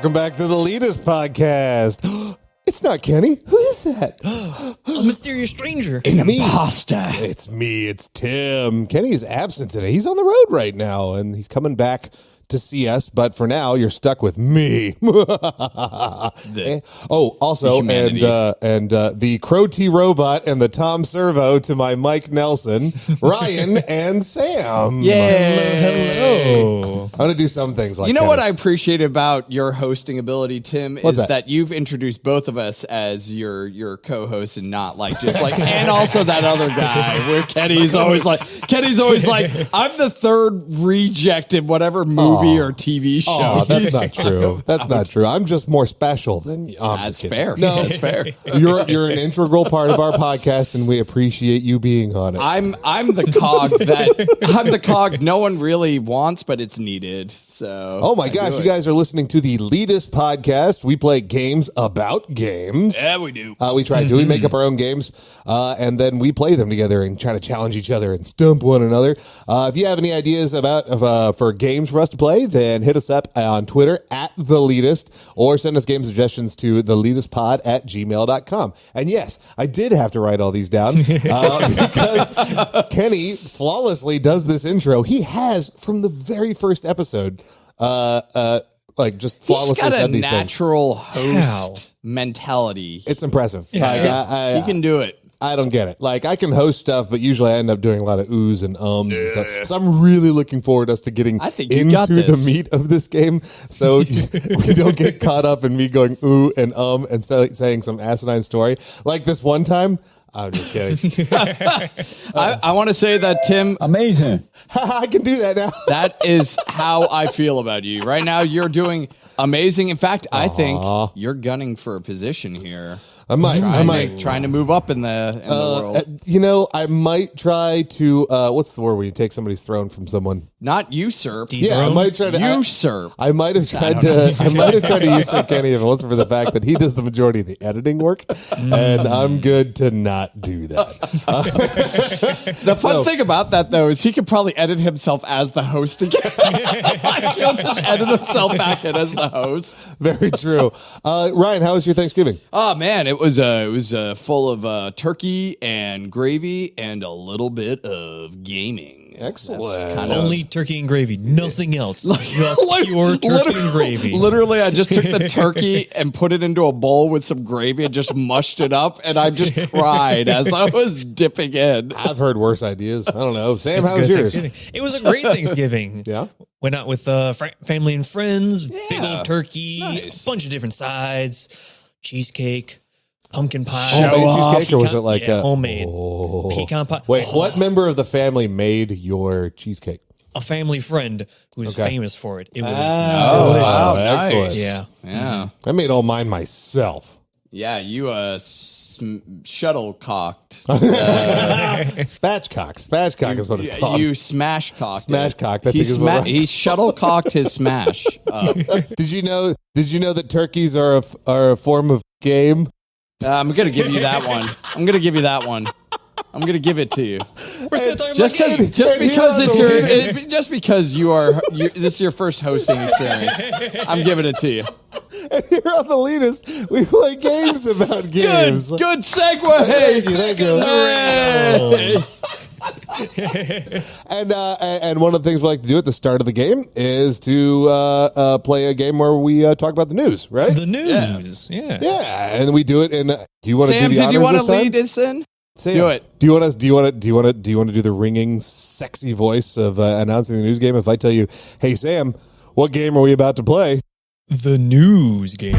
Welcome back to the Leetist podcast. It's not Kenny. Who is that? A mysterious stranger. It's me. Imposter. It's me. It's Tim. Kenny is absent today. He's on the road right now, and he's coming back to see us. But for now, you're stuck with me. Also, and the Crow T Robot and the Tom Servo to my Mike Nelson, Ryan and Sam. Hello. I'm gonna do some things like You know Kenny. what I appreciate about your hosting ability, Tim, What's is that? you've introduced both of us as your co-hosts and not and also that other guy where Kenny's always like, I'm the third reject in whatever movie or TV show. Oh, that's not true. That's not true. I'm just more special than you. That's fair. No, That's fair. You're an integral part of our podcast, and we appreciate you being on it. I'm the cog no one really wants, but it's needed. So Oh my gosh, you guys are listening to the Leetist podcast. We play games about games. Yeah, we do. We try to. We make up our own games, and then we play them together and try to challenge each other and stump one another. If you have any ideas for games for us to play, then hit us up on Twitter at TheLeetist, or send us game suggestions to TheLeetistPod@gmail.com. And yes, I did have to write all these down because Kenny flawlessly does this intro. He has from the very first episode. Just flawlessly He's got a said these natural things. host mentality. It's impressive. Yeah. He can do it. I don't get it. Like, I can host stuff, but usually I end up doing a lot of oohs and ums and stuff. So I'm really looking forward to us to getting into the meat of this game, so we don't get caught up in me going ooh and saying some asinine story. Like this one time. I'm just kidding. I want to say that, Tim, amazing. I can do that now. That is how I feel about you. Right now, you're doing amazing. In fact, I think you're gunning for a position here. I might. Trying to move up in the world. I might try to, what's the word when you take somebody's throne from someone? Not usurp. Yeah, I might try to usurp. I might have tried to usurp Kenny if it wasn't for the fact that he does the majority of the editing work, and I'm good to not do that. The fun thing about that, though, is he could probably edit himself as the host again. He'll just edit himself back in as the host. Very true. Ryan, how was your Thanksgiving? Oh man, it was full of turkey and gravy and a little bit of gaming. Excellent. Only turkey and gravy, nothing else. Just pure turkey and gravy. Literally, I just took the turkey and put it into a bowl with some gravy and just mushed it up, and I just cried as I was dipping in. I've heard worse ideas. I don't know. Sam, how was yours? It was a great Thanksgiving. Yeah. Went out with family and friends, big old turkey, nice. a bunch of different sides, cheesecake, pumpkin pie. Homemade cheesecake, or was it like homemade pecan pie? Wait, what member of the family made your cheesecake? A family friend who's famous for it. It was wow, delicious. excellent. Yeah. I made all mine myself. Yeah, you shuttlecocked. Spatchcock is what it's called. You smash-cocked. Smashcocked, I think is what He shuttlecocked his smash. Did you know that turkeys are a form of game? I'm going to give you that one. I'm going to give it to you. Just because this is your first hosting experience, I'm giving it to you. And here on the Leetist, we play games about games. Good segue. Thank you. And one of the things we like to do at the start of the game is to play a game where we talk about the news, right? The news, yeah. And we do it in. Do you want to do the Sam, did you want to lead us in? Sam, do it. Do you want to do the ringing, sexy voice of announcing the news game? If I tell you, hey Sam, what game are we about to play? The news game.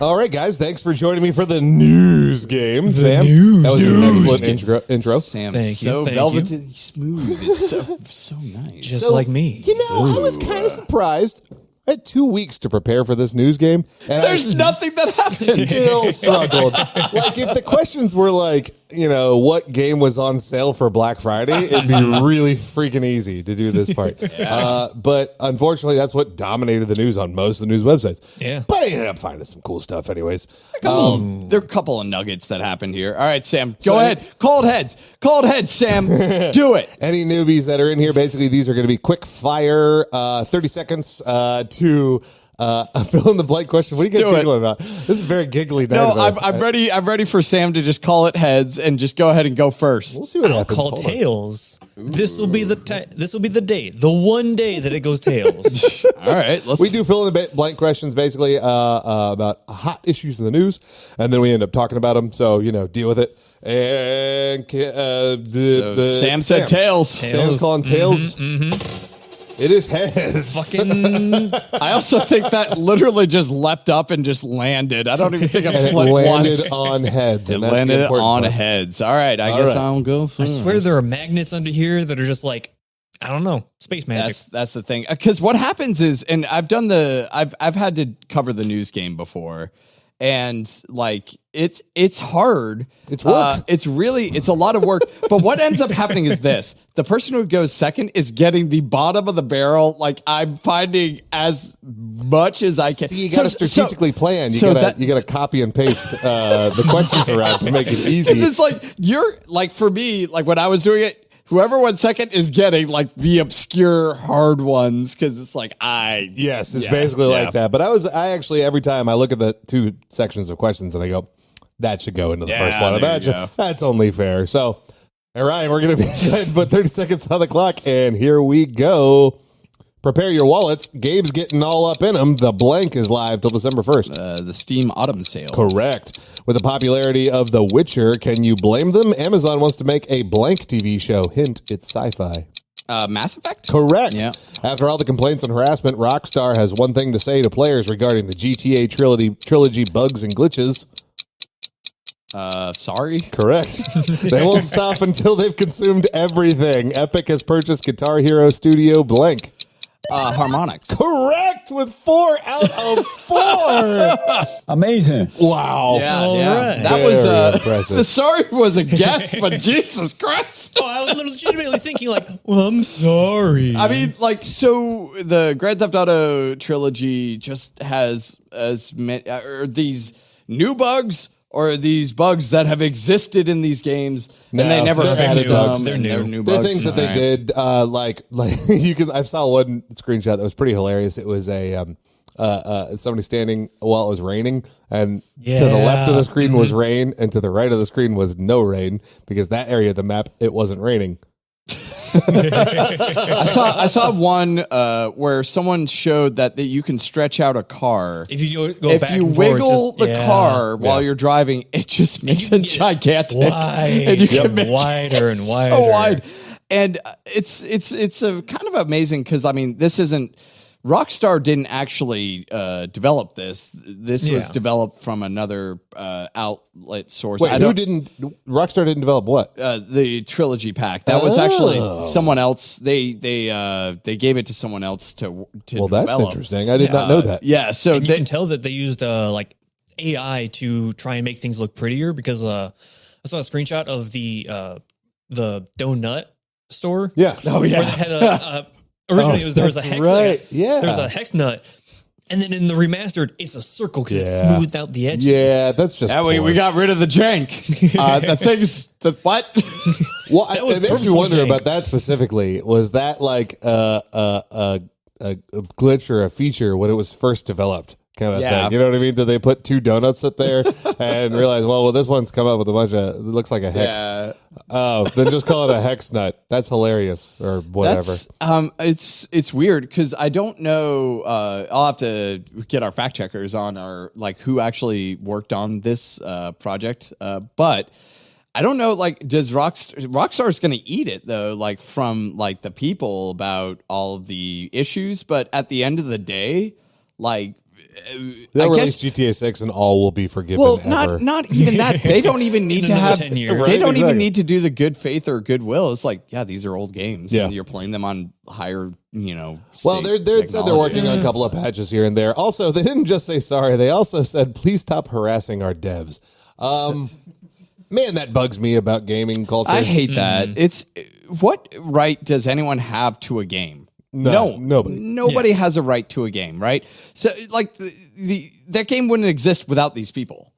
All right, guys, thanks for joining me for the news game, Sam. That was an excellent intro. Sam, Thank you. velvety smooth. It's so nice. Just like me. I was kind of surprised. I had 2 weeks to prepare for this news game, and There's nothing that happened. still struggled. Like, if the questions were like, what game was on sale for Black Friday, it'd be really freaking easy to do this part. But unfortunately, that's what dominated the news on most of the news websites. Yeah. But I ended up finding some cool stuff anyways. There are a couple of nuggets that happened here. All right, Sam, go ahead. Call it heads, Sam. Do it. Any newbies that are in here, basically, these are going to be quick fire, 30 seconds to fill in the blank question. What are you guys giggling about? This is a very giggly night. No, I'm ready. I'm ready for Sam to just call it heads and just go ahead and go first. We'll see what happens. Call tails. This will be the day, the one day that it goes tails. All right, We do fill in the blank questions, basically about hot issues in the news, and then we end up talking about them. So deal with it. And Sam said tails. Sam's calling tails. It is heads. Fucking. I also think that literally just leapt up and just landed. I don't even think I've And it flipped landed once. on heads. It And that's the landed important on part. heads. All right, I guess right. I'll go I first. swear there are magnets under here that are just like, I don't know, space magic. That's the thing. Because what happens is, and I've had to cover the news game before, and like it's hard. It's work. It's a lot of work. But what ends up happening is this: the person who goes second is getting the bottom of the barrel. Like, I'm finding as much as I can. See, you got to strategically plan. You got to copy and paste the questions around to make it easy. It's like you're like, for me, like when I was doing it, whoever went second is getting like the obscure hard ones, because it's like Yes, it's basically like that. But I actually, every time I look at the two sections of questions and I go, that should go into the first one. That's only fair. So, all right, we're going to be good, but 30 seconds on the clock, and here we go. Prepare your wallets. Gabe's getting all up in them. The blank is live till December 1st. the Steam Autumn Sale. Correct. With the popularity of The Witcher, can you blame them? Amazon wants to make a blank TV show. Hint, it's sci-fi. Mass Effect? Correct. Yeah. After all the complaints and harassment, Rockstar has one thing to say to players regarding the GTA trilogy bugs and glitches. Sorry. Correct. They won't stop until they've consumed everything. Epic has purchased Guitar Hero Studio blank. Harmonix. Correct, with 4 out of 4. Amazing. Wow. Yeah. right. That was impressive. the sorry was a guess, but Jesus Christ. Oh, I was legitimately thinking like, well, I'm sorry. I mean, like, so the Grand Theft Auto trilogy just has as many these new bugs, or these bugs that have existed in these games and they never they're fixed new bugs. them. They're and new. There are bugs. things that they did, like you can. I saw one screenshot that was pretty hilarious. It was a somebody standing while it was raining, and to the left of the screen was rain, and to the right of the screen was no rain, because that area of the map it wasn't raining. I saw one where someone showed that you can stretch out a car. if you go If back you and forth, wiggle just- the car while you're driving, it just makes it gigantic. wide, And you can make wider and wider. so wide. And it's a kind of amazing, because I mean, this isn't Rockstar didn't actually develop this. This was developed from another outlet source. Wait, Rockstar didn't develop what? The trilogy pack. That was actually someone else. They gave it to someone else to Well, that's develop. interesting. I did not know that. Yeah, so And you can tell that they used like AI to try and make things look prettier, because I saw a screenshot of the donut store. Yeah. oh Where yeah, they had originally there was a that's hex. right. Yeah. There's a hex nut, and then in the remastered, it's a circle because Yeah. it smoothed out the edges. Yeah, that's just. that way we porn. got rid of the jank. The things, the what? Well, That was it makes me purposeful wonder jank. about that specifically. Was that like a glitch or a feature when it was first developed? Kind of Yeah. thing. You know what I mean? Did they put 2 donuts up there and realize, well, this one's come up with a bunch of, it looks like a hex. Yeah. Oh, then just call it a hex nut. That's hilarious, or whatever. That's it's weird, because I don't know. I'll have to get our fact checkers on who actually worked on this project. But I don't know. Like, does Rockstar's going to eat it though? Like, from like the people about all of the issues. But at the end of the day, like, They'll I release guess, GTA 6 and all will be forgiven. well, ever. not even that. They don't even need In to another have. 10 years. They Right, don't exactly. even need to do the good faith or goodwill. It's like, yeah, these are old games. Yeah. And you're playing them on higher, Well, they said they're working on a couple of patches here and there. Also, they didn't just say sorry. They also said, please stop harassing our devs. Man, that bugs me about gaming culture. I hate that. It's what right does anyone have to a game? No, nobody. Nobody has a right to a game, right? So, like, that game wouldn't exist without these people.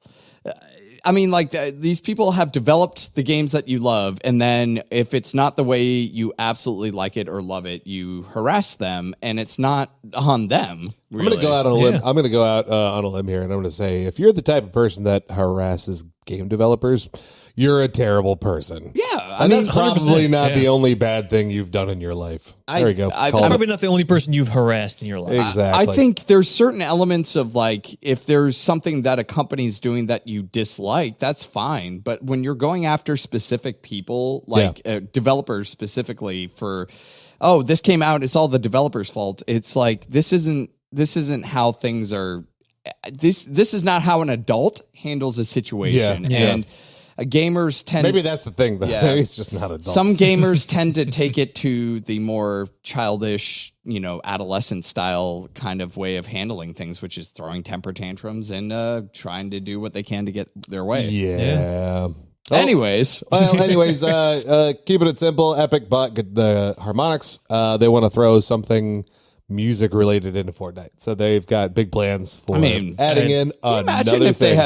I mean, like, these people have developed the games that you love, and then if it's not the way you absolutely like it or love it, you harass them, and it's not on them. Really. I'm going to go out on a limb. I'm going to go out on a limb here, and I'm going to say, if you're the type of person that harasses game developers, you're a terrible person. Yeah, And that's probably 100%, not yeah. the only bad thing you've done in your life. There you go. I've Called That's it. probably not the only person you've harassed in your life. Exactly. I think there's certain elements of like, if there's something that a company's doing that you dislike, that's fine. But when you're going after specific people, like developers specifically for, oh, this came out, it's all the developer's fault. It's like, this isn't how things are. This is not how an adult handles a situation. Yeah. And gamers tend Maybe that's the thing, though. Yeah. Maybe it's just not adult. some gamers tend to take it to the more childish, adolescent style kind of way of handling things, which is throwing temper tantrums and trying to do what they can to get their way. Yeah. Anyways, Keeping it simple, Epic bought the Harmonix. They want to throw something music related into Fortnite, so they've got big plans for adding in imagine another if thing.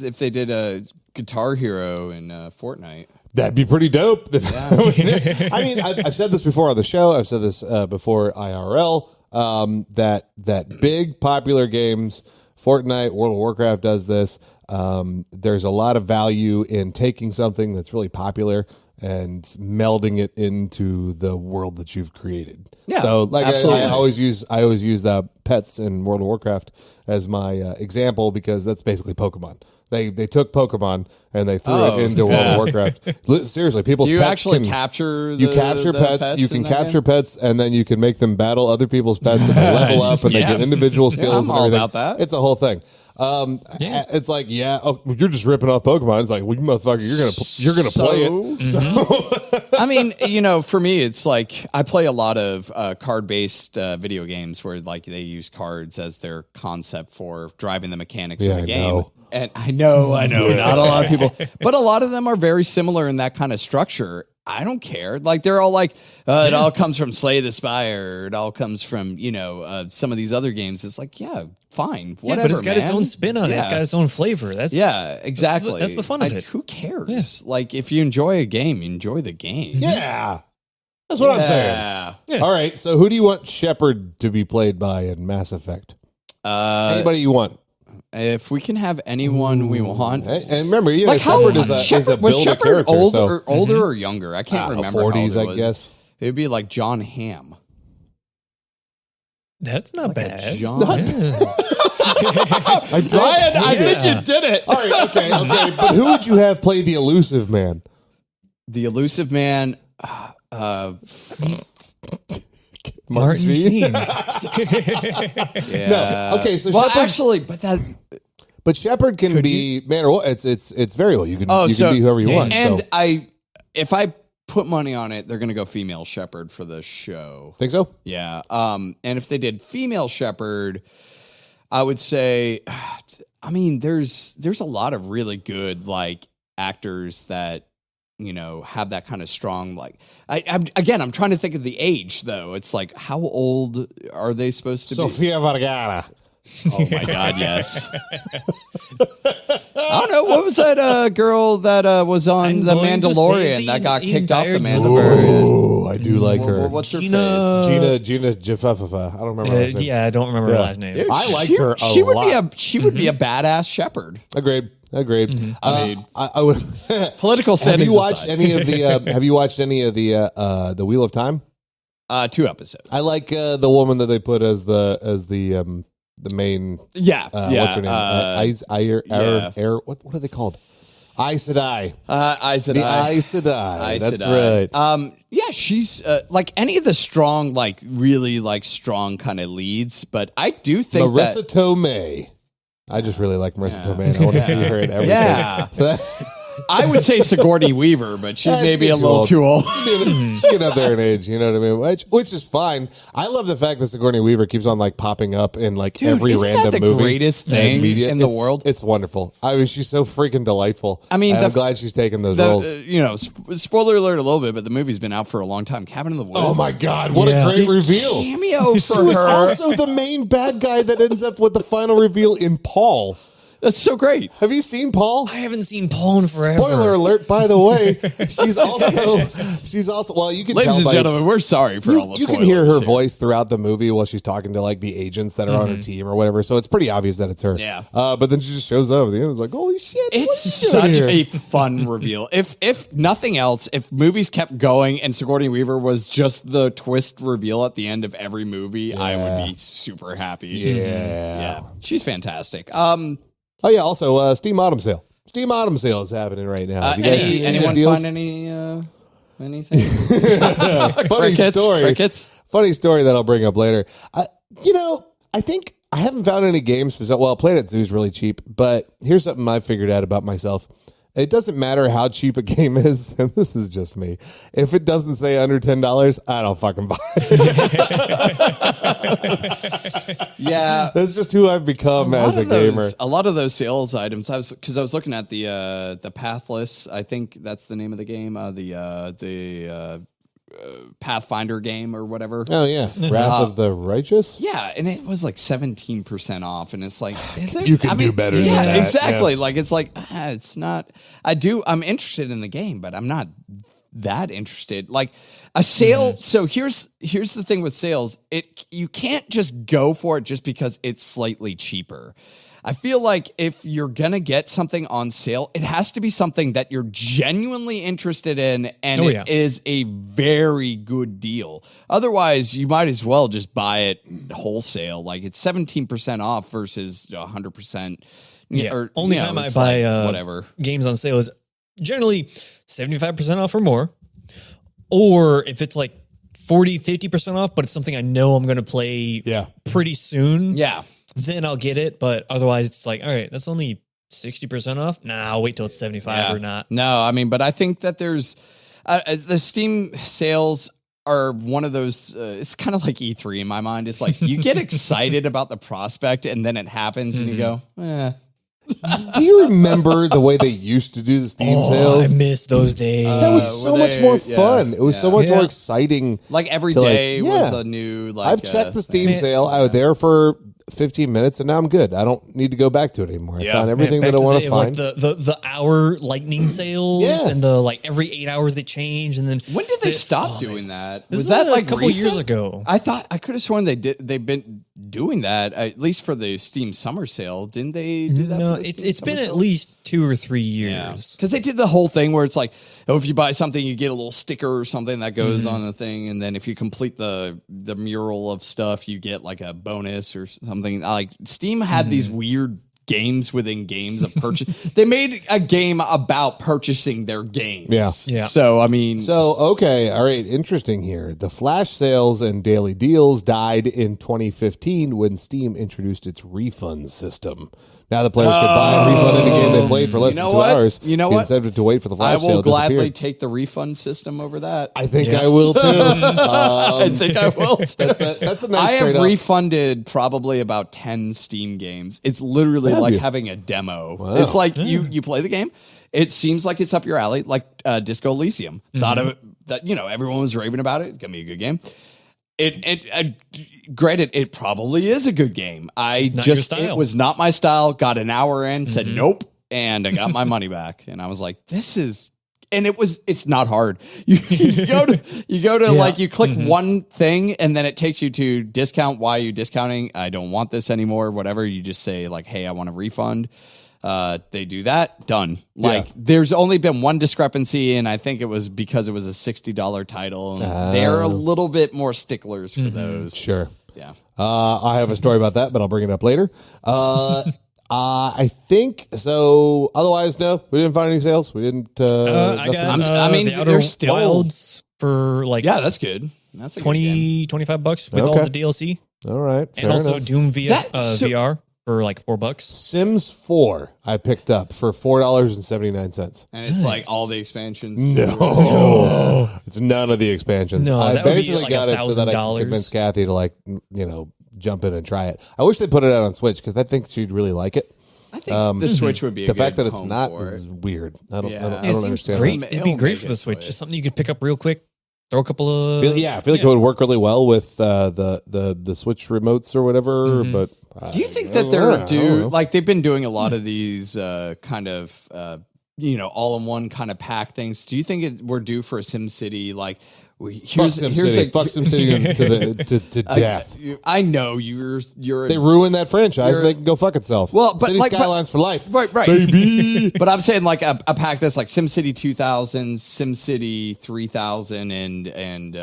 if they did a Guitar Hero in Fortnite. That'd be pretty dope. I mean, I've said this before on the show. I've said this before IRL. That big popular games, Fortnite, World of Warcraft does this. There's a lot of value in taking something that's really popular and melding it into the world that you've created. Yeah, so like absolutely. I always use pets in World of Warcraft as my example, because that's basically Pokemon. They took Pokemon and they threw it into World of Warcraft. Seriously, people's Do you pets actually can, capture? you capture the pets. You in can that capture game? pets, and then you can make them battle other people's pets, and they level up, and they get individual skills. I'm and all everything. about that. It's a whole thing. It's like, you're just ripping off Pokemon. It's like, well, you motherfucker, you're gonna play it. So, I mean, for me, it's like I play a lot of card-based video games where like they use cards as their concept for driving the mechanics of Yeah, the I game. know. And I know, not a lot of people, but a lot of them are very similar in that kind of structure. I don't care. Like they're all like, it all comes from Slay the Spire. It all comes from some of these other games. It's like, yeah, fine, whatever. But it's got its man. own spin on it. It's Yeah. got its own flavor. That's Exactly. That's the fun of it. Who cares? Like if you enjoy a game, you enjoy the game. yeah, that's what I'm saying. Yeah. All right, so who do you want Shepard to be played by in Mass Effect? Anybody you want. If we can have anyone we want. Hey, and remember, Like Shepard is a was build a Shepard character. old, so or older or younger? I can't remember. 40s, how old it I was. guess. It would be like John Hamm. That's not bad. John. Yeah. Ryan, I think you did it. All right, okay. But who would you have play the elusive man? The elusive man. Martin Sheen. Yeah. No, okay, so well, Shepard- actually, But Shepard can be man or it's variable. You can so be whoever you want. And So. if I put money on it, they're going to go female Shepherd for the show. Think so? Yeah. And if they did female Shepherd, I would say, I mean, there's a lot of really good like actors that have that kind of strong like. I'm trying to think of the age though. It's like how old are they supposed to be? Sofia Vergara. Oh my God, yes. I don't know. What was that girl that was on I'm The going to Mandalorian save that got the kicked off the entire Mandalorian? Oh, I do like her. What's her Gina- Gina Jaffafa. I don't remember her last name. Yeah, I don't remember her last name. face? I liked her a she would lot. She would be a badass shepherd. Agreed. I mean, I would. political Have settings you watched aside. any of the? Have you watched any of the Wheel of Time? 2 episodes. I like the woman that they put as the main. Yeah, What's her name? What are they called? Aes Sedai. Aes The Sedai. Aes Sedai. Aes That's Sedai. right. Yeah, she's like any of the strong, like really like strong kind of leads, but I do think Marissa Tomei. I just really like Marissa Tomei. And I want to see her in everything. Yeah. So that, I would say Sigourney Weaver, but she's Yeah, maybe she's a little too old. She's getting up there in age, you know what I mean? Which is fine. I love the fact that Sigourney Weaver keeps on like popping up in like every isn't that random the movie. greatest thing in the world? It's wonderful. I mean, she's so freaking delightful. I mean, I'm glad she's taking those roles. Spoiler alert a little bit, but the movie's been out for a long time. Cabin in the Woods. Oh my God, what Yeah. a great reveal. Cameo She for was her. also the main bad guy that ends up with the final reveal in Paul. That's so great. Have you seen Paul? I haven't seen Paul in forever. Spoiler alert, by the way, she's also well, you can Ladies tell and by gentlemen, we're sorry for all the you can hear her spoilers here. voice throughout the movie while she's talking to like the agents that are on her team or whatever. So it's pretty obvious that it's her. Yeah. But then she just shows up at the end. It's like, holy shit! It's what are you such doing a here? fun reveal. If nothing else, if movies kept going and Sigourney Weaver was just the twist reveal at the end of every movie, I would be super happy. Yeah. She's fantastic. Oh yeah. Also, Steam Autumn Sale. Steam Autumn Sale is happening right now. Have you guys seen any anyone deals? find anything? Funny story. Crickets. Funny story that I'll bring up later. I think I haven't found any games. Well, Planet Zoo is really cheap, but here's something I figured out about myself. It doesn't matter how cheap a game is, and this is just me. If it doesn't say under $10, I don't fucking buy it. Yeah. That's just who I've become as a gamer. A lot of those sales items, I was looking at the Pathless. I think that's the name of the game. The Pathfinder game or whatever. Oh yeah, Wrath of the Righteous. Yeah, and it was like 17% off, and it's like, is it? You can do better than yeah, that. exactly. Like it's like it's not. I'm interested in the game, but I'm not that interested. Like a sale. So here's the thing with sales. You can't just go for it just because it's slightly cheaper. I feel like if you're going to get something on sale, it has to be something that you're genuinely interested in and it is a very good deal. Otherwise, you might as well just buy it wholesale. Like it's 17% off versus 100%. Yeah. Or, Only time I buy whatever games on sale is generally 75% off or more. Or if it's like 40, 50% off, but it's something I know I'm going to play pretty soon. Yeah. Then I'll get it, but otherwise it's like, all right, that's only 60% off. Nah, I'll wait till it's 75 or not. No, I mean, but I think that there's the Steam sales are one of those. It's kind of like E3 in my mind. It's like you get excited about the prospect, and then it happens, and you go, eh. Do you remember the way they used to do the Steam sales? I miss those days. That was so much more fun. It was so much more exciting. Like every to, day like, was a new. Like I've checked the Steam sale. I was there for 15 minutes, and now I'm good. I don't need to go back to it anymore. I found everything that I want to find. Like the hour lightning sales and the like every 8 hours they change, and then when did they stop doing that? Was that like a couple recent? years ago? I could have sworn they've been doing that at least for the Steam summer sale. Didn't they do that? No, for the Steam it's been summer at sale? least 2 or 3 years. Because they did the whole thing where it's like, oh, if you buy something, you get a little sticker or something that goes on the thing, and then if you complete the mural of stuff, you get like a bonus or something. Like Steam had these weird games within games of purchase. They made a game about purchasing their games. Yeah. So I mean, okay, all right, interesting here. The flash sales and daily deals died in 2015 when Steam introduced its refund system. Now the players could buy and refund any game they played for less than 2 hours. You know the what? incentive to wait for the I flash sale will gladly disappeared. take the refund system over that. I think I will too. I think I will. That's a nice I have trade-off. refunded probably about 10 Steam games. It's literally like having a demo. Wow. It's like you play the game. It seems like it's up your alley, like Disco Elysium. Thought of it that everyone was raving about it. It's gonna be a good game. Granted, it probably is a good game. It was not my style. Got an hour in, said nope, and I got my money back. And I was like, this is. And it's not hard. You go to like, you click one thing and then it takes you to discount. Why are you discounting? I don't want this anymore. Whatever. You just say like, hey, I want a refund. They do that. Done. Like there's only been one discrepancy, and I think it was because it was a $60 title. And they're a little bit more sticklers for those. Sure. Yeah. I have a story about that, but I'll bring it up later. I think so. Otherwise, no, we didn't find any sales. We didn't. I got. I mean, the Outer there's still Wilds for like that's good. That's a 20, $25 with all the DLC. All right, fair And also enough. Doom VR for like $4. Sims 4 I picked up for $4.79. And it's like all the expansions. No, it's none of the expansions. No, I that would be basically like got it so that I $1,000. could convince Kathy to jump in and try it. I wish they put it out on Switch because I think she'd really like it. I think the Switch would be The a fact good that it's home not for is it. weird. I don't It seems understand. great. that. It'd be It'll great make for it the Switch. play. Just something you could pick up real quick. Throw a couple of. I feel like it would work really well with the Switch remotes or whatever. But Do you think that they're like they've been doing a lot of these kind of all-in-one kind of pack things? Do you think we're due for a SimCity like? Fuck SimCity to death. I know They ruined that franchise. They can go fuck itself. Well, but City Skylines for life, right, baby. But I'm saying like a pack that's like SimCity 2000, SimCity 3000, and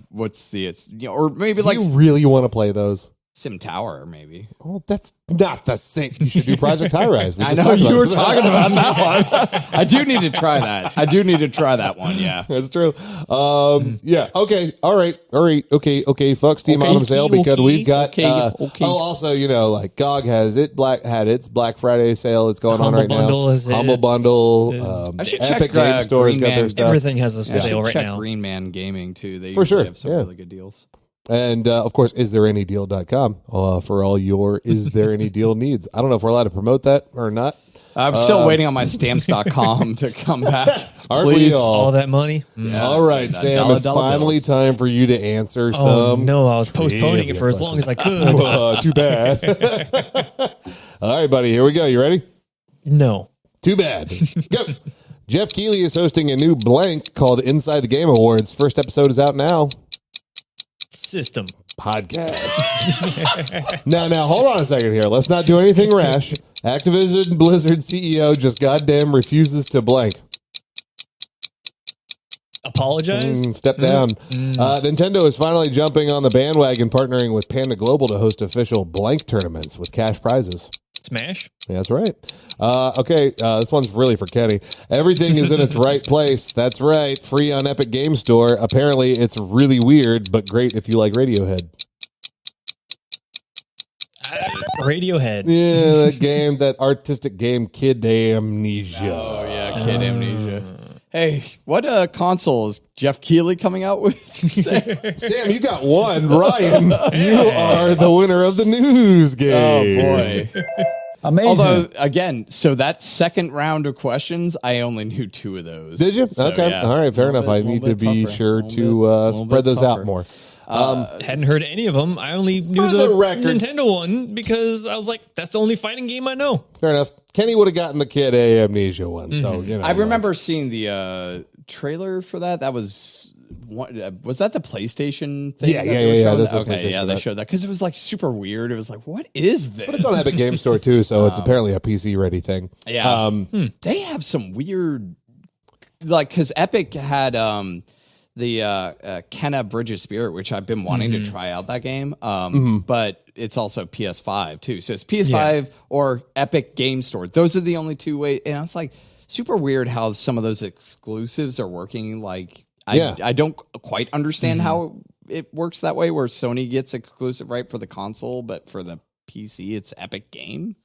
what's the or maybe Do you really want to play those? Sim Tower, maybe. Oh, that's not the same. You should do Project High Rise. I know you were talking about that one. I do need to try that. one. Yeah, that's true. Yeah. Okay. All right. Okay. Fuck Steam Autumn Sale because we've got. Oh, also, like GOG has had its Black Friday sale. It's going on right now. Humble Bundle. I should Epic check Game Store's got their stuff. Everything has a sale right check now. Green Man Gaming too. They For sure have some really good deals. And, of course, isthereanydeal.com for all your Is There Any Deal needs. I don't know if we're allowed to promote that or not. I'm still waiting on my stamps.com to come back. Aren't we Please, all? all that money. Yeah. All right, Sam, it's finally time for you to answer Oh some. no, I was postponing it for as long as I could. Too bad. All right, buddy, here we go. You ready? No. Too bad. Go. Jeff Keighley is hosting a new blank called Inside the Game Awards. First episode is out now. System. Podcast. Now, hold on a second here. Let's not do anything rash. Activision Blizzard CEO just goddamn refuses to blank. Apologize? Step down. Nintendo is finally jumping on the bandwagon, partnering with Panda Global to host official blank tournaments with cash prizes. Smash? Yeah, that's right. Okay, this one's really for Kenny. Everything is in its right place. That's right. Free on Epic Game Store. Apparently, it's really weird, but great if you like Radiohead. Radiohead. Yeah, that game, that artistic game, Kid Amnesia. Oh, yeah, Kid Amnesia. Hey, what console is Jeff Keighley coming out with? Sam, you got one. Ryan, you are the winner of the news game. Oh, boy. Amazing. Although, again, so that second round of questions, I only knew two of those. Did you? So, okay. yeah. All right, fair enough. I Little need to bit be tougher. sure to spread those out more. Hadn't heard any of them. I only knew For the record- Nintendo one because I was like, that's the only fighting game I know. Fair enough. Kenny would have gotten the Kid Amnesia one, so I remember seeing the trailer for that. That was was that the PlayStation thing? Yeah, that they were yeah. showing? That's the Okay, PlayStation yeah, for they that. showed that because it was like super weird. It was like, what is this? But it's on Epic Game Store too, so it's apparently a PC ready thing. Yeah, they have some weird, like because Epic had the Kenna Bridge of Spirit, which I've been wanting to try out that game. But it's also PS5 too, so it's PS5 or Epic Game Store. Those are the only two ways, and it's like super weird how some of those exclusives are working. Like, I don't quite understand how it works that way, where Sony gets exclusive right for the console, but for the PC, it's Epic Game.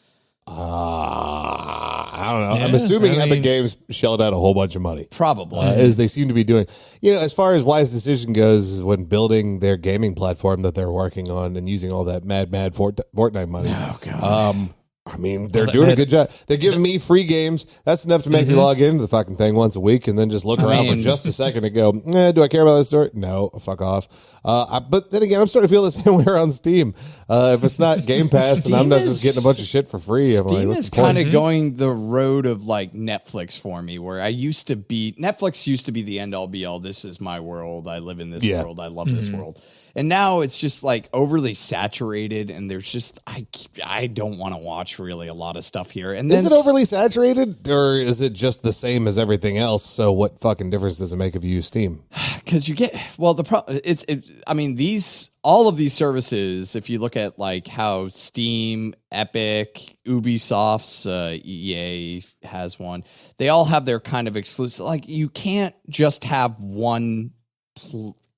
I don't know. Yeah, I'm assuming I mean- Epic Games shelled out a whole bunch of money. Probably. As they seem to be doing. As far as wise decision goes, when building their gaming platform that they're working on and using all that mad Fortnite money. Oh, God. I mean, they're doing a good job. They're giving me free games. That's enough to make me log into the fucking thing once a week and then just look around for just a second and go, do I care about this story? No, fuck off. But then again, I'm starting to feel the same way around Steam. If it's not Game Pass and I'm not just getting a bunch of shit for free, I'm like, Steam what's is the point? kind of going the road of like Netflix for me, where Netflix used to be the end all be all. This is my world. I live in this world. I love this world. And now it's just like overly saturated, and there's just I don't want to watch really a lot of stuff here. And then is it overly saturated, or is it just the same as everything else? So what fucking difference does it make if you use Steam? Because you get I mean, all of these services, if you look at like how Steam, Epic, Ubisoft's EA has one, they all have their kind of exclusive. Like you can't just have one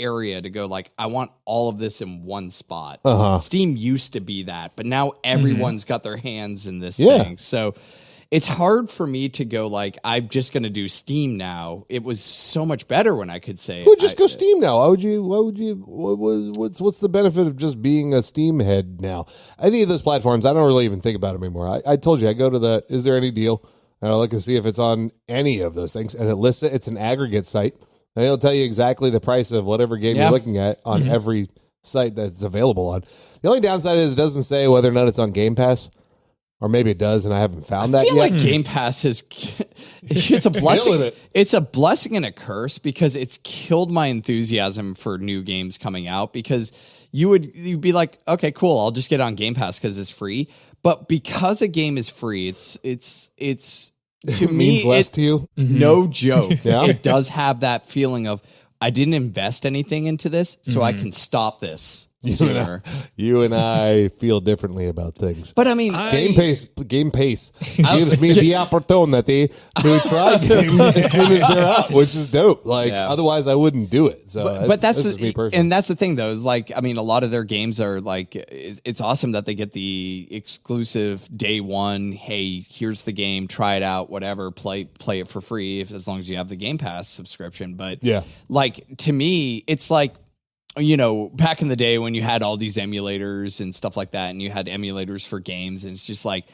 area to go like, I want all of this in one spot. Steam used to be that, but now everyone's got their hands in this thing. So it's hard for me to go like, I'm just going to do Steam now. It was so much better when I could say, just go Steam now. What's the benefit of just being a Steam head now? Any of those platforms, I don't really even think about them anymore. I told you, I go to is there any deal? And I look and see if it's on any of those things. And it lists it. It's an aggregate site. And it'll tell you exactly the price of whatever game you're looking at on every site that's available on. The only downside is it doesn't say whether or not it's on Game Pass. Or maybe it does, and I haven't found that yet. I feel like Game Pass is it's a blessing. It's a blessing and a curse because it's killed my enthusiasm for new games coming out. Because you'd be like, okay, cool, I'll just get on Game Pass because it's free. But because a game is free, it's to me means less to you. No joke. It does have that feeling of I didn't invest anything into this, so I can stop this sooner. You and I feel differently about things. But I mean, Game Pace gives me the opportunity to try games as soon as they're out, which is dope. Like otherwise, I wouldn't do it. So, but that's me personally. And that's the thing, though. Like, I mean, a lot of their games are like, it's awesome that they get the exclusive day one. Hey, here's the game, try it out, whatever, play it for free as long as you have the Game Pass subscription. But like to me, it's like, you know, back in the day when you had all these emulators and stuff like that, and you had emulators for games, and it's just like,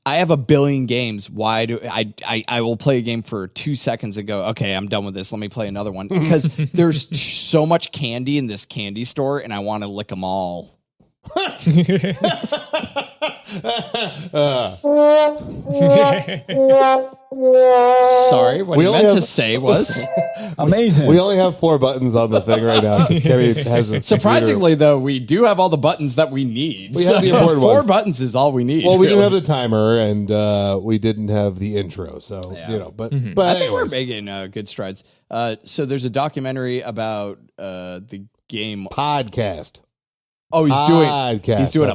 I have a billion games. Why do I will play a game for 2 seconds and go, okay, I'm done with this. Let me play another one. Because there's so much candy in this candy store, and I want to lick them all. Sorry, what I meant to say was amazing. We only have 4 buttons on the thing right now because Kenny has his surprisingly computer. Though we do have all the buttons that we need. We have the important 4 ones. buttons is all we need. Well, we didn't have the timer and we didn't have the intro, so you know. But I think we're making good strides. So there's a documentary about the game podcast. Oh, he's doing a the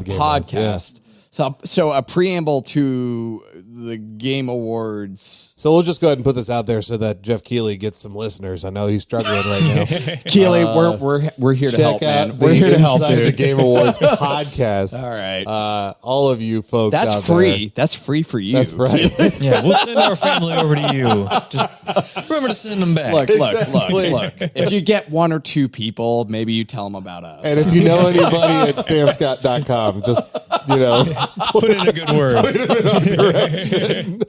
Game podcast. Awards, So a preamble to the Game Awards. So we'll just go ahead and put this out there so that Jeff Keighley gets some listeners. I know he's struggling right now. Keighley, we're here to help, man. We're here to help, dude. dude. The Game Awards podcast. All right, all of you folks. That's out free. There. That's free for you. That's right. Yeah, we'll send our family over to you. Just remember to send them back. Look. If you get 1 or 2 people, maybe you tell them about us. And if you know anybody at Stamscott.com, just put in a good word. Put it in our direction.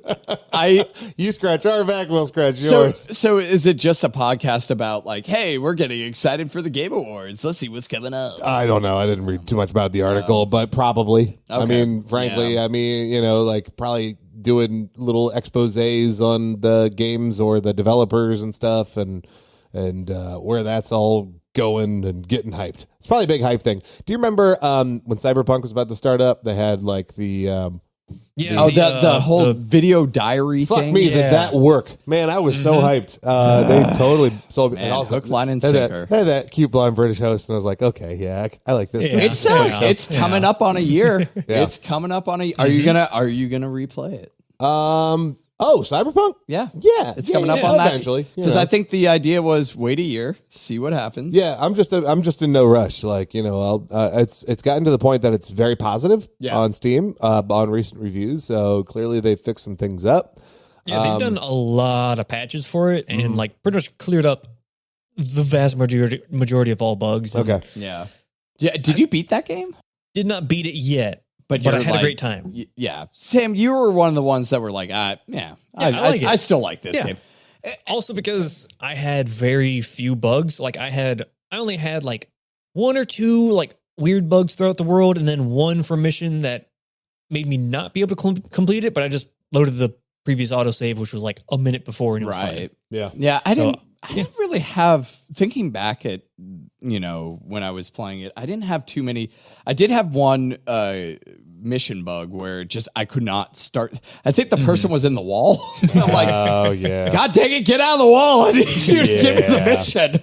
You scratch our back, we'll scratch yours. So is it just a podcast about like, hey, we're getting excited for the Game Awards. Let's see what's coming up. I don't know. I didn't read too much about the article, but probably. Okay. I mean, frankly, like probably doing little exposés on the games or the developers and stuff and where that's all going and getting hyped. It's probably a big hype thing. Do you remember when Cyberpunk was about to start up, they had like the the whole video diary fuck thing? me, did that work? Man, I was so hyped. They totally sold me. Man, And also, hook, line, and had sinker. that cute blonde British host, and I was like, okay, yeah, I like this. Yeah. It's coming up on a year. It's coming up on a. Are you gonna replay it? Cyberpunk? Yeah, Yeah, it's coming up on that eventually. because I think the idea was wait a year, see what happens. Yeah, I'm just in no rush. Like it's gotten to the point that it's very positive on Steam on recent reviews. So clearly they fixed some things up. Yeah, they've done a lot of patches for it, and like pretty much cleared up the vast majority of all bugs. Okay. Yeah. Did you beat that game? Did not beat it yet, but I had a great time. Yeah, Sam, you were one of the ones that were like, I like it. I still like this game. Also because I had very few bugs. Like I only had like 1 or 2 like weird bugs throughout the world, and then 1 for mission that made me not be able to complete it. But I just loaded the previous autosave, which was like a minute before, and it was fine. Yeah. I didn't really have, thinking back at when I was playing it, I didn't have too many. I did have one mission bug where I could not start. I think the person was in the wall. I'm like, oh yeah, God dang it, get out of the wall. I need you to give me the mission.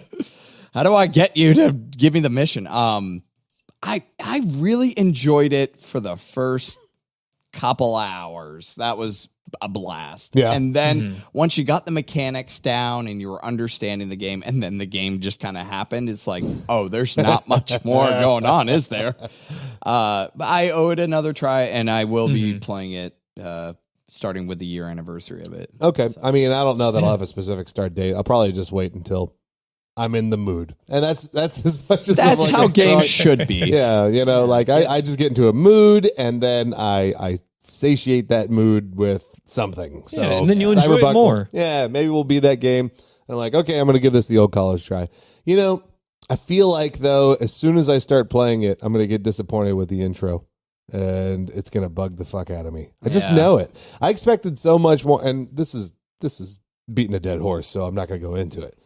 How do I get you to give me the mission? I really enjoyed it for the first couple hours. That was a blast. Yeah. And then once you got the mechanics down and you were understanding the game, and then the game just kind of happened, it's like, oh, there's not much more going on, is there? But I owe it another try, and I will be playing it starting with the year anniversary of it. Okay. So. I mean, I don't know that I'll have a specific start date. I'll probably just wait until I'm in the mood. And that's as much as that's how games should be. Yeah. I just get into a mood, and then I satiate that mood with something. So and then you enjoy it more. Yeah, maybe we'll be that game. And I'm like, okay, I'm going to give this the old college try. I feel like, though, as soon as I start playing it, I'm going to get disappointed with the intro, and it's going to bug the fuck out of me. I just know it. I expected so much more, and this is beating a dead horse, so I'm not going to go into it.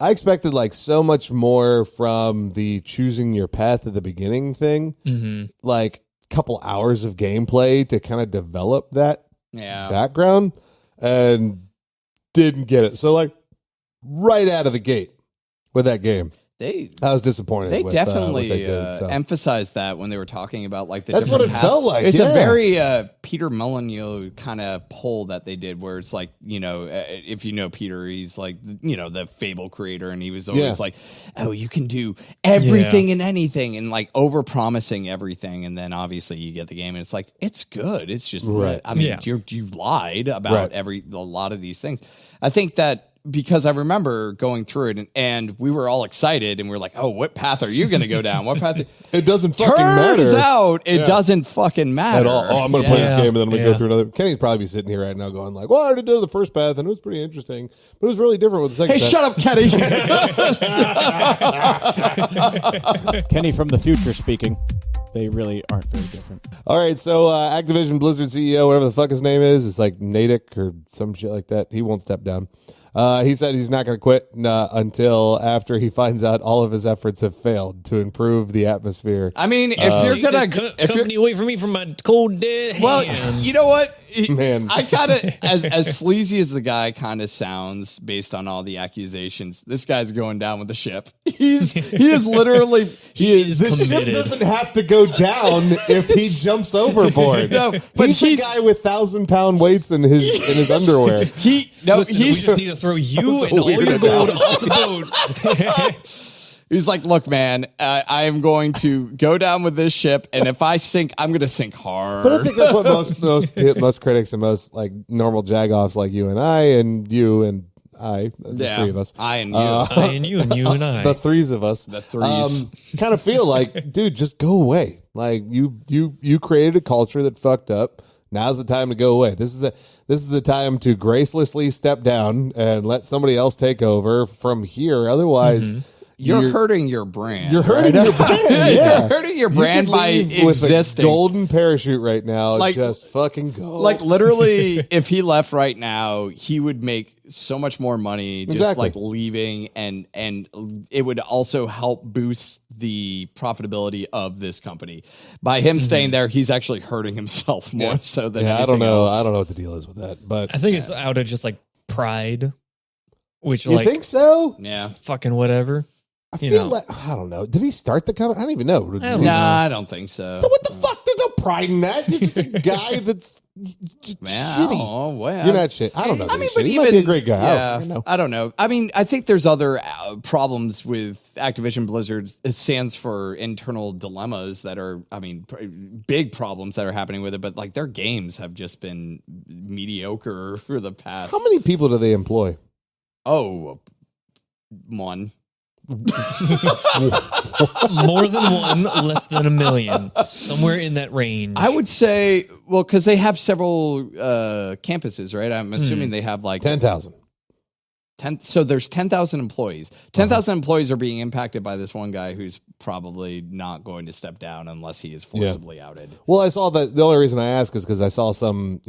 I expected so much more from the choosing your path at the beginning thing. Like, couple hours of gameplay to kind of develop that background, and didn't get it. So right out of the gate with that game, I was disappointed. They with, definitely what they did, emphasized that when they were talking about the that's what it felt like. It's a very Peter Molyneux kind of poll that they did, where it's if you know Peter, he's the Fable creator, and he was always oh, you can do everything and anything, and over promising everything, and then obviously you get the game and it's it's good. It's just you lied about a lot of these things. I think that. Because I remember going through it, and we were all excited, and we were like, "Oh, what path are you going to go down? What path?" It doesn't fucking matter. Turns out it doesn't fucking matter at all. Oh, I'm going to play this game, and then I'm going to go through another. Kenny's probably be sitting here right now, going "Well, I already did the first path, and it was pretty interesting, but it was really different with the second." Hey, shut up, Kenny. Kenny from the future speaking. They really aren't very different. All right, so Activision Blizzard CEO, whatever the fuck his name is, it's Natick or some shit like that. He won't step down. He said he's not going to quit until after he finds out all of his efforts have failed to improve the atmosphere. I mean, if you're going to... Company away from me from my cold dead hands. Well, you know what? Man. I kind of... As sleazy as the guy kind of sounds based on all the accusations, this guy's going down with the ship. He is literally... The ship doesn't have to go down if he jumps overboard. No, but he's a guy with 1,000-pound weights in his underwear. We just need to throw you and all your gold off the boat. He's like, look, man, I am going to go down with this ship, and if I sink, I'm going to sink hard. But I think that's what most critics and most normal jagoffs like you and I and you and I, the three of us. I and you. I and you and you and I. The threes of us. The threes. Kind of feel like, dude, just go away. You created a culture that fucked up. Now's the time to go away. This is the time to gracelessly step down and let somebody else take over from here. Otherwise, you're hurting your brand. You're hurting your brand. Yeah. You're hurting your brand by existing. With a golden parachute right now. Just fucking go. Literally, if he left right now, he would make so much more money just leaving, and it would also help boost the profitability of this company. By him staying there, he's actually hurting himself more so than anything I don't know. else. I don't know what the deal is with that, but I think it's out of just pride, which you think so? Yeah, fucking whatever. I feel I don't know. Did he start the company? I don't even know. I don't think so. So what the fuck? There's no pride in that. You're just a guy that's shitty. Oh, well, you're not shit. I don't know. But he might be a great guy. Yeah, I don't know. I mean, I think there's other problems with Activision Blizzard. It stands for internal dilemmas that are, big problems that are happening with it. But their games have just been mediocre for the past. How many people do they employ? Oh, one. More than one, less than 1 million, somewhere in that range. I would say, because they have several campuses, right? I'm assuming they have 10,000. So there's 10,000 employees. 10,000 employees are being impacted by this one guy who's probably not going to step down unless he is forcibly outed. Well, I saw that. The only reason I ask is because I saw some,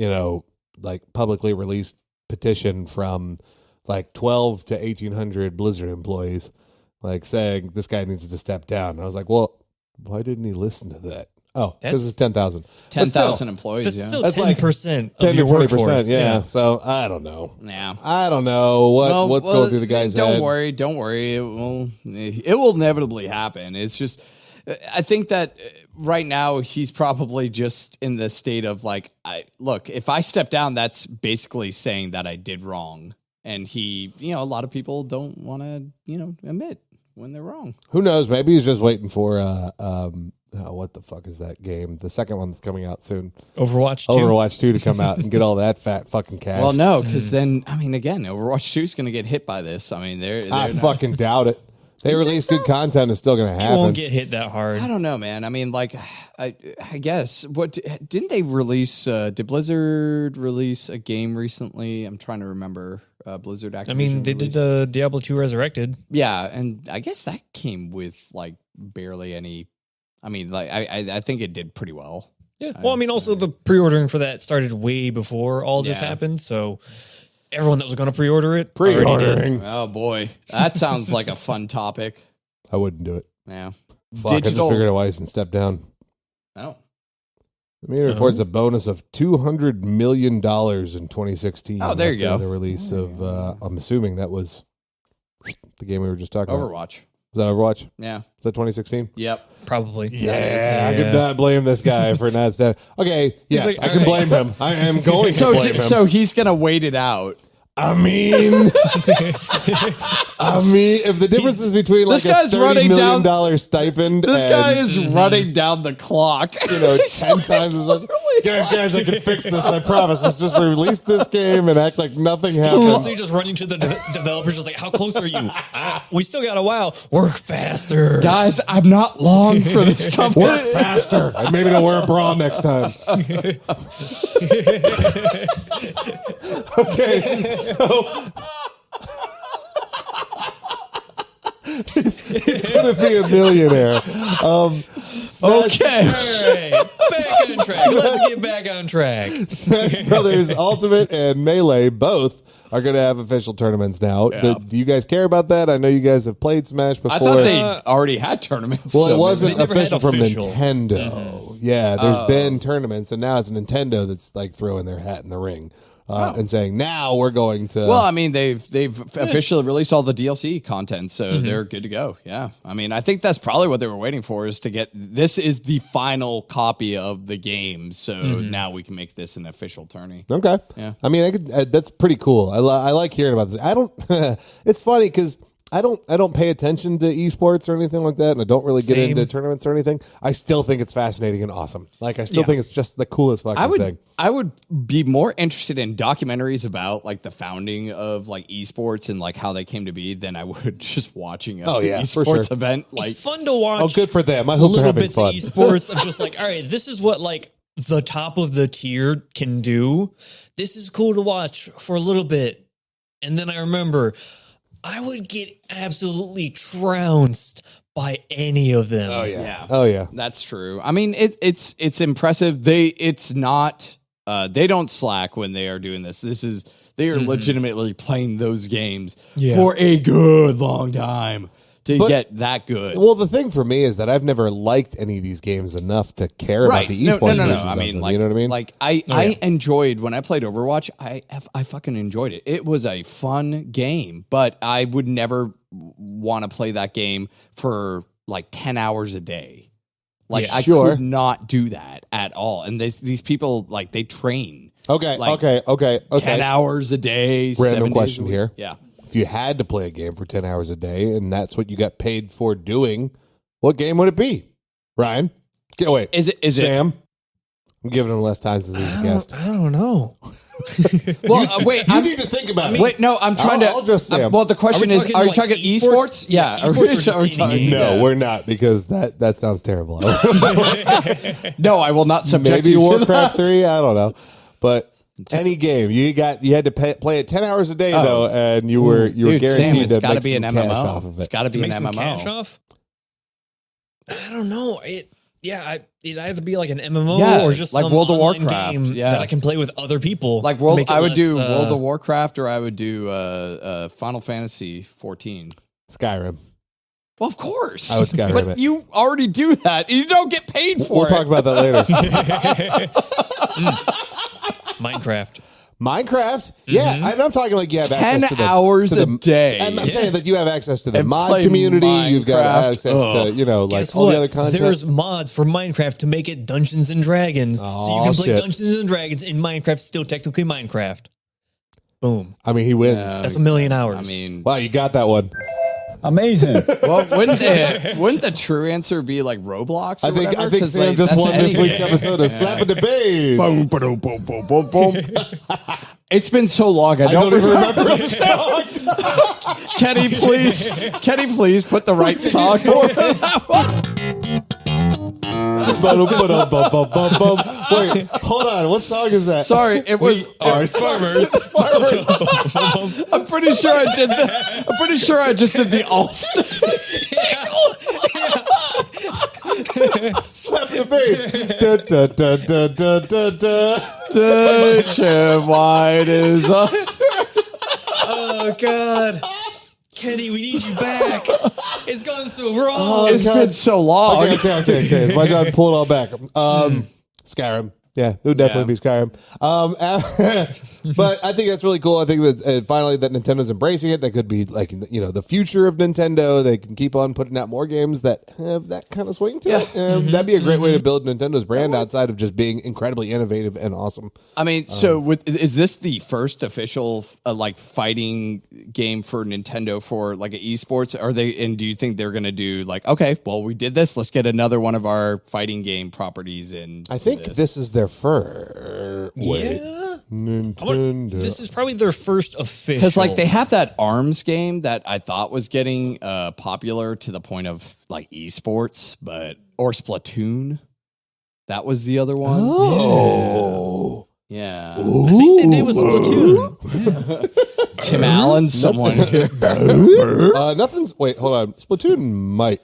publicly released petition from 12 to 1,800 Blizzard employees. like saying this guy needs to step down. And I was like, well, why didn't he listen to that? Oh, because it's 10,000. 10,000 employees. That's Yeah. still That's 10% like of your 10 to 20%. workforce. Yeah. So I don't know. Yeah. I don't know what's going through the guy's don't head. worry. Don't worry. It will inevitably happen. It's just, I think that right now he's probably just in the state of like, look, if I step down, that's basically saying that I did wrong. And he, a lot of people don't want to, admit when they're wrong. Who knows? Maybe he's just waiting for what the fuck is that game? The second one that's coming out soon. Overwatch 2. Overwatch 2 to come out and get all that fat fucking cash. Well, no, because then, again, Overwatch 2 is going to get hit by this. they're I not- fucking doubt it. They release good content, it's still going to You happen. won't get hit that hard. I don't know, man. I guess didn't they release? Did Blizzard release a game recently? I'm trying to remember. Blizzard Activision. They did the Diablo 2 Resurrected. Yeah, and I guess that came with like barely any. I think it did pretty well. Yeah. Well, also the pre-ordering for that started way before all this Yeah. happened. So everyone that was going to pre-order it Pre-ordering. Oh boy, that sounds like a fun topic. I wouldn't do it. Yeah. Fuck, I just figured out why he's step down. Oh. The media reports a bonus of $200 million in 2016. Oh, there you after go. The release of, I'm assuming that was the game we were just talking about. Overwatch. Was that Overwatch? Yeah. Was that 2016? Yep. Probably. Yeah, I could not blame this guy for not step. Okay, yes, like, I can blame him. I am going to blame him. So he's gonna wait it out. I mean, if the difference is between like This guy's a $30 running million down- stipend, This and, guy is running down the clock. 10 times as much. Guys, I can fix this. I promise. Let's just release this game and act like nothing So happened. you're just running to the developers, just like, how close are you? We still got a while. Work faster. Guys, I'm not long for this company. Work faster. And maybe don't wear a bra next time. Okay, so he's going to be a millionaire. Okay. All right. Back on track. Let's get back on track. Smash Brothers Ultimate and Melee both are going to have official tournaments now. Yeah. Do you guys care about that? I know you guys have played Smash before. I thought they already had tournaments. Well, it so wasn't They never had official from official. Nintendo. Yeah, there's been tournaments, and now it's Nintendo that's like throwing their hat in the ring and saying, now we're going to. Well, they've officially released all the DLC content, so they're good to go. Yeah. I think that's probably what they were waiting for, is to get, this is the final copy of the game, so now we can make this an official tourney. Okay. Yeah. That's pretty cool. I like hearing about this. I don't. It's funny because I don't pay attention to esports or anything like that, and I don't really get Same. into tournaments or anything. I still think it's fascinating and awesome. Like I still think it's just the coolest fucking thing. I would be more interested in documentaries about like the founding of like esports and like how they came to be than I would just watching an Oh, yeah, for esports sure. event. Like, It's fun to watch. Oh, good for them. I hope they're little having bits fun. of esports of just like, all right, this is what like the top of the tier can do. This is cool to watch for a little bit. And then I remember I would get absolutely trounced by any of them. Oh yeah. Yeah. Oh yeah. that's true. It's impressive. They don't slack when they are doing this. They are legitimately playing those games for a good long time to get that good. Well, the thing for me is that I've never liked any of these games enough to care about the esports. No. versions of them, you know what I mean? Like I enjoyed when I played Overwatch. I fucking enjoyed it. It was a fun game, but I would never want to play that game for like 10 hours a day. Like I could not do that at all. And these people, like, they train. Okay. Like, Okay. 10 hours a day. 7 Random days question a week. here. Yeah. If you had to play a game for 10 hours a day and that's what you got paid for doing, what game would it be? Ryan? Wait. Is it Sam? I'm giving him less time since he's a guest. I don't know. well, wait. You need to think about it. Wait, no, I'm trying I'll just say. well, the question is, are you like talking esports? Yeah. Esports or just any game? No, we're not, because that sounds terrible. No, I will not subject Maybe you to Warcraft that. 3, I don't know. But any game, you had to play it 10 hours a day though, and you were Dude, guaranteed Sam, it's to gotta make be some an cash MMO. off of It's it. got to be an Make some cash MMO. off? I don't know. It either be like an MMO Yeah, or just like some World of online Warcraft, game yeah. that I can play with other people. Like to make it I would less, do World of Warcraft, or I would do Final Fantasy 14. Skyrim. Well, of course. I would Skyrim but it. you already do that. You don't get paid for We'll it. talk about that later. Minecraft. Minecraft, yeah, and I'm talking like you have 10 access to the hours to a day. And I'm saying that you have access to the And mod play community. You've got Minecraft. access to like Guess all what? the other content. There's mods for Minecraft to make it Dungeons and Dragons, so Oh, you can play shit. Dungeons and Dragons in Minecraft. Still technically Minecraft. Boom. I mean, he wins. That's 1,000,000 hours. I mean, Wow, you got that one. Amazing. well, wouldn't the true answer be like Roblox? Or I think whatever? 'Cause, Sam like, just that's won this anything. week's episode of Slapping the Babes. Boom, boom, boom, boom, boom, boom. It's been so long. I don't even remember. the song. Kenny, please put the right song for that one. Wait, hold on. What song is that? Sorry, it was Our farmers. I'm pretty sure I did that. I'm pretty sure I just did the all Slapping the Babes. Da, da, da, da, da, da, da. White is up. Oh, God. Kenny, we need you back. It's gone so wrong. It's been so long. Okay. It's my job to pull it all back. Skyrim. Yeah, it would definitely be Skyrim. But I think that's really cool. I think that finally that Nintendo's embracing it. That could be like, the future of Nintendo. They can keep on putting out more games that have that kind of swing to it. That'd be a great way to build Nintendo's brand outside of just being incredibly innovative and awesome. I mean, so is this the first official fighting game for Nintendo for like an esports? Are they? And do you think they're going to do like, okay, well, we did this. Let's get another one of our fighting game properties in. I think this is their first. Yeah. Nintendo. This is probably their first official. Because like they have that ARMS game that I thought was getting popular to the point of like esports, or Splatoon. That was the other one. Oh. Yeah. I think they did with Splatoon. Tim Allen, someone. Nothing's. Wait, hold on. Splatoon might.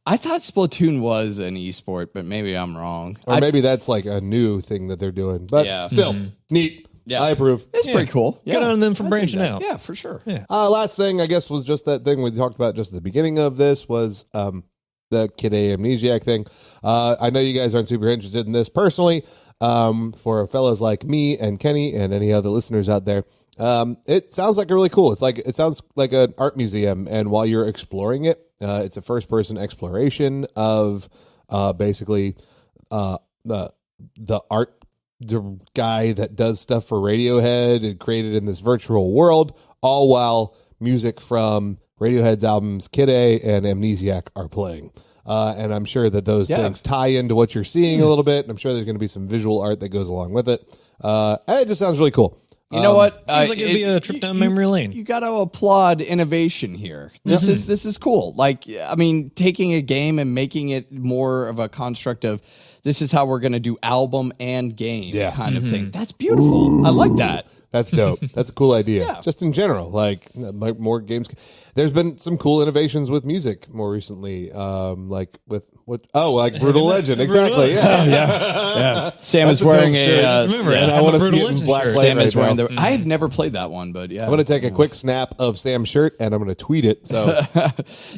I thought Splatoon was an esport, but maybe I'm wrong. Or maybe that's like a new thing that they're doing. But still, neat. Yeah. I approve. It's pretty cool. Good on them for I branching think that. out. Yeah, for sure. Yeah. Last thing, I guess, was just that thing we talked about just at the beginning of this was the Kid A Amnesiac thing. I know you guys aren't super interested in this personally. For fellas like me and Kenny and any other listeners out there, it sounds like a really cool. It sounds like an art museum, and while you're exploring it, it's a first-person exploration of basically the art guy that does stuff for Radiohead and created in this virtual world, all while music from Radiohead's albums Kid A and Amnesiac are playing. And I'm sure that those things tie into what you're seeing a little bit. And I'm sure there's going to be some visual art that goes along with it. And it just sounds really cool. You know what? Seems like it'd be a trip down memory lane. You got to applaud innovation here. This is cool. Like, I mean, taking a game and making it more of a construct of this is how we're going to do album and game kind of thing. That's beautiful. I like that. That's dope. That's a cool idea. Yeah. Just in general, like more games. There's been some cool innovations with music more recently, like with like Brutal Legend. Exactly. Yeah. Sam That's is a dope wearing shirt. a. Remember, And I I'm want a to see Brutal it in Legend black shirt. light Sam right is wearing now. the. I've never played that one, but yeah. I'm going to take a quick snap of Sam's shirt and I'm going to tweet it. So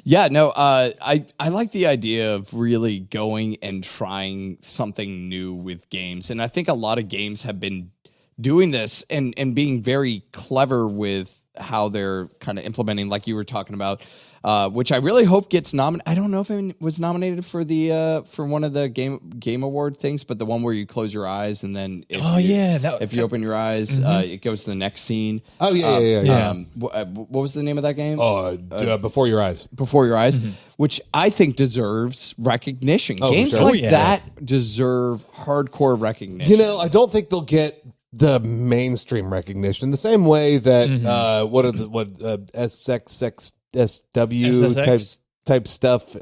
Yeah, no, I like the idea of really going and trying something new with games. And I think a lot of games have been doing this and being very clever with how they're kind of implementing, like you were talking about, which I really hope gets nominated. I don't know if it was nominated for the for one of the game award things, but the one where you close your eyes and then if you open your eyes, it goes to the next scene. Oh yeah. What was the name of that game? Before Your Eyes. Before Your Eyes, which I think deserves recognition. Oh, for Games sure. like that deserve hardcore recognition. You know, I don't think they'll get the mainstream recognition the same way that SXXSW type stuff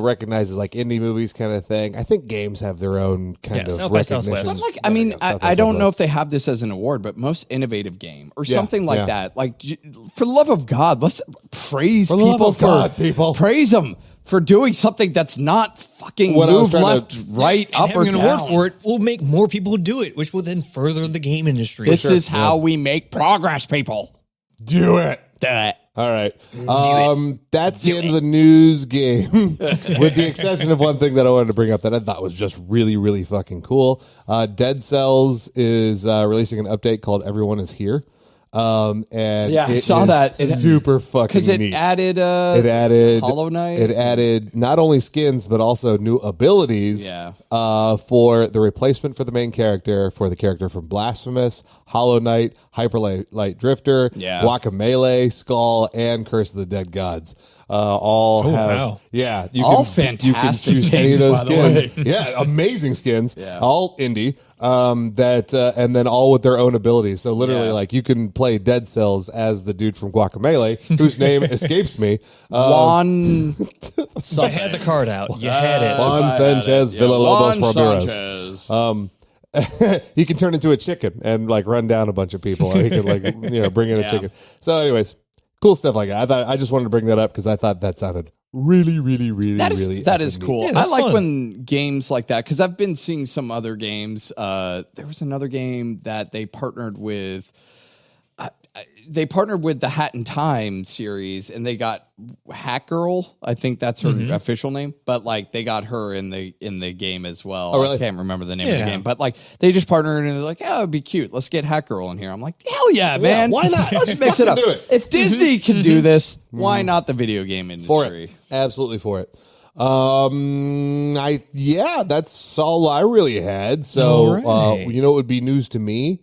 recognizes like indie movies kind of thing. I think games have their own kind of South by recognition. Southwest. But like, I mean, I don't know if they have this as an award, but most innovative game or something like that. Like, for the love of God, let's praise people praise them for doing something that's not fucking move left, right, And up or having an down. award for it will make more people do it, which will then further the game industry. This is how we make progress, people. Do it. Do it. All right. That's the end of the news game, with the exception of one thing that I wanted to bring up that I thought was just really, really fucking cool. Dead Cells is releasing an update called Everyone Is Here. And Yeah, I it saw is that. It- super fucking Because it neat. added Hollow Knight. It added not only skins but also new abilities. Yeah. For the replacement for the main character, for the character from Blasphemous, Hollow Knight, Hyperlight Drifter, Yeah. Guacamelee, Skull, and Curse of the Dead Gods. All have wow. yeah, All you can fantastic choose any of names, those by the skins. Yeah, amazing skins. Yeah. All indie. And then all with their own abilities. So literally, Yeah. like you can play Dead Cells as the dude from Guacamelee, whose name escapes me. Juan. You had the card out. You had it. Juan Sanchez Villalobos Barberos. Sanchez. He can turn into a chicken and like run down a bunch of people, or he can like bring in a Yeah. chicken. So, anyways, cool stuff like that. I just wanted to bring that up because I thought that sounded really, really, really, That is really that is effing neat. cool. Yeah, I that's like fun. when games like that, because I've been seeing some other games. There was another game that they partnered with. They partnered with the Hat in Time series, and they got Hat Girl. I think that's her official name, but like they got her in the game as well. Oh, really? I can't remember the name of Yeah. the game, but like they just partnered and they're like, "Yeah, it'd be cute. Let's get Hat Girl in here." I'm like, "Hell yeah, man! why not? Let's mix it up. Fucking do it. If Disney can do this, why not the video game For industry?" it. Absolutely for it. That's all I really had. So, All right. you know, it would be news to me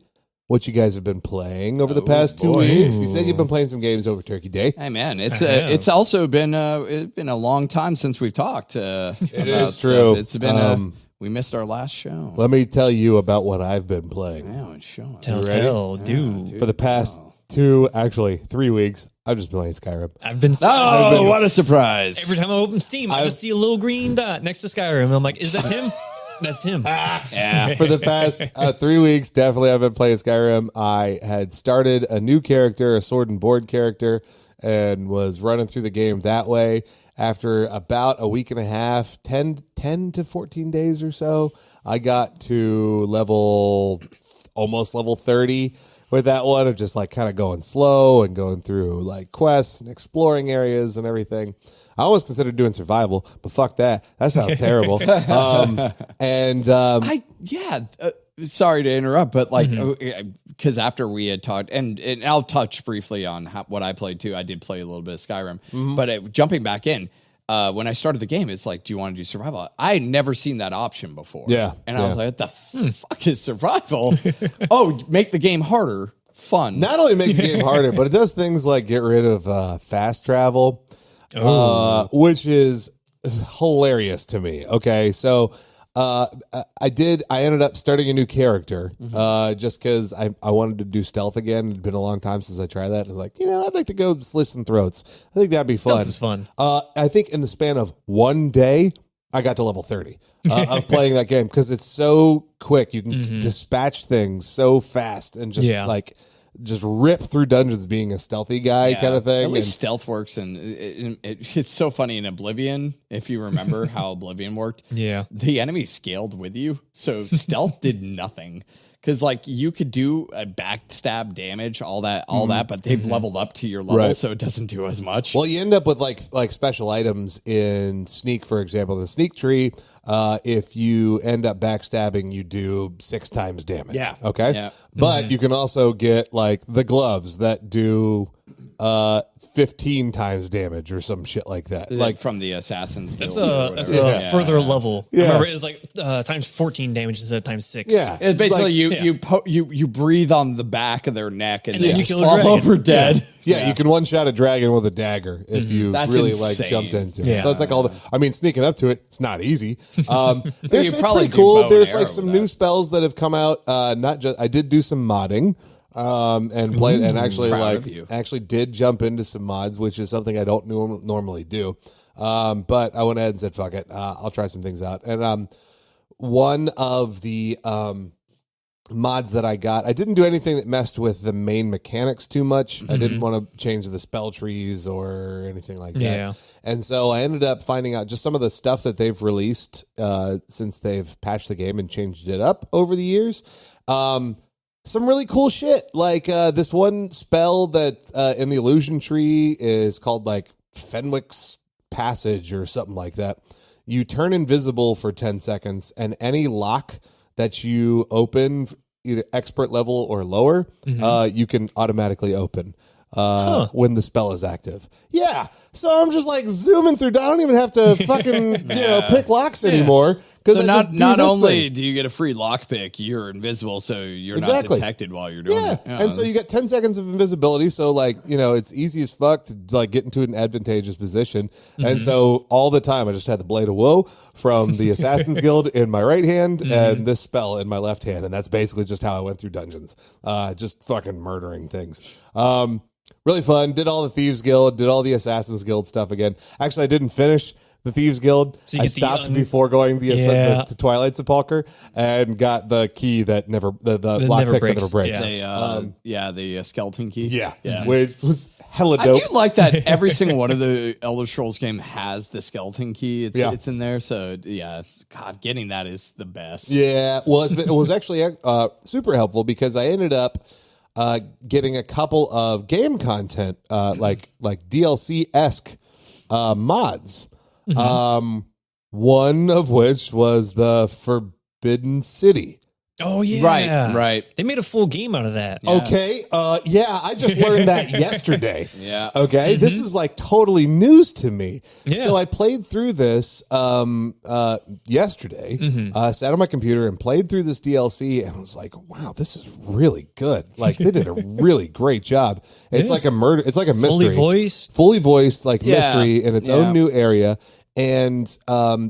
what you guys have been playing over the past 2 boy. weeks. You said you've been playing some games over Turkey Day. Hey man, it's I have. it's also been it's been a long time since we've talked. It is true. It's been we missed our last show. Let me tell you about what I've been playing. Now it's showing. Telltale, dude. For the past 3 weeks, I've just been playing Skyrim. I've been. Oh, what a surprise! Every time I open Steam, I just see a little green dot next to Skyrim. I'm like, is that him? That's him. Yeah, For the past 3 weeks, definitely I've been playing Skyrim. I had started a new character, a sword and board character, and was running through the game that way. After about a week and a half, 10 to 14 days or so, I got to almost level 30 with that one, of just like kind of going slow and going through like quests and exploring areas and everything. I almost considered doing survival, but fuck that. That sounds terrible. Sorry to interrupt, but like because after we had talked, and I'll touch briefly on what I played too. I did play a little bit of Skyrim, but jumping back in. When I started the game, it's like, do you want to do survival? I had never seen that option before. Yeah, and I was like, what the fuck is survival? Oh, make the game harder. Fun. Not only make the game harder, but it does things like get rid of fast travel, which is hilarious to me. Okay, so I ended up starting a new character just because I wanted to do stealth again. It'd been a long time since I tried that. I was like, I'd like to go slit some throats. I think that'd be fun. Stealth is fun. I think in the span of one day, I got to level 30 of playing that game because it's so quick. You can dispatch things so fast and just rip through dungeons being a stealthy guy kind of thing. At least stealth works, and it's so funny in Oblivion. If you remember how Oblivion worked, the enemy scaled with you, so stealth did nothing. Because like you could do a backstab damage, all that, but they've leveled up to your level, so it doesn't do as much. Well, you end up with like special items in Sneak, for example. The Sneak tree, if you end up backstabbing, you do 6 times damage. Yeah. Okay. Yeah. But you can also get like the gloves that do 15 times damage or some shit like that. Like from the Assassin's Guild. That's a further level. Yeah. Remember, it's like times 14 damage instead of times 6. Yeah. It's basically like, you breathe on the back of their neck and then they you kill a fall dragon. over dead. Yeah, you can one-shot a dragon with a dagger if you That's really insane. like jumped into it. Yeah. So it's like sneaking up to it, it's not easy. It's probably pretty do cool. bow and There's arrow like some with new that. spells that have come out. I did do some modding. And played and actually proud of you. actually did jump into some mods, which is something I don't normally do. But I went ahead and said, fuck it. I'll try some things out. And one of the mods that I got, I didn't do anything that messed with the main mechanics too much. I didn't want to change the spell trees or anything like that. Yeah. And so I ended up finding out just some of the stuff that they've released since they've patched the game and changed it up over the years. some really cool shit. Like this one spell that in the illusion tree is called like Fenwick's Passage or something like that. You turn invisible for 10 seconds, and any lock that you open, either expert level or lower, you can automatically open when the spell is active. Yeah. So I'm just like zooming through. I don't even have to fucking pick locks anymore. So not only do you get a free lockpick, you're invisible, so you're not detected while you're doing it. And so you get 10 seconds of invisibility. So like, it's easy as fuck to like get into an advantageous position. And so all the time I just had the Blade of Woe from the Assassin's Guild in my right hand and this spell in my left hand. And that's basically just how I went through dungeons. Just fucking murdering things. Really fun. Did all the Thieves Guild, did all the Assassin's Guild stuff again. Actually, I didn't finish the Thieves Guild. So I stopped before going to Twilight Sepulchre and got the key that never, the lockpick that never breaks. The skeleton key. Yeah. Which was hella dope. I do like that every single one of the Elder Scrolls game has the skeleton key. It's in there. So God, getting that is the best. Yeah. Well, it was actually super helpful because I ended up getting a couple of game content, like DLC-esque mods. One of which was the Forbidden City. Oh yeah, right. They made a full game out of that. Yeah. Okay, I just learned that yesterday. Yeah. Okay, this is like totally news to me. Yeah. So I played through this yesterday. Sat on my computer and played through this DLC, and was like, "Wow, this is really good! Like they did a really great job. It's like a murder. It's like a mystery, fully voiced, like mystery in its own new area." And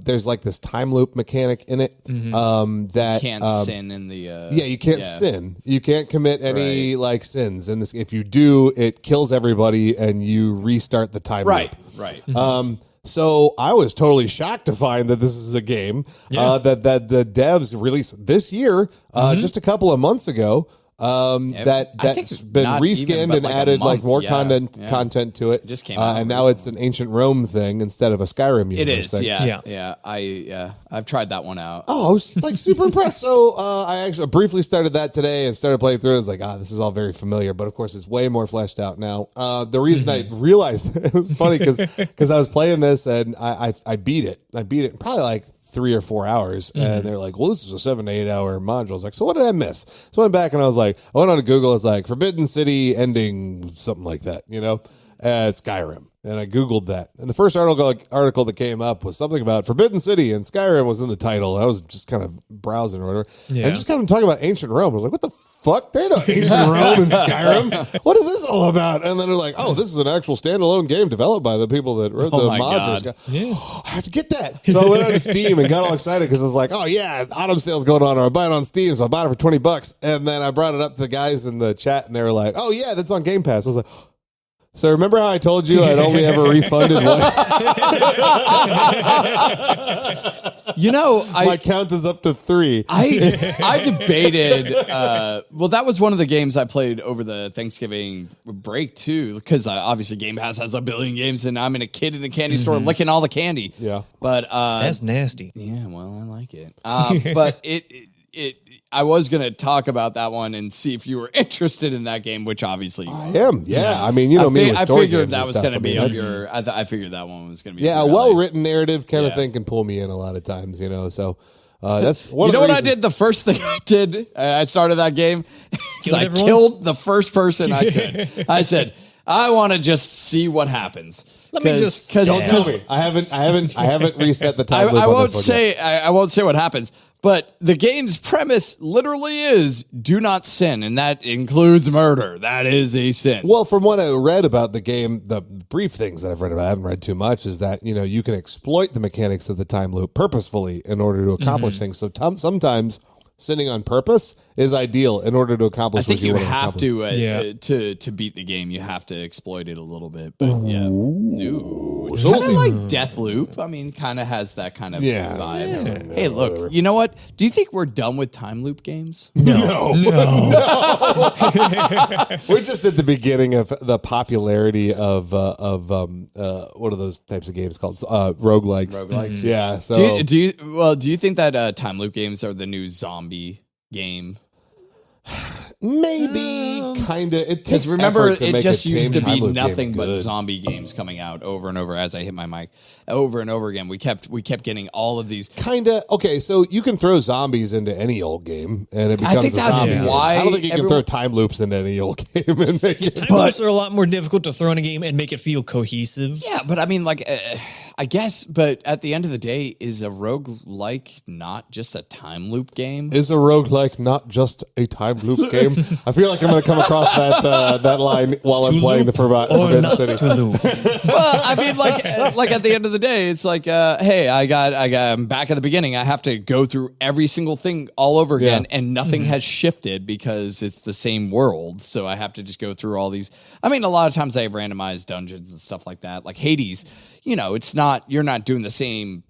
there's like this time loop mechanic in it that you can't sin in the you can't sin. You can't commit any like sins in this. If you do, it kills everybody and you restart the time loop. Right. So I was totally shocked to find that this is a game that the devs released this year, just a couple of months ago. That's been reskinned and added like more content to it. Just came out and now it's an ancient Rome thing instead of a Skyrim universe. It is, thing. I've tried that one out. Oh, I was like super impressed. So I actually briefly started that today and started playing through it. I was like, this is all very familiar, but of course it's way more fleshed out now. The reason I realized it was funny because I was playing this and I beat it. I beat it in probably like 3 or 4 hours, and they're like, well, this is a 7 to 8 hour module. I was like, so what did I miss? So I went back and I was like, I went on to Google. It's like Forbidden City ending, something like that, Skyrim. And I Googled that. And the first article that came up was something about Forbidden City, and Skyrim was in the title. I was just kind of browsing or whatever. And just kind of talking about ancient Rome. I was like, what the fuck? They're not ancient Rome and Skyrim. What is this all about? And then they're like, oh, this is an actual standalone game developed by the people that wrote the mods. I have to get that. So I went on to Steam and got all excited because I was like, oh yeah, autumn sale's going on, or I buy it on Steam. So I bought it for $20. And then I brought it up to the guys in the chat and they were like, oh yeah, that's on Game Pass. I was like, so remember how I told you I'd only ever refunded one? My count is up to 3. I debated. Well, that was one of the games I played over the Thanksgiving break too, because obviously Game Pass has a billion games, and I'm a kid in the candy store licking all the candy. Yeah, but that's nasty. Yeah, well, I like it. But I was going to talk about that one and see if you were interested in that game, which obviously I am. Yeah, I mean, me. With I story figured games that and was stuff. going to be your. I figured that one was going to be. Yeah, a well-written narrative kind of thing can pull me in a lot of times, So that's one. You know what I did? The first thing I did, I started that game. I killed the first person I could. I said, I want to just see what happens. Let me just don't tell me. I haven't reset the time. I won't say. I won't say what happens. But the game's premise literally is do not sin, and that includes murder. That is a sin. Well, from what I read about the game, the brief things that I've read about, I haven't read too much, is that, you can exploit the mechanics of the time loop purposefully in order to accomplish things. So sometimes sinning on purpose is ideal in order to accomplish what you want to accomplish. To beat the game, you have to exploit it a little bit. But it's kind of like Deathloop. I mean, kind of has that kind of vibe. Yeah. Hey, look, whatever. You know what? Do you think we're done with time loop games? No. We're just at the beginning of the popularity of what are those types of games called? Roguelikes. Yeah. So do you think that time loop games are the new zombie game? Maybe, kind of. It takes Because remember, effort to it make just a used tame to time be loop nothing game but good. zombie games coming out over and over as I hit my mic. Over and over again. We kept getting all of these. Kind of. Okay, so you can throw zombies into any old game, and it I becomes think a that's zombie game. why I don't think you can everyone- throw time loops into any old game and make it. Time loops are a lot more difficult to throw in a game and make it feel cohesive. Yeah, but I mean, like, I guess, but at the end of the day, is a roguelike not just a time loop game? Is a roguelike not just a time loop game? I feel like I'm going to come across that line while I'm playing the Forbidden City. Well, I mean, like at the end of the day, it's like, hey, I'm back at the beginning. I have to go through every single thing all over again, and nothing has shifted because it's the same world. So I have to just go through all these. I mean, a lot of times they have randomized dungeons and stuff like that. Like Hades, you're not doing the same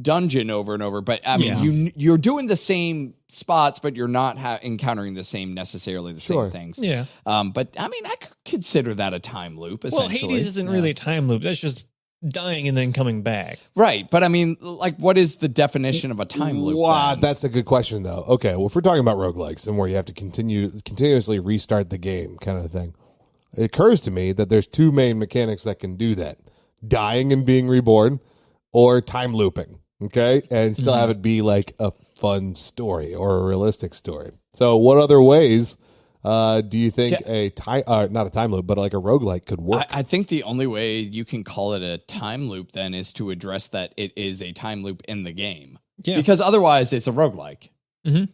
dungeon over and over, but I mean, you're doing the same spots, but you're not encountering the same same things. Yeah. But I mean, I could consider that a time loop. Well, Essentially, Hades isn't really a time loop. That's just dying and then coming back. right. But I mean, like, what is the definition of a time loop? Wow, then? that's a good question, though. Okay, well, if we're talking about roguelikes and where you have to continuously restart the game kind of thing, it occurs to me that there's two main mechanics that can do that: dying and being reborn, or time looping. Okay, and still have it be like a fun story or a realistic story. So, what other ways do you think not a time loop, but like a roguelike could work? I think the only way you can call it a time loop then is to address that it is a time loop in the game. Yeah. Because otherwise it's a roguelike. Mhm.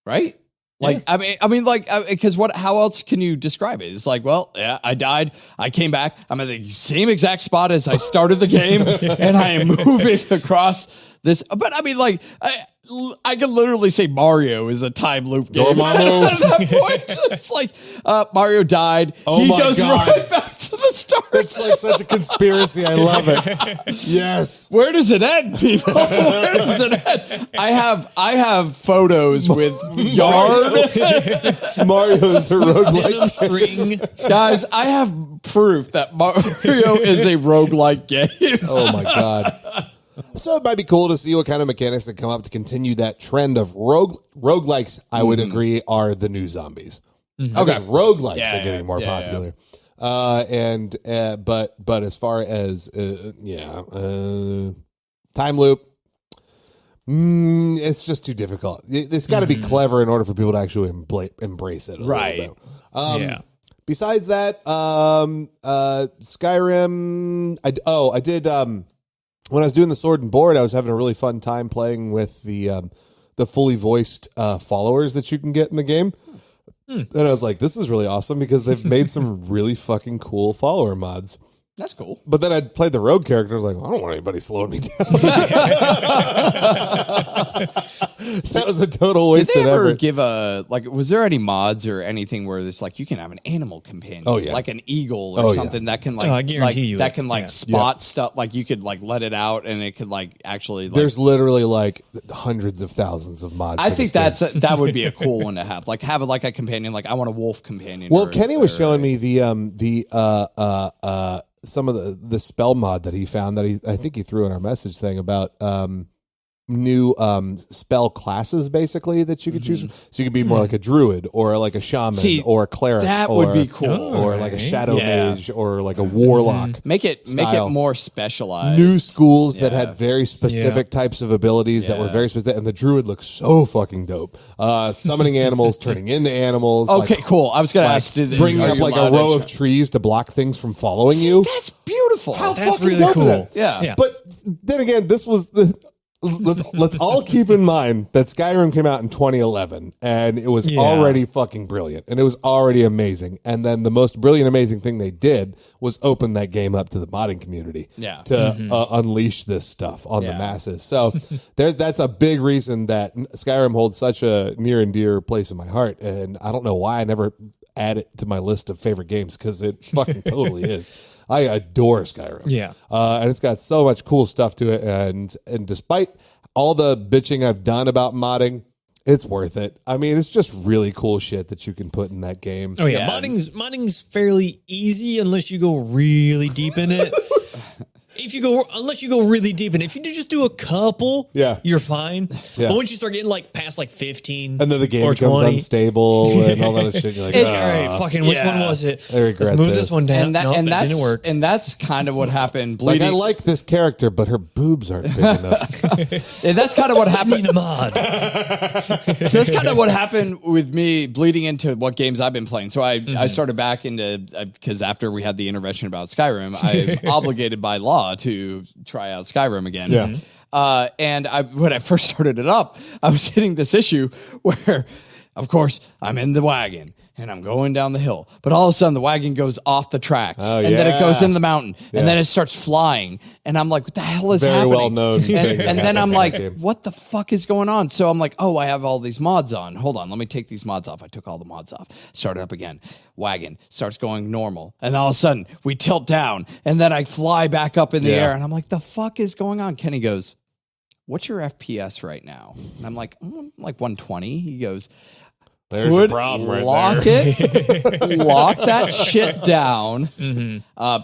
Right? Like, I mean, because how else can you describe it? It's like, well, yeah, I died. I came back. I'm at the same exact spot as I started the game, and I am moving across this. But I mean, like, I can literally say Mario is a time loop game. Dormammu. At that point, it's like Mario died. Oh He my goes God. right back to the start. It's like such a conspiracy. I love it. Yes. Where does it end, people? Where does it end? I have photos with yard. Mario's a Denim roguelike. string. Guys, I have proof that Mario is a roguelike game. Oh my God. So it might be cool to see what kind of mechanics that come up to continue that trend of roguelikes. I would agree are the new zombies. I think roguelikes are getting more popular. But as far as time loop, it's just too difficult. It's got to be clever in order for people to actually embrace it. Right. Yeah. Besides that, Skyrim. I did. When I was doing the Sword and Board, I was having a really fun time playing with the fully voiced followers that you can get in the game. And I was like, this is really awesome because they've made some really fucking cool follower mods. That's cool. But then I played the rogue character. I was like, well, I don't want anybody slowing me down. So that was a total waste Did they of ever effort. give was there any mods or anything where it's like you can have an animal companion? Oh, yeah. Like an eagle or something that can I guarantee you that it. can Yeah. spot stuff. Like you could let it out and it could actually There's literally like hundreds of thousands of mods. I for think this game. that would be a cool one to have. Like have it like a companion. Like I want a wolf companion. Well, Kenny was showing me some of the spell mod that he found that I think he threw in our message thing about new spell classes basically that you could choose. So you could be more like a druid or like a shaman or a cleric. that or, would be cool. Or like a shadow Yeah. mage or like a warlock. Make it style. more specialized. New schools that Yeah. had very specific types of abilities that were very specific, and the druid looked so fucking dope. Summoning animals, turning into animals. Okay, like, cool. I was gonna ask, bringing are up you like a allowed to row of trees to block things from following See, you. That's beautiful. How That's fucking really dope cool. is that? Yeah. Yeah. But then again, this was the. Let's all keep in mind that Skyrim came out in 2011 and it was already fucking brilliant and it was already amazing. And then the most brilliant, amazing thing they did was open that game up to the modding community to unleash this stuff on the masses. So that's a big reason that Skyrim holds such a near and dear place in my heart. And I don't know why I never add it to my list of favorite games because it fucking totally is. I adore Skyrim. Yeah. And it's got so much cool stuff to it. And despite all the bitching I've done about modding, it's worth it. I mean, it's just really cool shit that you can put in that game. Oh yeah, modding's fairly easy unless you go really deep in it. unless you go really deep, and if you just do a couple, you're fine. Yeah. But once you start getting like past like 15, and then the game or becomes 20, unstable and all that shit. You're like, all right, fucking, which one was it? I regret Let's move this. this one down. And that didn't work. And that's kind of what happened. like, Bleeding. I like this character, but her boobs aren't big enough. And that's kind of what happened. Need a mod. So that's kind of what happened with me bleeding into what games I've been playing. So I started back into, because after we had the intervention about Skyrim, I'm obligated by law to try out Skyrim again. Yeah. And when I first started it up, I was hitting this issue where, of course, I'm in the wagon and I'm going down the hill, but all of a sudden the wagon goes off the tracks and then it goes into the mountain and then it starts flying. And I'm like, what the hell is Very happening? well known. And then I'm like, what the fuck is going on? So I'm like, oh, I have all these mods on. Hold on, let me take these mods off. I took all the mods off. Started up again. Wagon starts going normal. And all of a sudden we tilt down and then I fly back up in the air. And I'm like, the fuck is going on? Kenny goes, what's your FPS right now? And I'm like, like 120. He goes, There's your problem right lock there. it, lock that shit down,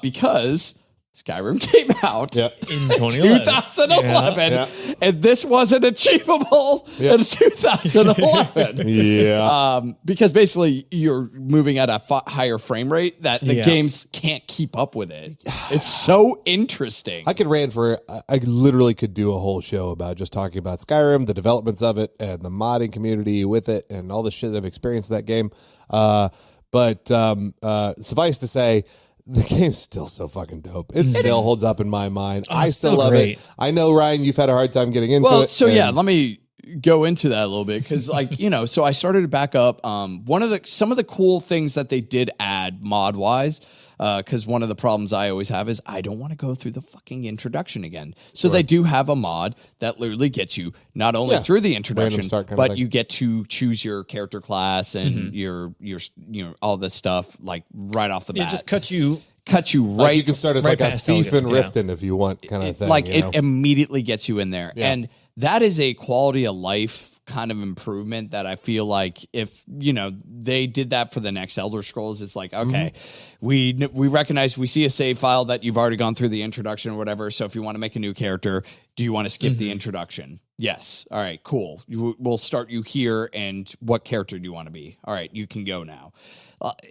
because Skyrim came out in 2011. 2011, and this wasn't achievable in 2011. Because basically you're moving at a higher frame rate that the games can't keep up with it. It's so interesting. I literally could do a whole show about just talking about Skyrim, the developments of it, and the modding community with it, and all the shit that I've experienced in that game. But suffice to say, the game's still so fucking dope. It still holds up in my mind. I still love it. I know, Ryan, you've had a hard time getting into it. So let me go into that a little bit, because so I started to back up. Some of the cool things that they did add mod wise, because one of the problems I always have is I don't want to go through the fucking introduction again. So they do have a mod that literally gets you not only through the introduction, but you get to choose your character class and your all this stuff like right off the bat. It just cuts you right. Like you can start as right like a past thief in Helga. Riften if you want, kind of thing. Like it immediately gets you in there, Yeah. and that is a quality of life kind of improvement that I feel like if they did that for the next Elder Scrolls, it's like, okay, we recognize, we see a save file that you've already gone through the introduction or whatever. So if you want to make a new character, do you want to skip the introduction? Yes. All right, cool. We'll start you here. And what character do you want to be? All right, you can go now.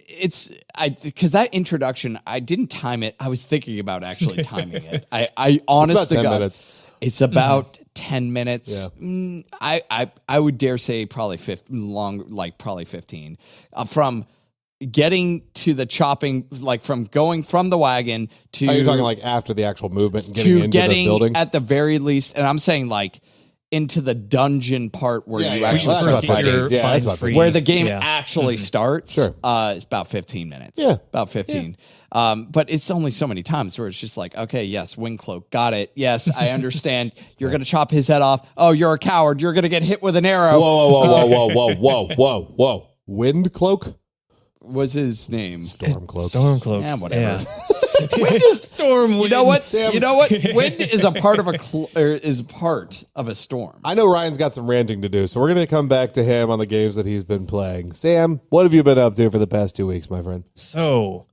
Because that introduction, I didn't time it. I was thinking about actually timing it. I honest to God, minutes. It's about 10 minutes. I would dare say probably 15. From getting to the chopping, like from going from the wagon to... You're talking like after the actual movement and getting into the building? At the very least, and I'm saying like into the dungeon part where you actually that's start about fighting. that's about free. Where the game actually starts, Sure. It's about 15 minutes. Yeah. About 15. But it's only so many times where it's just like, okay, yes, wind cloak, got it. Yes, I understand. You're going to chop his head off. Oh, you're a coward. You're going to get hit with an arrow. Whoa. Wind cloak? Was his name? Stormcloak. Stormcloaks. Yeah, whatever. Yeah. Storm. You know what? Sam. You know what? Wind is a part of is part of a storm. I know Ryan's got some ranting to do, so we're going to come back to him on the games that he's been playing. Sam, what have you been up to for the past 2 weeks, my friend? So,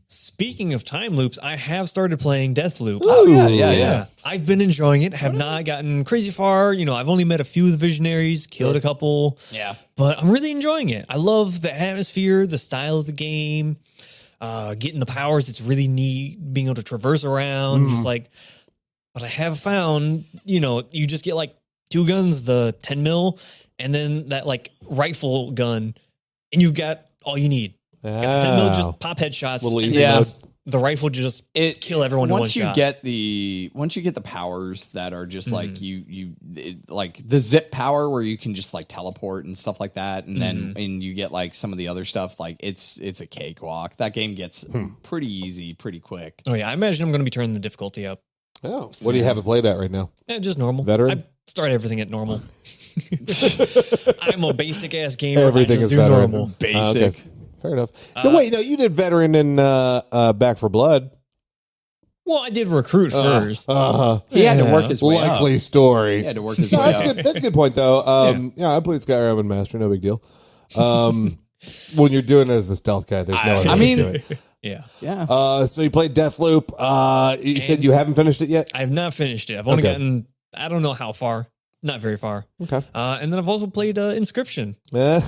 speaking of time loops, I have started playing Deathloop. Oh yeah. I've been enjoying it. Have not gotten crazy far. I've only met a few of the visionaries, killed a couple. Yeah. But I'm really enjoying it. I love the atmosphere, the style of the game, getting the powers. It's really neat being able to traverse around. Just like, but I have found, you just get like 2 guns, the 10 mil, and then that like rifle gun, and you've got all you need. Got the 10 mil, just pop headshots. Little and easy then mode. the rifle just kill everyone in one once you shot. get the powers that are just like like the zip power where you can just like teleport and stuff like that, and then and you get like some of the other stuff, like it's a cakewalk. That game gets pretty easy pretty quick. Oh yeah, I imagine I'm going to be turning the difficulty up. Oh, what do you have it played at right now? Just normal. Veteran? I start everything at normal. I'm a basic ass gamer. Everything I just is do veteran. normal. Basic. Okay. Fair enough. No, wait, you did veteran in Back for Blood. Well, I did recruit first. He had to work his way Likely up. story. He had to work his No, way that's up. good. That's a good point, though. I played Skyrim and Master. No big deal. When you're doing it as the stealth guy, there's no other way to do it. Yeah. Yeah. So you played Deathloop. You said you haven't finished it yet? I have not finished it. I've only Okay. gotten, I don't know how far. Not very far. Okay. And then I've also played Inscryption. Yeah.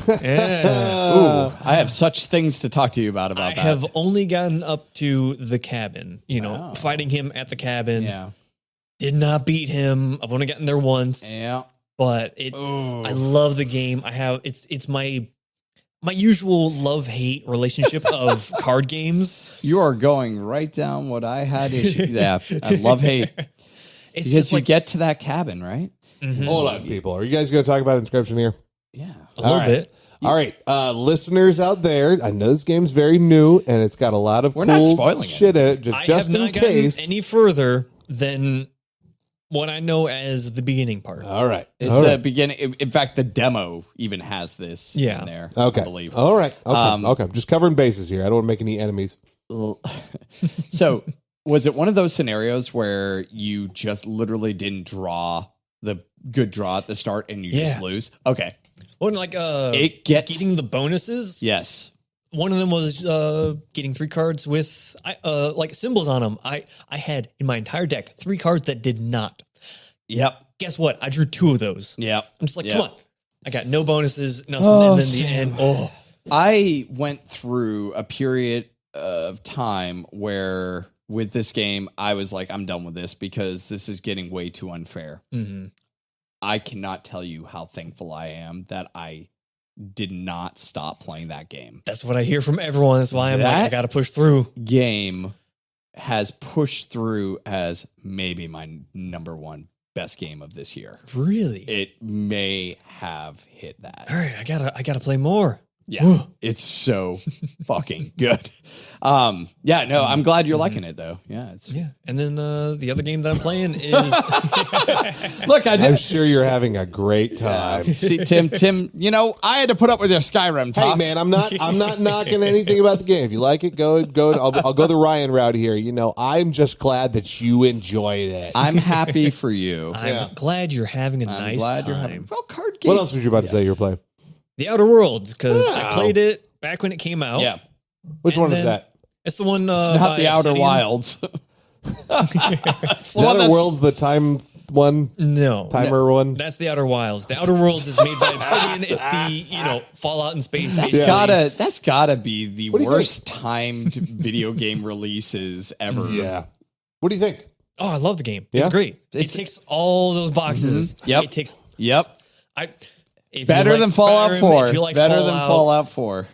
Ooh, I have such things to talk to you about I that. have only gotten up to the cabin, Wow. fighting him at the cabin. Yeah. Did not beat him. I've only gotten there once. Yeah. But I love the game. I have it's my usual love-hate relationship of card games. You are going right down what I had issue. Yeah. I love hate. It's Because just you like get to that cabin, right? Hold on, people. Are you guys going to talk about Inscryption here? Yeah. a little right. bit. All right, listeners out there, I know this game's very new and it's got a lot of We're cool not spoiling shit in it. I Just have in not gotten case. any further than what I know as the beginning part. All right. It's All the right. beginning. In fact, the demo even has this Yeah. in there. Okay. I believe. All right. Okay. Um, Okay. Just covering bases here. I don't want to make any enemies. So, was it one of those scenarios where you just literally didn't draw the good draw at the start and you just lose? Okay. Wasn't like It gets getting the bonuses. yes. One of them was getting 3 cards with like symbols on them. I had in my entire deck 3 cards that did not. Yep. Guess what? I drew 2 of those. Yep. I'm just like, Yep. come on. I got no bonuses, nothing. Oh, and then Sam. the end. Oh, I went through a period of time where with this game, I was like, I'm done with this because this is getting way too unfair. mm-hmm. I cannot tell you how thankful I am that I did not stop playing that game. That's what I hear from everyone. That's why I'm like, That- I got to push through. Game has pushed through as maybe my number 1 best game of this year. Really? It may have hit that. All right, I gotta play more. Yeah, it's so fucking good. Yeah, no, I'm glad you're liking it though. Yeah, it's Yeah, and then the other game that I'm playing is look, I I'm did. sure you're having a great time. See, Tim, you know, I had to put up with your Skyrim talk. Hey man, I'm not knocking anything about the game. If you like it, go. I'll go the Ryan route here. You know, I'm just glad that you enjoyed it. I'm happy for you. I'm glad you're having a I'm nice glad time. you're having well card game. What else was you about to say you were playing? The Outer Worlds, because Wow. I played it back when it came out. Yeah, Which And one is then- that? It's the one. it's not by the Outer Obsidian. Wilds. It's the The one Outer that's- Worlds, the time one, No, timer one. that's the Outer Wilds. The Outer Worlds is made by Obsidian. It's the Fallout in space. That's basically. that's gotta be the What do you worst timed video game releases ever. Yeah. What do you think? Oh, I love the game. Yeah? It's great. It's- it ticks all those boxes. Yep. It ticks. Yep. If Better you like than Fallout Skyrim, 4. If you like Better than Fallout 4.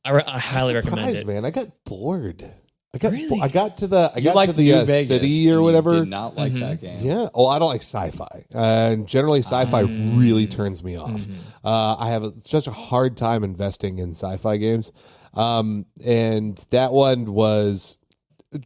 I highly recommend Surprised, it. man. I got bored. I got Really? I got to the You like to the New Vegas, city or and whatever. You did not like that game. Yeah. Oh, I don't like sci-fi. And generally, sci-fi really turns me off. I have such a hard time investing in sci-fi games. And that one was,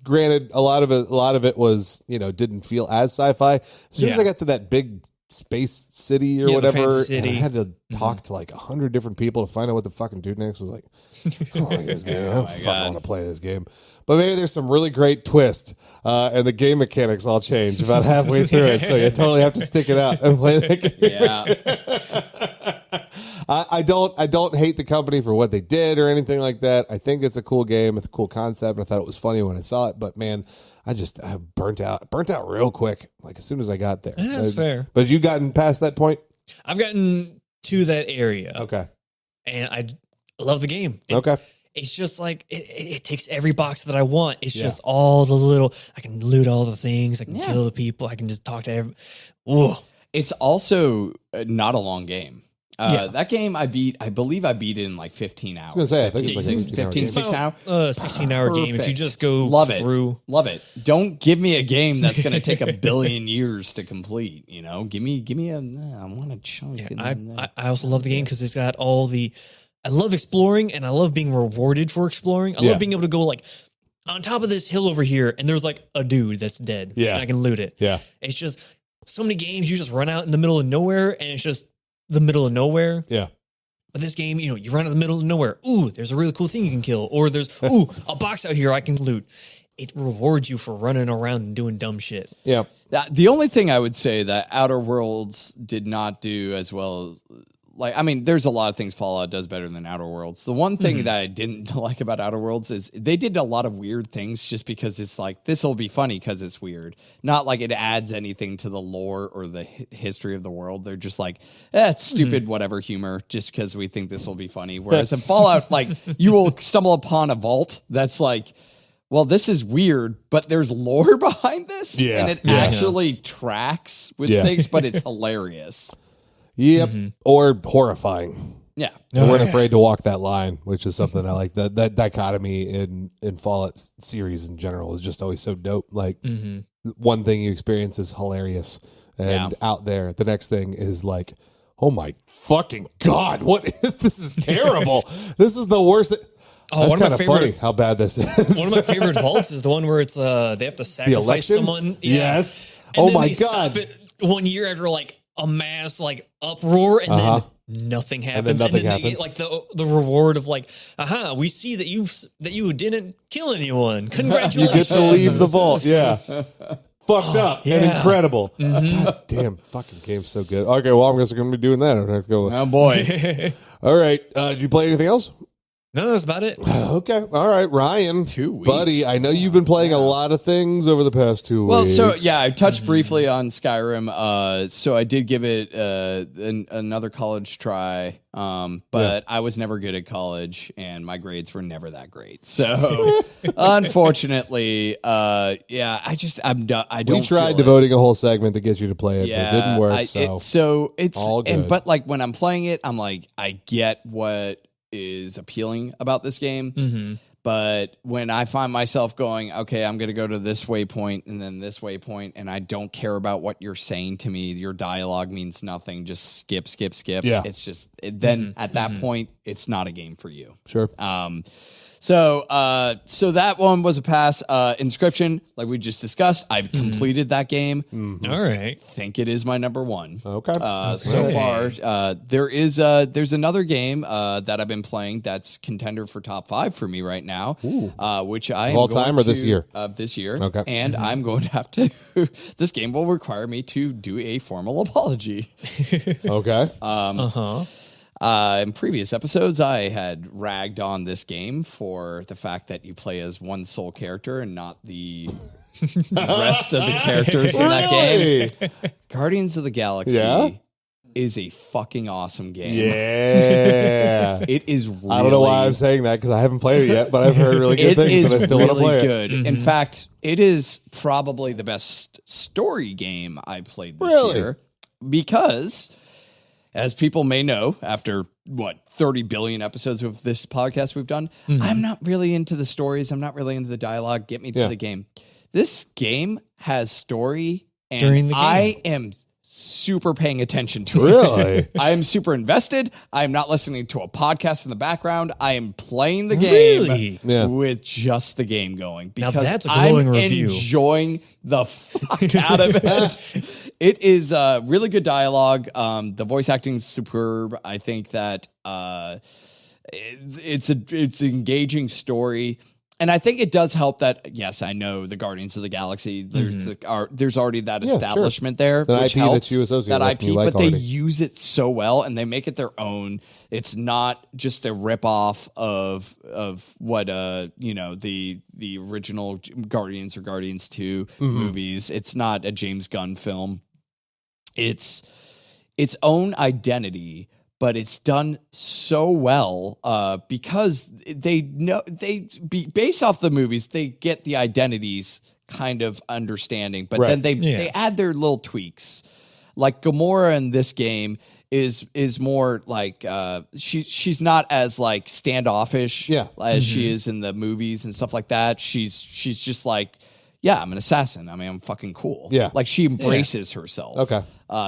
granted, a lot of it was, didn't feel as sci-fi. As soon as Yeah. I got to that big space city or Yeah, the whatever, fancy and I city. had to talk to like 100 different people to find out what the fucking dude next was like. I don't like this game. I don't fucking God. want to play this game. But maybe there's some really great twist, and the game mechanics all change about halfway through it. So you totally have to stick it out and play the game. Yeah. I don't hate the company for what they did or anything like that. I think it's a cool game. It's a cool concept. I thought it was funny when I saw it, but man, I burnt out real quick. Like as soon as I got there. Yeah, that's fair. But you gotten past that point? I've gotten to that area. Okay. And I love the game. Okay. It's just like it ticks every box that I want. It's Yeah. just all the little. I can loot all the things. I can Yeah. kill the people. I can just talk to every. Ooh, It's also not a long game. Yeah. That game I believe I beat it in like 15 hours. I was gonna say, I think it's like a 15, 16 16 about hours. 16-hour game. If you Perfect. just go Love it. through. Love it. Don't give me a game that's going to take a billion years to complete. Give me a. I want a chunk. Yeah, in I also love the game because it's got all the. I love exploring and I love being rewarded for exploring. I Yeah. love being able to go like on top of this hill over here and there's like a dude that's dead. Yeah. And I can loot it. Yeah. It's just so many games you just run out in the middle of nowhere and it's just the middle of nowhere. Yeah. But this game, you run in the middle of nowhere. Ooh, there's a really cool thing you can kill. Or there's, a box out here I can loot. It rewards you for running around and doing dumb shit. Yeah. The only thing I would say that Outer Worlds did not do as well like, I mean, there's a lot of things Fallout does better than Outer Worlds. The one thing that I didn't like about Outer Worlds is they did a lot of weird things just because it's like, this will be funny because it's weird. Not like it adds anything to the lore or the history of the world. They're just like, it's stupid, whatever humor, just because we think this will be funny. Whereas in Fallout, like, you will stumble upon a vault that's like, well, this is weird, but there's lore behind this. Yeah. And it actually tracks with things, but it's hilarious. Yep. Or horrifying. Yeah. They weren't afraid to walk that line, which is something I like. That dichotomy in Fallout series in general is just always so dope. Like, one thing you experience is hilarious. And out there, the next thing is like, oh my fucking God, what is this? Is terrible. This is the worst. That's kind of funny how bad this is. One of my favorite vaults is the one where it's they have to sacrifice someone. Yes. And oh then my they God. stop it 1 year after like a mass like uproar, and then nothing happens. nothing They happens. get like the reward of like, aha, we see that you didn't kill anyone. You Congratulations. get to leave the vault. Yeah. Fucked up and incredible. God damn, fucking game's so good. Okay, well, I'm just going to be doing that. I'm going to go. Oh, boy. All right. Did you play anything else? No, that's about it. Okay. All right, Ryan. 2 weeks. Buddy, I know you've been playing a lot of things over the past 2 weeks. Well, so yeah, I touched briefly on Skyrim. So I did give it another college try, but I was never good at college, and my grades were never that great. So unfortunately, I'm done. I don't. We tried feel devoting a whole segment to get you to play it, but it didn't work. It's all good. but like when I'm playing it, I'm like, I get what is appealing about this game. But when I find myself going, okay, I'm going to go to this waypoint and then this waypoint, and I don't care about what you're saying to me, your dialogue means nothing, just skip. Yeah. It's just, then at that point, it's not a game for you. Sure. So that one was a pass. Inscryption, like we just discussed, I've completed that game. All right. Think it is my number one. Okay. So far, there's another game that I've been playing that's contender for top 5 for me right now. Which I am all going time or this year? This year. Okay. And I'm going to have to. This game will require me to do a formal apology. Okay. In previous episodes, I had ragged on this game for the fact that you play as one sole character and not the rest of the characters in that game. Guardians of the Galaxy is a fucking awesome game. Yeah. It is really... I don't know why I'm saying that because I haven't played it yet, but I've heard really good things and I still want to play good. it. In fact, it is probably the best story game I played this year because... As people may know, after 30 billion episodes of this podcast we've done, I'm not really into the stories. I'm not really into the dialogue. Get me to the game. This game has story, and During the game. I am super paying attention to it. Really? I am super invested. I am not listening to a podcast in the background. I am playing the game with just the game going because now that's a glowing I'm review. Enjoying the fuck out of it. It is really good dialogue. The voice acting is superb. I think that it's an engaging story. And I think it does help that, yes, I know the Guardians of the Galaxy. There's already that establishment there, that which IP helps. that you associate that with IP, you like but they already. use it so well, and they make it their own. It's not just a ripoff of what the original Guardians or Guardians 2 movies. It's not a James Gunn film. It's its own identity. But it's done so well because based off the movies, they get the identities kind of understanding, but then they add their little tweaks. Like Gamora in this game is more like she's not as like standoffish as she is in the movies and stuff like that. She's just like, yeah, I'm an assassin. I mean, I'm fucking cool. Yeah. Like she embraces herself. Okay.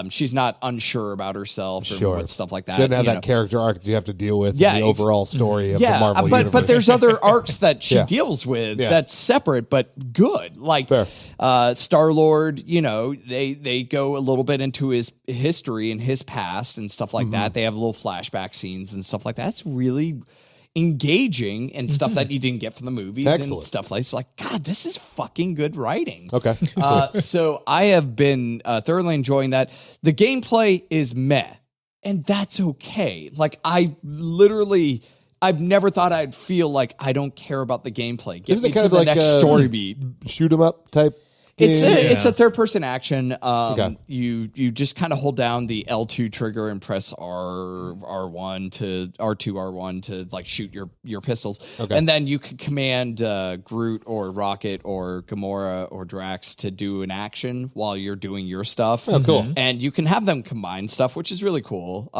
She's not unsure about herself or stuff like that. She doesn't have that character arc that you have to deal with in the overall story of the Marvel universe. But there's other arcs that she deals with that's separate but good. Like Star-Lord, they go a little bit into his history and his past and stuff like that. They have little flashback scenes and stuff like that. It's really engaging and stuff that you didn't get from the movies and stuff like. It's like, God, this is fucking good writing. Okay. So I have been thoroughly enjoying that. The gameplay is meh. And that's okay. Like I've never thought I'd feel like I don't care about the gameplay. Get Isn't me it kind to of the like next a story beat. shoot 'em up type? It's a third person action. Okay. You just kind of hold down the L2 trigger and press R1 to R1 to like shoot your pistols. Okay. And then you can command Groot or Rocket or Gamora or Drax to do an action while you're doing your stuff. Oh, cool. And you can have them combine stuff, which is really cool.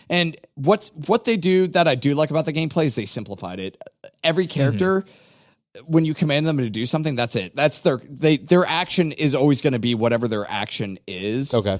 And what they do that I do like about the gameplay is they simplified it. Every character, when you command them to do something, that's it. That's their action is always going to be whatever their action is. Okay.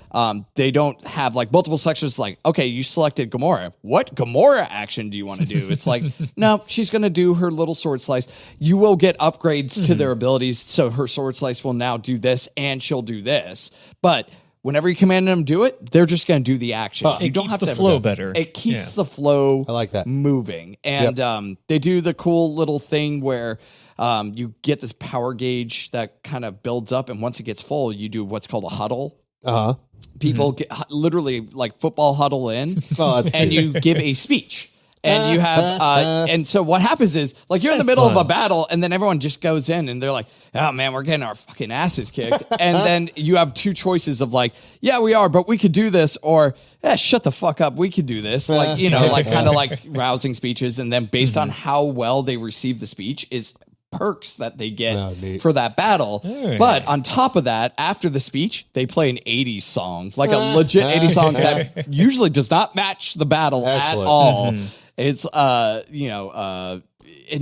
They don't have like multiple sections like, okay, you selected Gamora. What Gamora action do you want to do? It's like, no, she's going to do her little sword slice. You will get upgrades to their abilities. So her sword slice will now do this and she'll do this. But whenever you command them to do it, they're just going to do the action. You It don't keeps have the to flow better. It keeps the flow I like that. moving. And they do the cool little thing where you get this power gauge that kind of builds up, and once it gets full, you do what's called a huddle. Uh-huh. People get literally like football huddle in, Oh, that's and you give a speech. And you have, and so what happens is, like, you're in the middle of a battle, and then everyone just goes in, and they're like, "Oh man, we're getting our fucking asses kicked." And then you have two choices of like, "Yeah, we are, but we could do this," or "Shut the fuck up, we could do this." Like, you know, like kind of like rousing speeches, and then based on how well they receive the speech is perks that they get for that battle. But on top of that, after the speech, they play an 80s song, like a legit 80s song that usually does not match the battle at all. It's If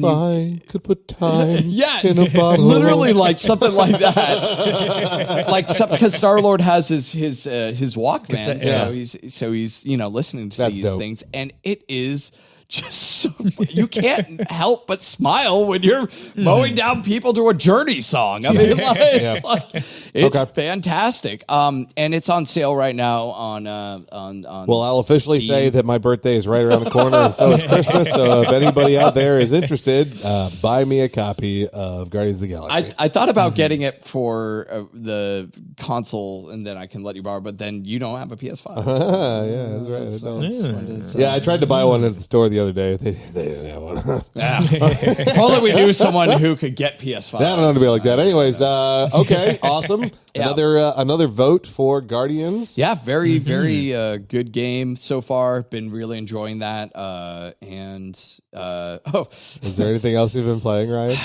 I could put time in a bottle. literally like something like that. Like because Star-Lord has his Walkman, so he's listening to these things, and it is just so you can't help but smile when you're mowing down people to a Journey song. I mean, it's fantastic. And it's on sale right now on. Well, I'll officially say that my birthday is right around the corner, and so is Christmas. So if anybody out there is interested, buy me a copy of Guardians of the Galaxy. I thought about getting it for the console, and then I can let you borrow. But then you don't have a PS5. Yeah, that's right. I tried to buy one at the store the other day. They didn't have one. If only we knew someone who could get PS5. I don't know to be like that. Anyways, okay, awesome. Another vote for Guardians. Yeah, very good game so far. Been really enjoying that. Is there anything else you've been playing, Ryan?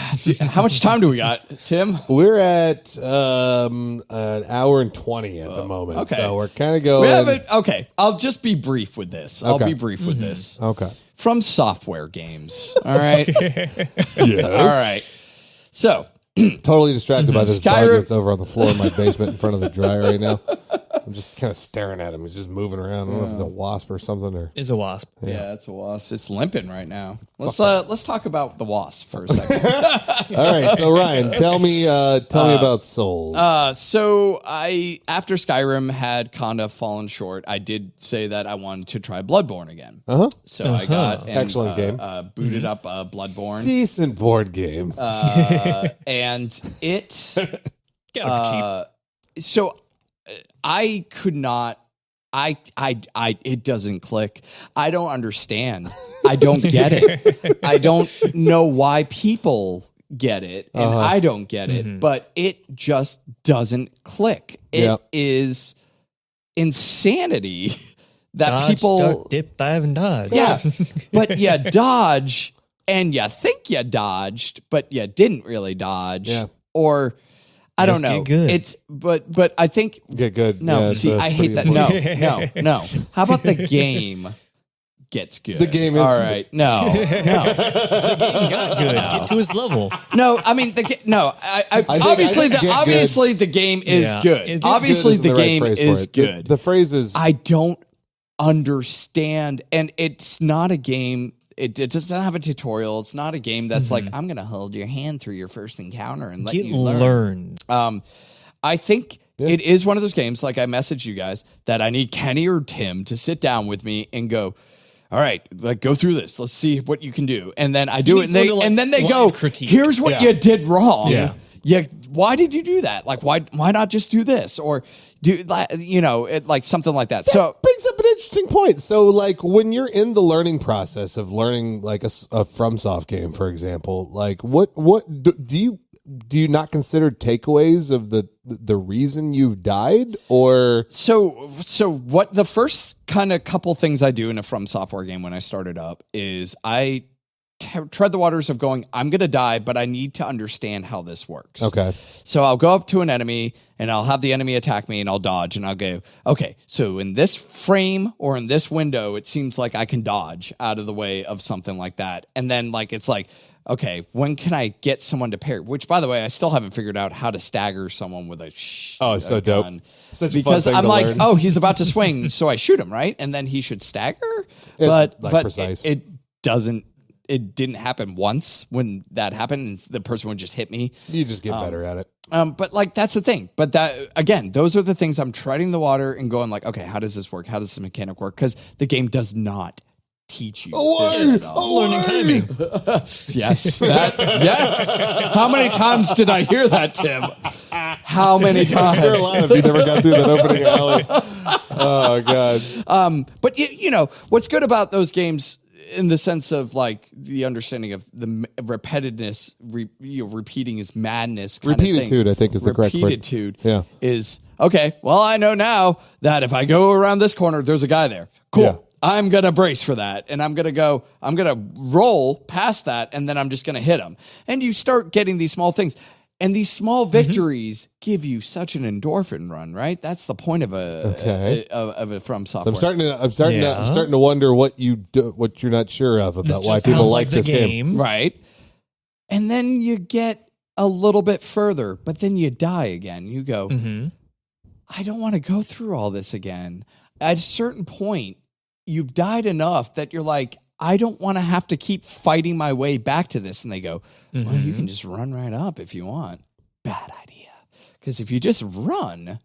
How much time do we got, Tim? We're at an hour and 20 at the moment. Okay. So we're kind of going. We have it. Okay, I'll just be brief with this. I'll be brief with this. Okay. From Software Games. All right. Yes. All right. So. Totally distracted by this Skyrim- bug that's over on the floor in my basement in front of the dryer right now. I'm just kind of staring at him. He's just moving around. I don't know if it's a wasp or something. Or Is a wasp. Yeah, it's a wasp. It's limping right now. Let's talk about the wasp for a second. All right, so Ryan, tell me about Souls. So I, after Skyrim had kind of fallen short, I did say that I wanted to try Bloodborne again. So I got and, excellent game. Booted up Bloodborne, Decent board game. and it. Got it for cheap. So I could not. It doesn't click. I don't understand. I don't get it. I don't know why people get it, and I don't get it. But it just doesn't click. It is insanity that Dodge, people duck, dip, dive, and dodge. Yeah, but you dodge, and you think you dodged, but you didn't really dodge. Yeah. Or I don't Just know. get good. It's but I think Get good. no. Yeah, See, it's, I hate that. pretty No. How about the game gets good? The game is all good. right. No. The game got good. Get to his level. No, I mean obviously the game is Yeah. good. It's Obviously Good the isn't right game phrase for is it. good. The phrase is I don't understand, and it's not a game. It does not have a tutorial. It's not a game that's like, I'm going to hold your hand through your first encounter and let Get you learn. learned. I think it is one of those games, like I messaged you guys, that I need Kenny or Tim to sit down with me and go, all right, like go through this. Let's see what you can do. And then I do it, and then they go, critique. here's what you did wrong. Yeah. You why did you do that? Like, why not just do this? Or do, like something like that. So brings up an interesting point. So like when you're in the learning process of learning like a FromSoft game, for example, like what do you not consider takeaways of the reason you've died? Or so what the first kind of couple things I do in a From Software game when I started up is I tread the waters of going, I'm going to die, but I need to understand how this works. Okay. So I'll go up to an enemy and I'll have the enemy attack me and I'll dodge and I'll go, okay, so in this frame or in this window, it seems like I can dodge out of the way of something like that. And then like, it's like, okay, when can I get someone to parry? Which, by the way, I still haven't figured out how to stagger someone with a so gun. dope. Such a Because fun thing I'm to like, learn. oh, he's about to swing, so I shoot him, right? And then he should stagger. But precise. it doesn't. It didn't happen once when that happened, and the person would just hit me. You just get better at it. But like that's the thing. But that again, those are the things I'm treading the water and going like, okay, how does this work? How does the mechanic work? Because the game does not teach you this stuff. Learning timing. Yes. Yes. How many times did I hear that, Tim? How many times? I'm sure a lot of you never got through that opening alley. Oh god. But you know what's good about those games in the sense of like the understanding of the repetitiveness, repeating is madness. Repeatitude, I think, is the correct word. Repeatitude, Yeah. is okay. Well, I know now that if I go around this corner, there's a guy there. Cool. Yeah. I'm going to brace for that. And I'm going to roll past that. And then I'm just going to hit him. And you start getting these small things. And these small victories give you such an endorphin run, right? That's the point of a From Software. So I'm starting to wonder what what you're not sure of about why people like this game. Right. And then you get a little bit further, but then you die again. You go, I don't want to go through all this again. At a certain point, you've died enough that you're like, I don't want to have to keep fighting my way back to this. And they go, well, you can just run right up if you want. Bad idea. Because if you just run,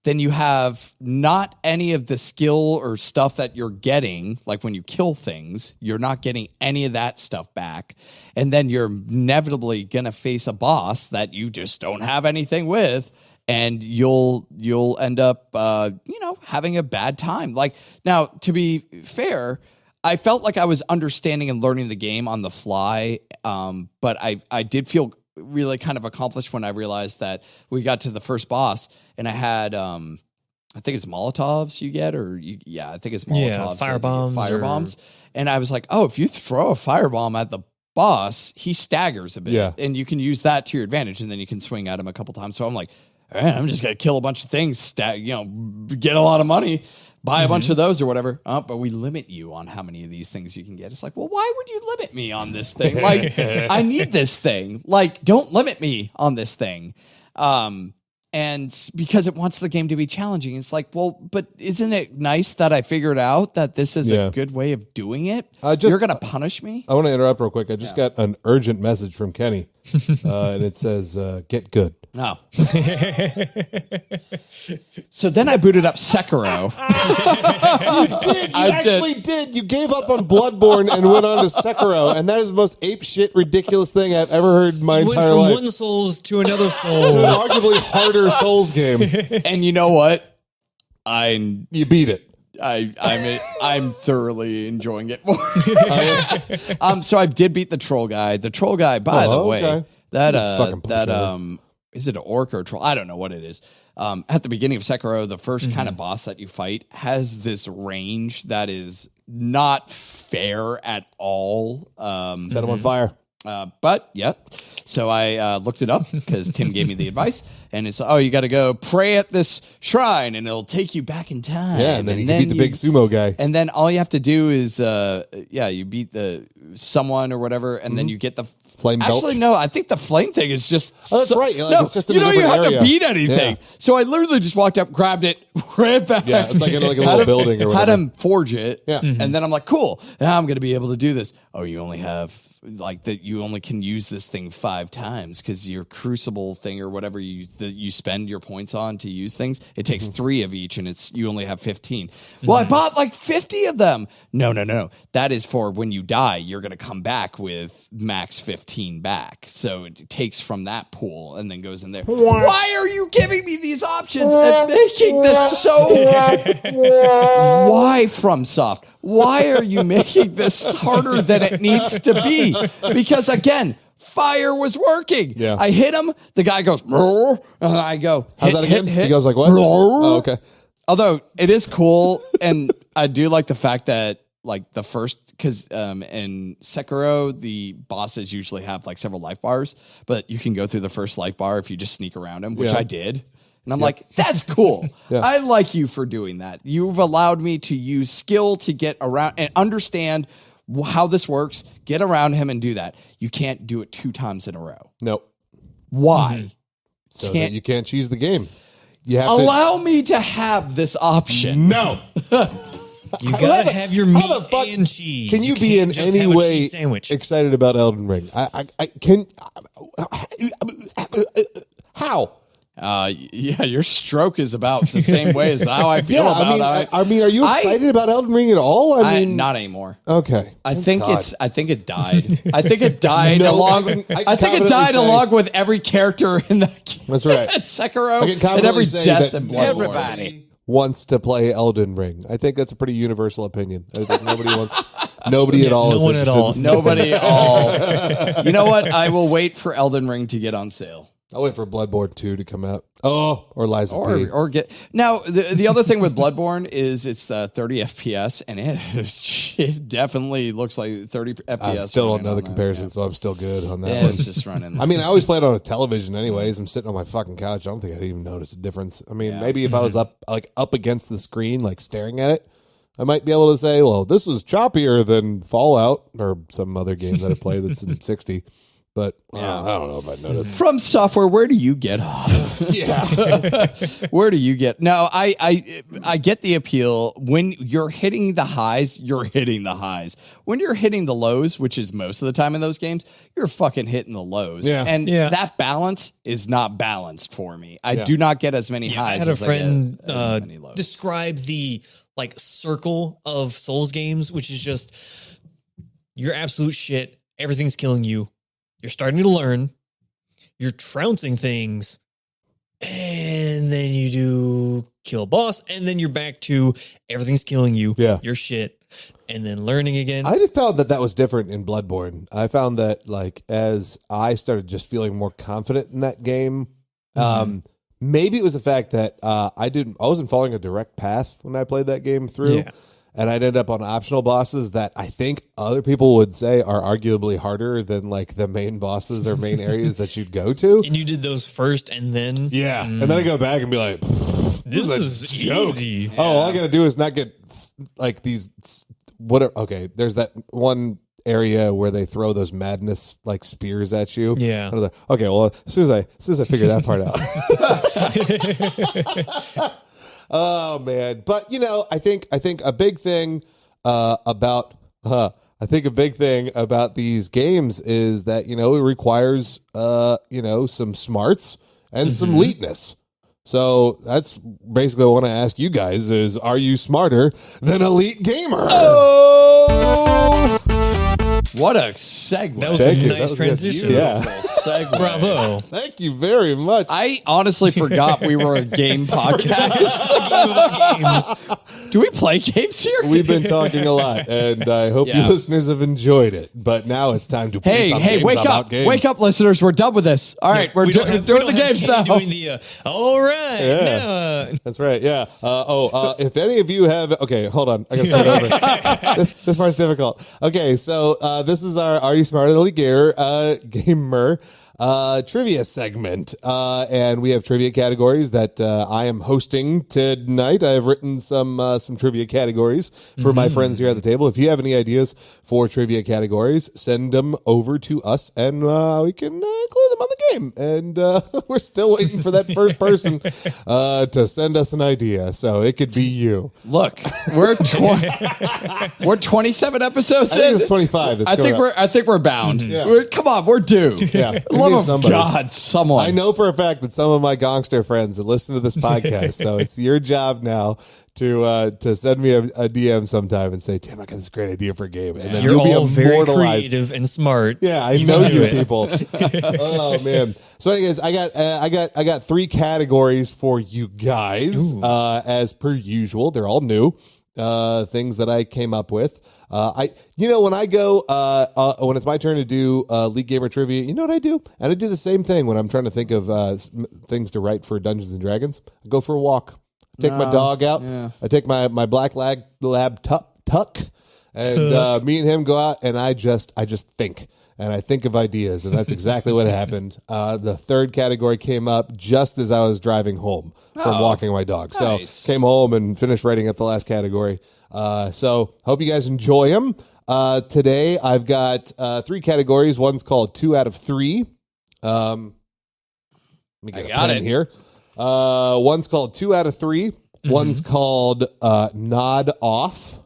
then you have not any of the skill or stuff that you're getting. Like when you kill things, you're not getting any of that stuff back. And then you're inevitably going to face a boss that you just don't have anything with. And you'll end up, having a bad time. Like now, to be fair, I felt like I was understanding and learning the game on the fly, but I did feel really kind of accomplished when I realized that we got to the first boss, and I had I think it's Molotovs you get, I think it's Molotovs, firebombs, and I was like, oh, if you throw a firebomb at the boss, he staggers a bit, and you can use that to your advantage, and then you can swing at him a couple times. So I'm like, all right, I'm just gonna kill a bunch of things, get a lot of money. Buy a bunch of those or whatever. But we limit you on how many of these things you can get. It's like, well, why would you limit me on this thing? Like, I need this thing. Like, don't limit me on this thing. And because it wants the game to be challenging. It's like, well, but isn't it nice that I figured out that this is a good way of doing it? You're going to punish me? I want to interrupt real quick. I just got an urgent message from Kenny, and it says, get good. No. So then I booted up Sekiro. You did. You gave up on Bloodborne and went on to Sekiro, and that is the most apeshit, ridiculous thing I've ever heard in my entire life. Went from one Souls to another Souls. To an arguably harder Souls game. And you know what? You beat it. I'm thoroughly enjoying it more. So I did beat the troll guy. The troll guy, by the way, is it an orc or a troll? I don't know what it is. At the beginning of Sekiro, the first kind of boss that you fight has this range that is not fair at all. Set him on fire. But yeah, so I looked it up because Tim gave me the advice, and it's you got to go pray at this shrine, and it'll take you back in time. Yeah, and then you beat the big sumo guy, and then all you have to do is you beat the someone or whatever, and then you get the flame belt. Actually, no, I think the flame thing is just that's right. Like, it's just in you don't even have area. to beat anything. Yeah. So I literally just walked up, grabbed it, ran back. Yeah, it's like in like a little building or whatever. Had him forge it. Yeah, and then I'm like, cool. Now I'm going to be able to do this. Oh, you only have like that you only can use this thing 5 times because your crucible thing or whatever you spend your points on to use things, it takes 3 of each and you only have 15. Well, I bought like 50 of them. No. That is for when you die, you're going to come back with max 15 back. So it takes from that pool and then goes in there. Why are you giving me these options and making this so why FromSoft? Why are you making this harder than it needs to be? Because again, fire was working. Yeah. I hit him. The guy goes, and I go, how's that again? He goes like, what? Oh, okay. Although it is cool, and I do like the fact that like the first, because in Sekiro, the bosses usually have like several life bars, but you can go through the first life bar if you just sneak around him, which I did. And I'm like, that's cool. I like you for doing that. You've allowed me to use skill to get around and understand how this works, get around him and do that. You can't do it 2 times in a row. Nope. Why? So that you can't choose the game. You have allow me to have this option. No. You gotta have your meat how the fuck and cheese. Can you be can't in just any have a way cheese sandwich? excited about Elden Ring? I can. How? Yeah, your stroke is about the same way as how I feel about it. I mean, are you excited about Elden Ring at all? I mean, not anymore. Okay. I think it died. I think it died along. I think it died along with every character in that game. That's right. Sekiro I can and every say death that and Bloodborne. everybody wants to play Elden Ring. I think that's a pretty universal opinion. I think nobody at all. No is one at interested all. in- Nobody at all. You know what? I will wait for Elden Ring to get on sale. I'll wait for Bloodborne 2 to come out. Oh, or Lies of P. Or get now. The other thing with Bloodborne is it's 30 FPS, and it definitely looks like 30 FPS. I still don't know the on comparison, that, so I'm still good on that yeah, one. it's just running. I mean, I always play it on a television anyways. I'm sitting on my fucking couch. I don't think I'd even notice a difference. I mean, maybe if I was up against the screen, like staring at it, I might be able to say, well, this was choppier than Fallout or some other game that I play that's in 60. But I don't know if I'd notice. From software, where do you get off? Yeah. Where do you get? Now, I get the appeal. When you're hitting the highs, you're hitting the highs. When you're hitting the lows, which is most of the time in those games, you're fucking hitting the lows. Yeah. And that balance is not balanced for me. I do not get as many highs. I had a as friend I get as many lows. describe the like circle of Souls games, which is just you're absolute shit. Everything's killing you. You're starting to learn, you're trouncing things, and then you do kill a boss, and then you're back to everything's killing you. Yeah. You're shit. And then learning again. I just found that was different in Bloodborne. I found that like as I started just feeling more confident in that game, maybe it was the fact that I wasn't following a direct path when I played that game through. Yeah. And I'd end up on optional bosses that I think other people would say are arguably harder than like the main bosses or main areas that you'd go to. And you did those first, and then Yeah. And then I go back and be like, this is a is joke. easy. Oh, all I got to do is not get like these whatever. Okay. There's that one area where they throw those madness like spears at you. Yeah. I was like, okay, well, as soon as I figure that part out. Oh man. But you know, I think a big thing about these games is that, you know, it requires some smarts and some leetness. So that's basically what I want to ask you guys is, are you smarter than a Leet Gamer? Oh! What a segue. That was Thank a you. That nice was transition. good. Yeah. Segue. Bravo. Thank you very much. I honestly forgot we were a game podcast. Do we play games here? We've been talking a lot, and I hope you listeners have enjoyed it. But now it's time to play some games wake about up. games. Wake up, listeners. We're done with this. All right, we're doing the games now. Doing the, all right. Yeah. Now, That's right. Yeah. If any of you have, okay, hold on. I gotta start over. This part's difficult. Okay, so this is our Are You Smarter Than a Gamer trivia segment, and we have trivia categories that I am hosting tonight. I have written some trivia categories for my friends here at the table. If you have any ideas for trivia categories, send them over to us, and we can include them on the game. And we're still waiting for that first person to send us an idea. So it could be you. Look, we're 27 episodes I think in. it's 25. I think we're bound. Yeah. Come on, we're due. Yeah. We Love need of somebody. God, someone. I know for a fact that some of my gongster friends have listened to this podcast. So it's your job now to send me a DM sometime and say, Tim, I got this great idea for a game. And then You're you'll be all very immortalized. creative and smart. Yeah, I know you people. Oh man. So anyways, I got 3 categories for you guys. As per usual. They're all new. Things that I came up with. When I go when it's my turn to do Leet Gamer trivia, you know what I do? And I do the same thing when I'm trying to think of things to write for Dungeons and Dragons. I go for a walk. I take my dog out. Yeah. I take my black lab Tuck, and me and him go out, and I just think, and I think of ideas, and that's exactly what happened. The third category came up just as I was driving home from walking my dog. Nice. So came home and finished writing up the last category. So hope you guys enjoy them. Today I've got 3 categories. One's called 2 out of 3. Let me get a pen here. One's called 2 out of 3. One's called Nod Off.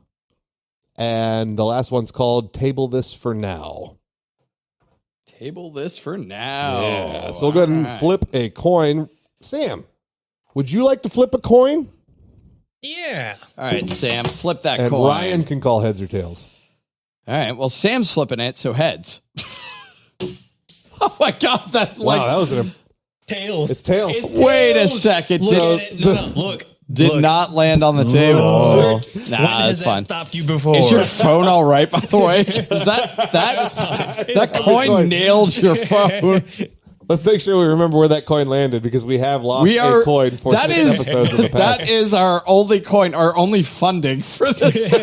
And the last one's called Table This for Now. Table this for now. Yeah. So we'll go ahead and flip a coin. Sam, would you like to flip a coin? Yeah. All right, Sam, flip that And coin. Ryan can call heads or tails. All right, well, Sam's flipping it, so heads. Oh my God, that Wow, that was Tails. It's tails. Wait a second. Look at it. No, look. Did not land on the table. When Nah, has that's that fine. stopped you before? Is your phone all right, by the way? 'Cause that coin nailed your phone. Let's make sure we remember where that coin landed because we have lost a coin for 6 episodes in the past. That is our only coin, our only funding for this.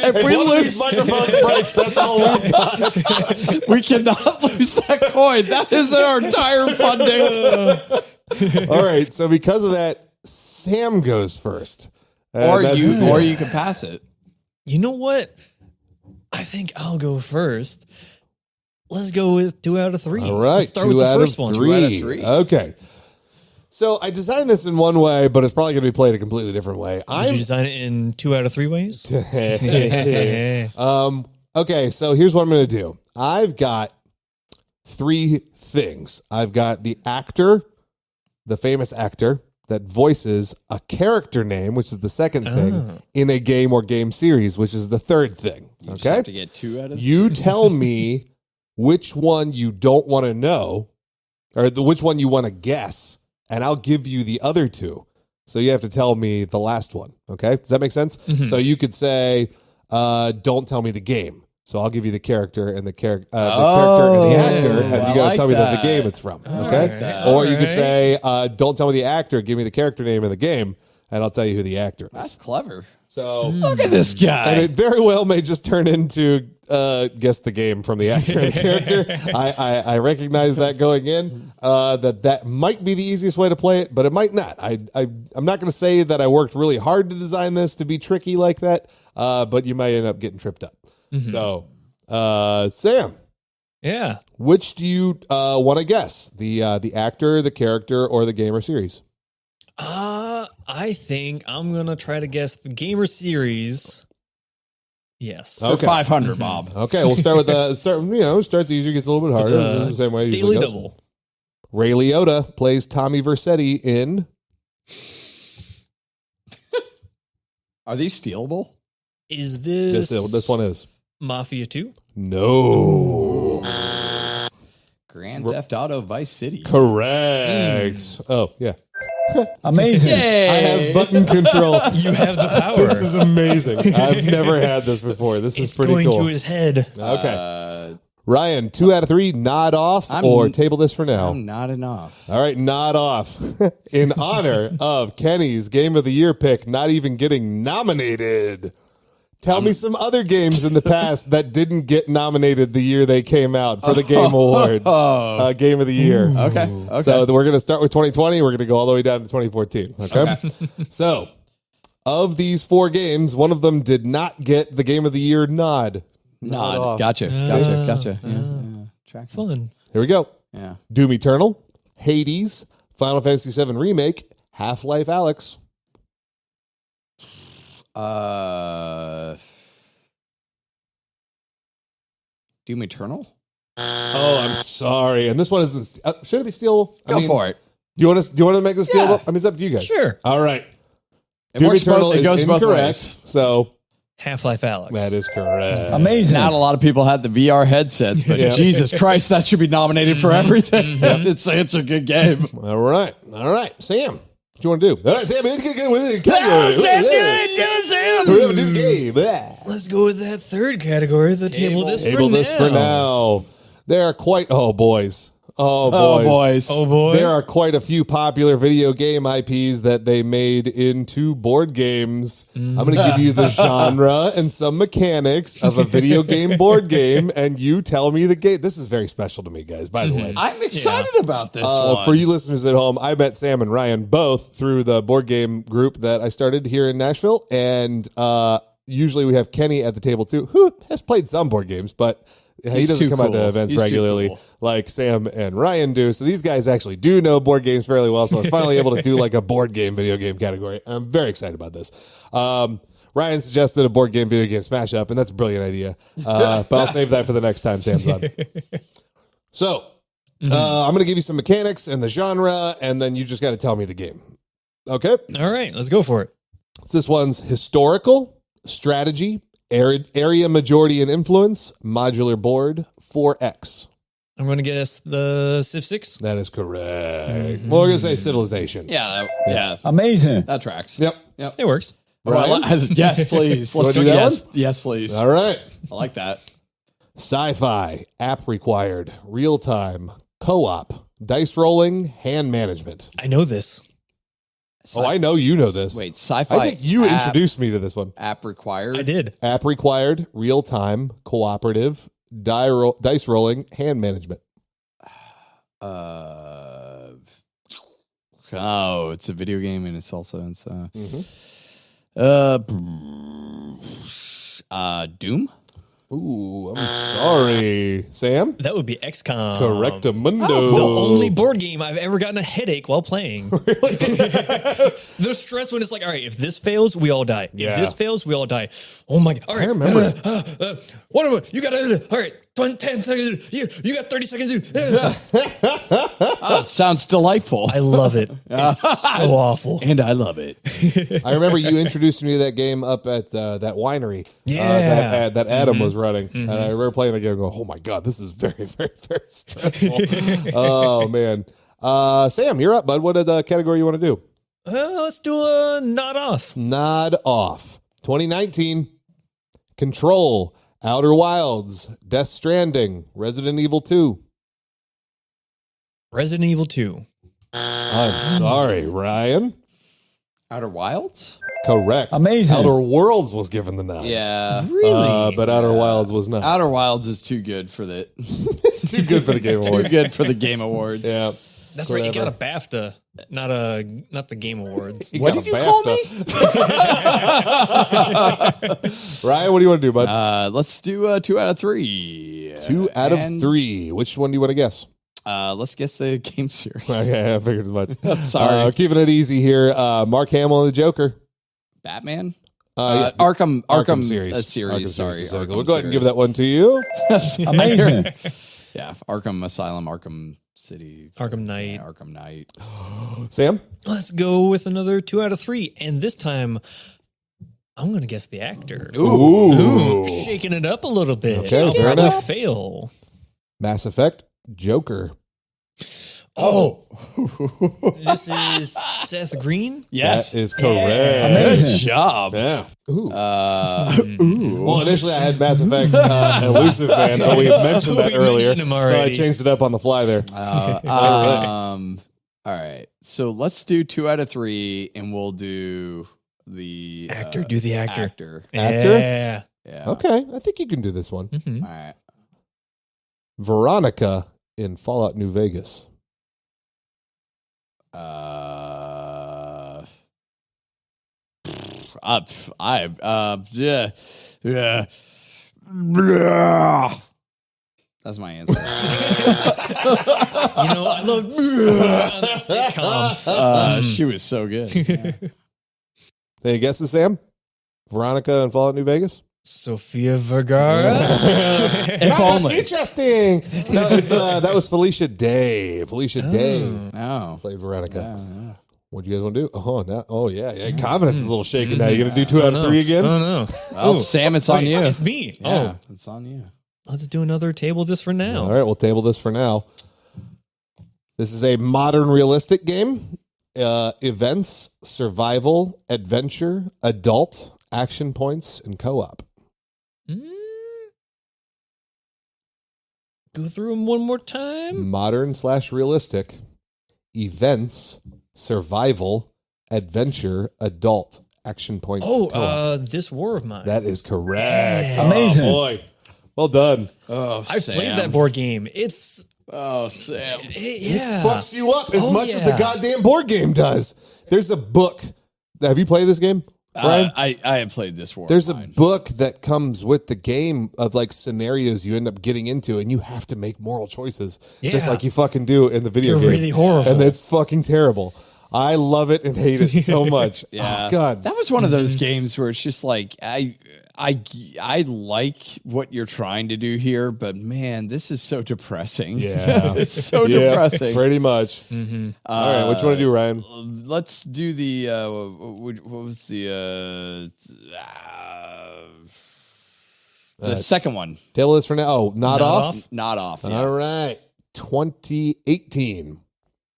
If we One of these lose, microphones breaks, that's all we've got. we cannot lose that coin. That is our entire funding. All right, so because of that, Sam goes first. Or you can pass it. You know what? I think I'll go first. Let's go with 2 out of 3. All right, Let's start with the first one. 3. 2 out of 3. Okay. So I designed this in one way, but it's probably going to be played a completely different way. Did you design it in 2 out of 3 ways? Okay, so here's what I'm going to do. I've got 3 things. I've got the actor, the famous actor that voices a character name, which is the second thing, in a game or game series, which is the third thing. You just Okay? have to get 2 out of 3. You tell me which one you don't want to know, or which one you want to guess, and I'll give you the other 2. So you have to tell me the last one. Okay? Does that make sense? Mm-hmm. So you could say, don't tell me the game. So I'll give you the character and the character and the actor, and you got to tell me the game it's from. Okay? Or you could say, don't tell me the actor, give me the character name in the game, and I'll tell you who the actor is. That's clever. So Look at this guy. and it very well may just turn into guess the game from the actor and the character. I recognize that going in, that might be the easiest way to play it, but it might not. I'm not going to say that I worked really hard to design this to be tricky like that, but you might end up getting tripped up. Mm-hmm. So, Sam, Yeah. which do you want to guess? The actor, the character, or the gamer series? I think I'm going to try to guess the gamer series. Yes. For 500, Bob. Okay, we'll start with start easier, gets a little bit harder. This is the same way it usually Daily goes. Double. Ray Liotta plays Tommy Vercetti in. Are these stealable? Is this This one is. Mafia 2? No. Grand Theft Auto Vice City. Correct. Oh, yeah. Amazing. I have button control. You have the power. This is amazing. I've never had this before. This is it's pretty going cool. to his head. Okay. Ryan, 2 out of 3, nod off or table this for now. I'm not enough. All right, nod off. In honor of Kenny's Game of the Year pick not even getting nominated. Tell me some other games in the past that didn't get nominated the year they came out for the Game Award. Game of the Year. Okay. So we're going to start with 2020. We're going to go all the way down to 2014. Okay. So of these 4 games, one of them did not get the Game of the Year nod. Nod. off. Gotcha. Yeah. track. Fun. Here we go. Yeah. Doom Eternal, Hades, Final Fantasy VII Remake, Half-Life Alyx. Doom Eternal? Oh, I'm sorry. And this one isn't. Should it be Steel? Go for it. Do you want to make this Steel? Yeah. I mean, it's up to you guys. Sure. All right. It Doom works Eternal both- it is goes both incorrect. ways. So Half-Life Alyx. that is correct. Amazing. Not a lot of people had the VR headsets, but Yeah. Jesus Christ, that should be nominated for everything. It's a good game. All right. Sam, what you want to do? All right, Sam, let's get with it. Sam. We're having this game. Yeah. Let's go with that third category. The table this Table this for now. There are quite. Oh, boys. Oh, boys. Oh, boy. There are quite a few popular video game IPs that they made into board games. I'm going to give you the genre and some mechanics of a video game board game, and you tell me the game. This is very special to me, guys, by the way. I'm excited about this one. For you listeners at home, I met Sam and Ryan both through the board game group that I started here in Nashville, and usually we have Kenny at the table too, who has played some board games, but he He's doesn't too come out to cool. events He's too regularly cool. like Sam and Ryan do. So these guys actually do know board games fairly well. So I was finally able to do like a board game, video game category. And I'm very excited about this. Ryan suggested a board game, video game smash up, and that's a brilliant idea. But I'll save that for the next time Sam's on. So I'm going to give you some mechanics and the genre, and then you just got to tell me the game. Okay? All right, let's go for it. So this one's historical, strategy, area majority and influence, modular board, 4X. I'm going to guess the Civ 6. That is correct. Well, we're going to say civilization. Yeah. Amazing. That tracks. Yep. It works. Ryan? Yes, please. Wanna Let's do do that yes. one? Yes, please. All right. I like that. Sci-fi, app required, real time, co-op, dice rolling, hand management. I know this. Oh, I know you know this. Wait, sci-fi. I think you app, introduced me to this one. app required. I did. App required, real time, cooperative, dice rolling, hand management. Oh, it's a video game and it's also Doom. Ooh, I'm sorry. Sam? That would be XCOM. Correctamundo. The only board game I've ever gotten a headache while playing. The stress when it's like, all right, if this fails, we all die. Yeah. If this fails, we all die. Oh my God. All right. I remember it. What am I? You got to, all right, 10 seconds. You got 30 seconds. Oh, it sounds delightful. I love it. It's so awful. And I love it. I remember you introduced me to that game up at that winery. Yeah. That Adam was running. And I remember playing the game and going, oh my God, this is very, very, very stressful. Oh, man. Sam, you're up, bud. What category you want to do? Let's do a nod off. Nod off. 2019. Control. Outer Wilds. Death Stranding. Resident Evil 2. Resident Evil 2. I'm sorry, Ryan. Outer Wilds? Correct. Amazing. Outer Worlds was given the nod. Yeah. Really? But Outer Wilds was not. Outer Wilds is too good for the Too good for the Game too Award. good for the Game Awards. Yeah. That's right. You got Whatever. a BAFTA, not the Game Awards. You What got did a you call BAFTA. Ryan, what do you want to do, bud? Let's do 2 out of 3. 2 out of And, 3. Which one do you want to guess? Let's guess the game series. Okay, I figured as much. Sorry. Keeping it easy here. Mark Hamill and the Joker. Batman? Yeah. Arkham series. series. Arkham Sorry. specifically. Arkham We'll go ahead and give series. that one to you. Amazing. Yeah, Arkham Asylum, Arkham City, Arkham Knight. Arkham Knight. Sam? Let's go with another 2 out of 3. And this time, I'm going to guess the actor. Ooh. Shaking it up a little bit. Okay, I'll fair probably enough. fail. Mass Effect. Joker. Oh. This is Seth Green? Yes. That is correct. Good Amazing. job. Yeah. Ooh. Ooh. Well, initially I had Mass Effect Elusive Man, but we mentioned that We earlier, mentioned him so I already. changed it up on the fly there. All right. So let's do 2 out of 3, and we'll do the Actor, do the actor. Actor. Actor? Yeah. Yeah. Okay, I think you can do this one. Mhm. All right. Veronica in Fallout New Vegas. Yeah. That's my answer. I love that sitcom. She was so good. Yeah. Any guesses, Sam? Veronica and Fallout New Vegas? Sofia Vergara. If only. Interesting. No, that was Felicia Day. Felicia Day Oh. played Veronica. Yeah. What do you guys want to do? Yeah. Confidence is a little shaken now. You going to do 2 out of 3 again? Oh, no. Well, Sam, it's on you. It's me. Yeah, it's on you. Let's do another table just for now. All right, we'll table this for now. This is a modern realistic game. Events, survival, adventure, adult, action points, and co-op. Go through them one more time. Modern/realistic. Events, survival, adventure, adult, action points. co-op. This War of Mine. That is correct. Yeah. Amazing. Oh, boy. Well done. Oh, I've played that board game. It's Sam. yeah. It fucks you up as Oh, much as the yeah. goddamn board game does. There's a book. Have you played this game, Brian? I have played this war. There's a book that comes with the game of like scenarios you end up getting into, and you have to make moral choices, just Yeah. like you fucking do in the video They're game. really horrible. And it's fucking terrible. I love it and hate it so much. Yeah. Oh, God. That was one of those games where it's just like I like what you're trying to do here, but man, this is so depressing. Yeah. It's so Yeah, depressing. pretty much. All right, what you want to do, Ryan? Let's do the what was the second one? Table this for now. Oh, not off? Not off. Yeah. All right. 2018.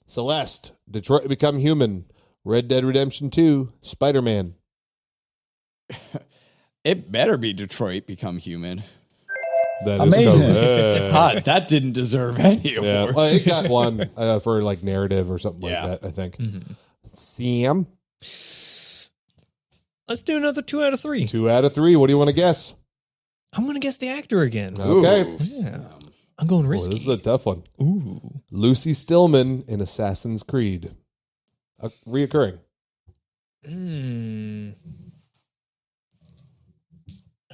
Celeste, Detroit Become Human, Red Dead Redemption 2, Spider-Man. It better be Detroit Become Human. That is Amazing. correct. God, that didn't deserve any Yeah, award. well, it got one for like narrative or something Yeah. like that, I think. Sam, Let's do another 2 out of 3. 2 out of 3. What do you want to guess? I'm gonna guess the actor again. Okay. Ooh. Yeah. I'm going Oh, risky. this is a tough one. Ooh. Lucy Stillman in Assassin's Creed. Reoccurring.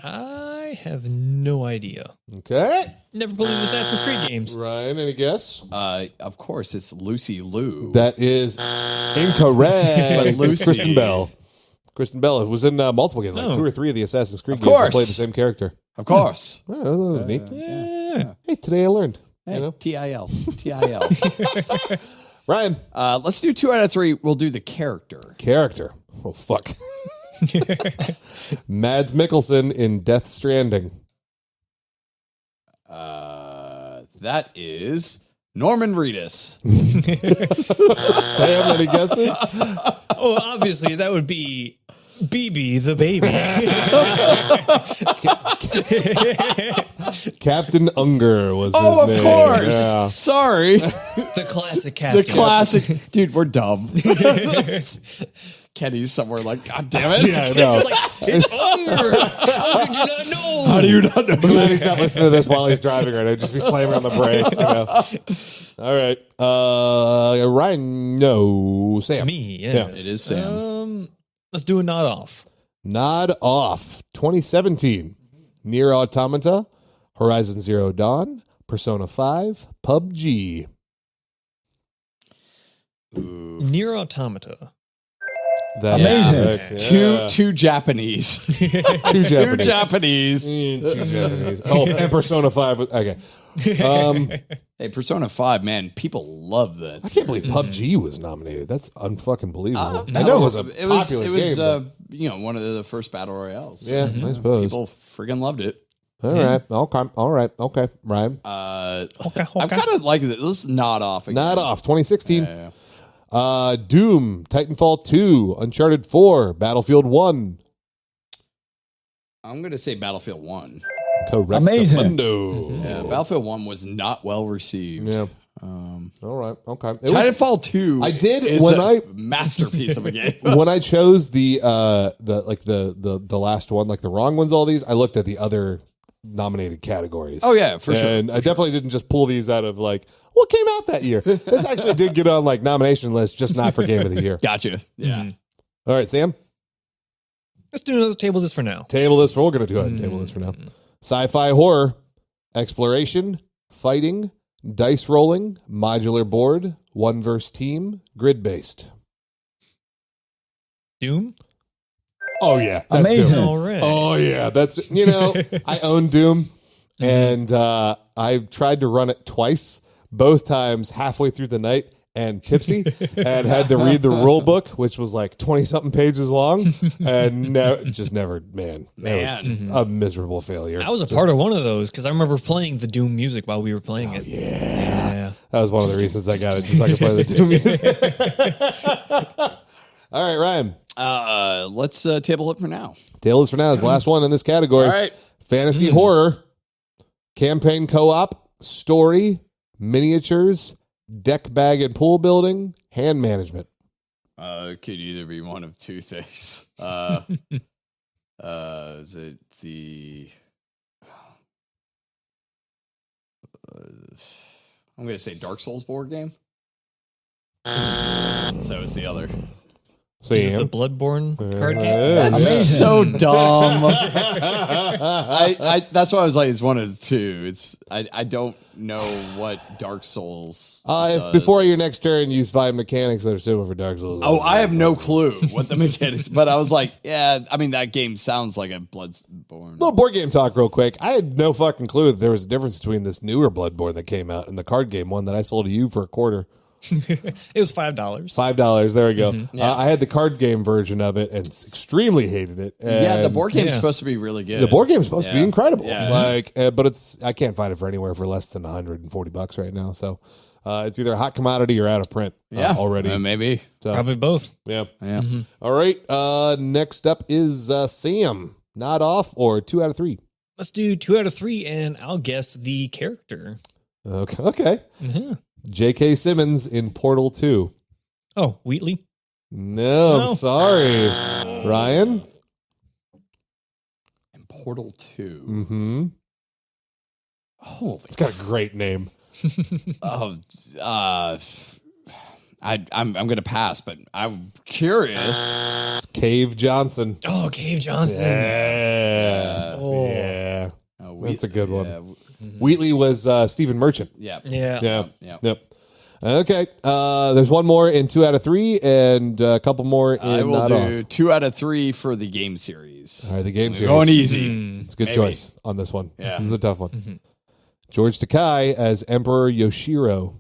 I have no idea. Okay. Never played Assassin's Creed games. Ryan, any guess? Of course, it's Lucy Liu. That is incorrect. It's Lucy. Kristen Bell. Kristen Bell was in multiple games, like Oh. 2 or 3 of the Assassin's Creed Of games. She course. played the same character. Of course. Oh, that was neat. Yeah. Hey, today I learned. Hey, You know, TIL. TIL. Ryan, Let's do 2 out of 3. We'll do the character. character. Oh fuck. Mads Mikkelsen in Death Stranding. That is Norman Reedus. Sam, any guesses? Oh, obviously that would be BB the baby. Captain Unger was Oh, his of name. course. Yeah. Sorry. The classic captain. The classic. Dude, we're dumb. Kenny's somewhere like, God damn it. Yeah, I know. It's like, it's Unger. How could you not know? How do you not know? I'm glad he's not listening to this while he's driving right now. Just be slamming on the brake. You know? All right. Ryan, no. Sam. Me, yeah. Yeah. It is Sam. Let's do a nod off. Nod off. 2017. Nier Automata, Horizon Zero Dawn, Persona 5, PUBG. Nier Automata. That Amazing. is correct. Yeah. Two Japanese. Two Two Japanese. Japanese. Two Japanese. Oh, and Persona 5. Okay. Hey, Persona 5, man, people love that. I can't believe PUBG was nominated. That's unfucking believable. No, I know it was a popular it was, game. you know, one of the first battle royales. Yeah, I suppose. People friggin' loved it. All right. Okay. All right. Okay. Ryan. Okay. I'm kind of like this. Let's nod off again. Nod off. 2016. Yeah. Doom, Titanfall 2, Uncharted 4, Battlefield 1. I'm going to say Battlefield 1. Correct. Amazing. Yeah, Battlefield 1 was not well received. Yeah. All right. Okay. It was, Titanfall 2 I did is when a I- masterpiece of a game. when I chose the last one, like the wrong ones, all these, I looked at the other nominated categories. Oh, yeah, for sure. And I definitely didn't just pull these out of like, what came out that year? This actually did get on like nomination list, just not for game of the year. Gotcha. Yeah. All right, Sam, Let's do another table this for now. table this for, we're going to go ahead and table this for now. Sci-fi horror, exploration, fighting, dice rolling, modular board, one verse team, grid based. Doom. Oh yeah, that's Amazing. Doom. All right. Oh yeah, that's I own Doom, and I tried to run it twice. Both times halfway through the night and tipsy, and had to read the rule book, which was like 20-something pages long, and just never, man. It was a miserable failure. I was a part of one of those because I remember playing the Doom music while we were playing it. Yeah. That was one of the reasons I got it, just so I could play the Doom music. All right, Ryan. Let's table it for now. Tale is for now is the last one in this category. All right. Fantasy horror, campaign co-op, story, miniatures, deck bag and pool building, hand management. It could either be one of two things. Is it the? I'm going to say Dark Souls board game. So it's the other. Is it the Bloodborne card game? That's so dumb. I that's why I was like, it's one of the two. It's I don't know what Dark Souls. If before your next turn, use 5 mechanics that are similar for Dark Souls. Oh, I have no clue what the mechanics, but I was like, yeah, I mean, that game sounds like a Bloodborne. Little board game talk real quick. I had no fucking clue that there was a difference between this newer Bloodborne that came out and the card game one that I sold to you for $0.25. It was $5. $5. There we go. Yeah. I had the card game version of it and extremely hated it. Yeah, the And board game's supposed to be really good. The board game's supposed to be incredible. Yeah. But I can't find it for anywhere for less than $140 right now. So it's either a hot commodity or out of print already. Maybe. So, Probably both. yeah. Yeah. All right. Next up is Sam. Not off or 2 out of 3. Let's do 2 out of 3, and I'll guess the character. Okay. Mm-hmm. J.K. Simmons in Portal 2. Oh, Wheatley. No, I'm No. sorry. Ryan? And Portal 2. Mm-hmm. Holy. It's got a great name. I'm going to pass, but I'm curious. It's Cave Johnson. Oh, Cave Johnson. Yeah. Oh. Yeah. That's a good one. Yeah. Wheatley was Stephen Merchant. Yeah. Yeah. Yeah. Yeah. Yep. Okay. There's one more in 2 out of 3 and a couple more in I will not do off. 2 out of 3 for the game series. All right, the game We're series. going easy. It's a good Maybe. choice on this one. Yeah. This is a tough one. George Takei as Emperor Yoshiro.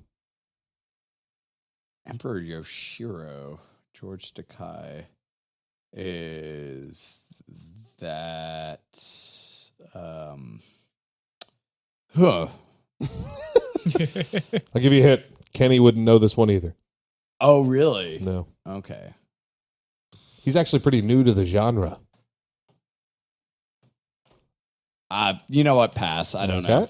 Emperor Yoshiro, George Takei, is that I'll give you a hint. Kenny wouldn't know this one either. Oh, really? No. Okay. He's actually pretty new to the genre. You know what? Pass. I don't know.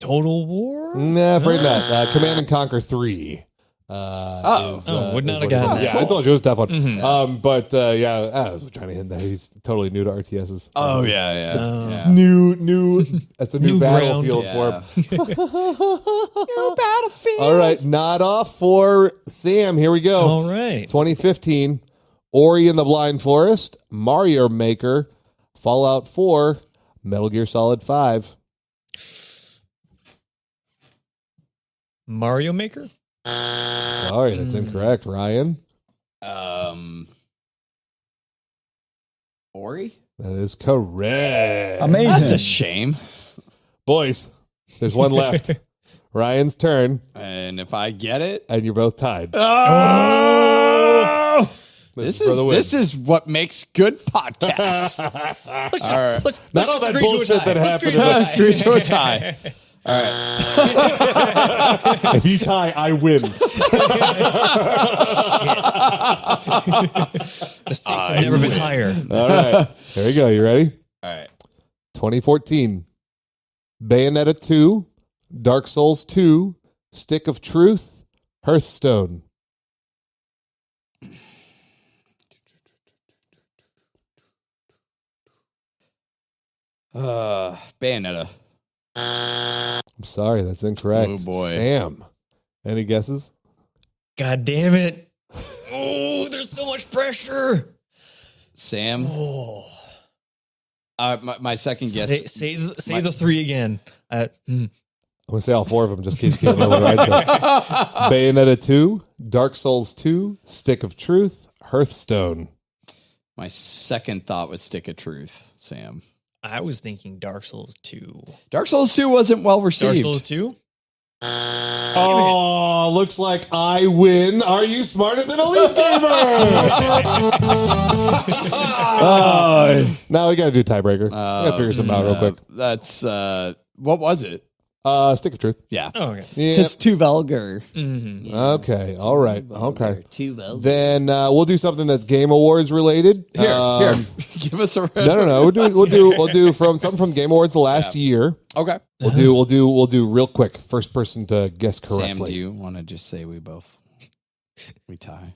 Total War? Nah, afraid not. Command and Conquer 3. Would not is have what gotten it is. that. Yeah, I told you it was a tough one. Mhm. But I was trying to hint that he's totally new to RTSs. Oh, yeah. It's new. That's a new New battlefield ground. for him. New battlefield. All right, not off for Sam. Here we go. All right. 2015, Ori and the Blind Forest, Mario Maker, Fallout 4, Metal Gear Solid 5. Mario Maker? Sorry, that's incorrect. Ryan? Ori? That is correct. Amazing. That's a shame. Boys, there's one left. Ryan's turn, And if I get it, and you're both tied. oh! This is for the win. This is what makes good podcasts. Not all that bullshit that happened. Agree to a tie. If you tie, I win. The stakes have never been higher. All right. Here we go. You ready? All right. 2014. Bayonetta 2, Dark Souls 2, Stick of Truth, Hearthstone. Bayonetta. I'm sorry, that's incorrect. Oh, boy. Sam, any guesses? God damn it. Oh, there's so much pressure. Sam. Oh. My second guess. Say the three again. I'm going to say all four of them just in case you can't remember what I said. Bayonetta 2, Dark Souls 2, Stick of Truth, Hearthstone. My second thought was Stick of Truth, Sam. I was thinking Dark Souls 2. Dark Souls 2 wasn't well received. Dark Souls 2? Oh, looks like I win. Are you smarter than a Leet Gamer? Now we got to do tiebreaker. We got to figure something out real quick. That's what was it? Stick of Truth. Yeah. Oh, okay. Yeah. It's too vulgar. Mm-hmm. Yeah. Okay. All right. Okay. Too vulgar. Then we'll do something that's Game Awards related. Here. Give us a No. We'll do from something from Game Awards the last year. Okay. We'll do real quick. First person to guess correctly. Sam, do you want to just say we tie?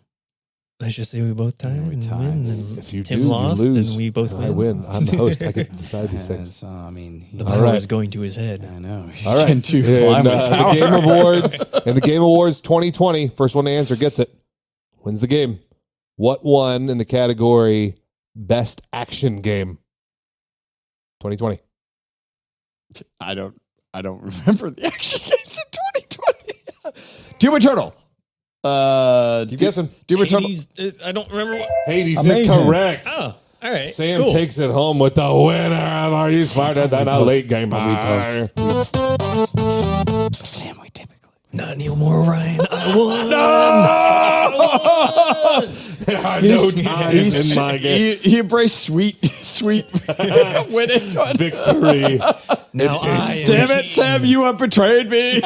Let's just say we both tie. Yeah, we and tie. win, and If you Tim do, lost, you lose. and we both I win. I'm the host. I get to decide these things. So, I mean, The All power right. is going to his head. I know. He's All right. getting too And, fly with the power. Game Awards and the Game Awards 2020. First one to answer gets it. Wins the game. What won in the category Best Action Game? 2020. I don't remember the action games in 2020. Doom Eternal. Keep guessing. Doom Eternal. Hades, I don't remember what. Hades Amazing. is correct. Oh, all right. Sam cool. takes it home with the winner of Are You Smarter Than a Late Gamer? Sam, we typically. Not Neil Moore, Ryan. I won. There are no ties in my game. He embraced sweet winning. Victory. Now I am Damn it, king. Sam, you have betrayed me.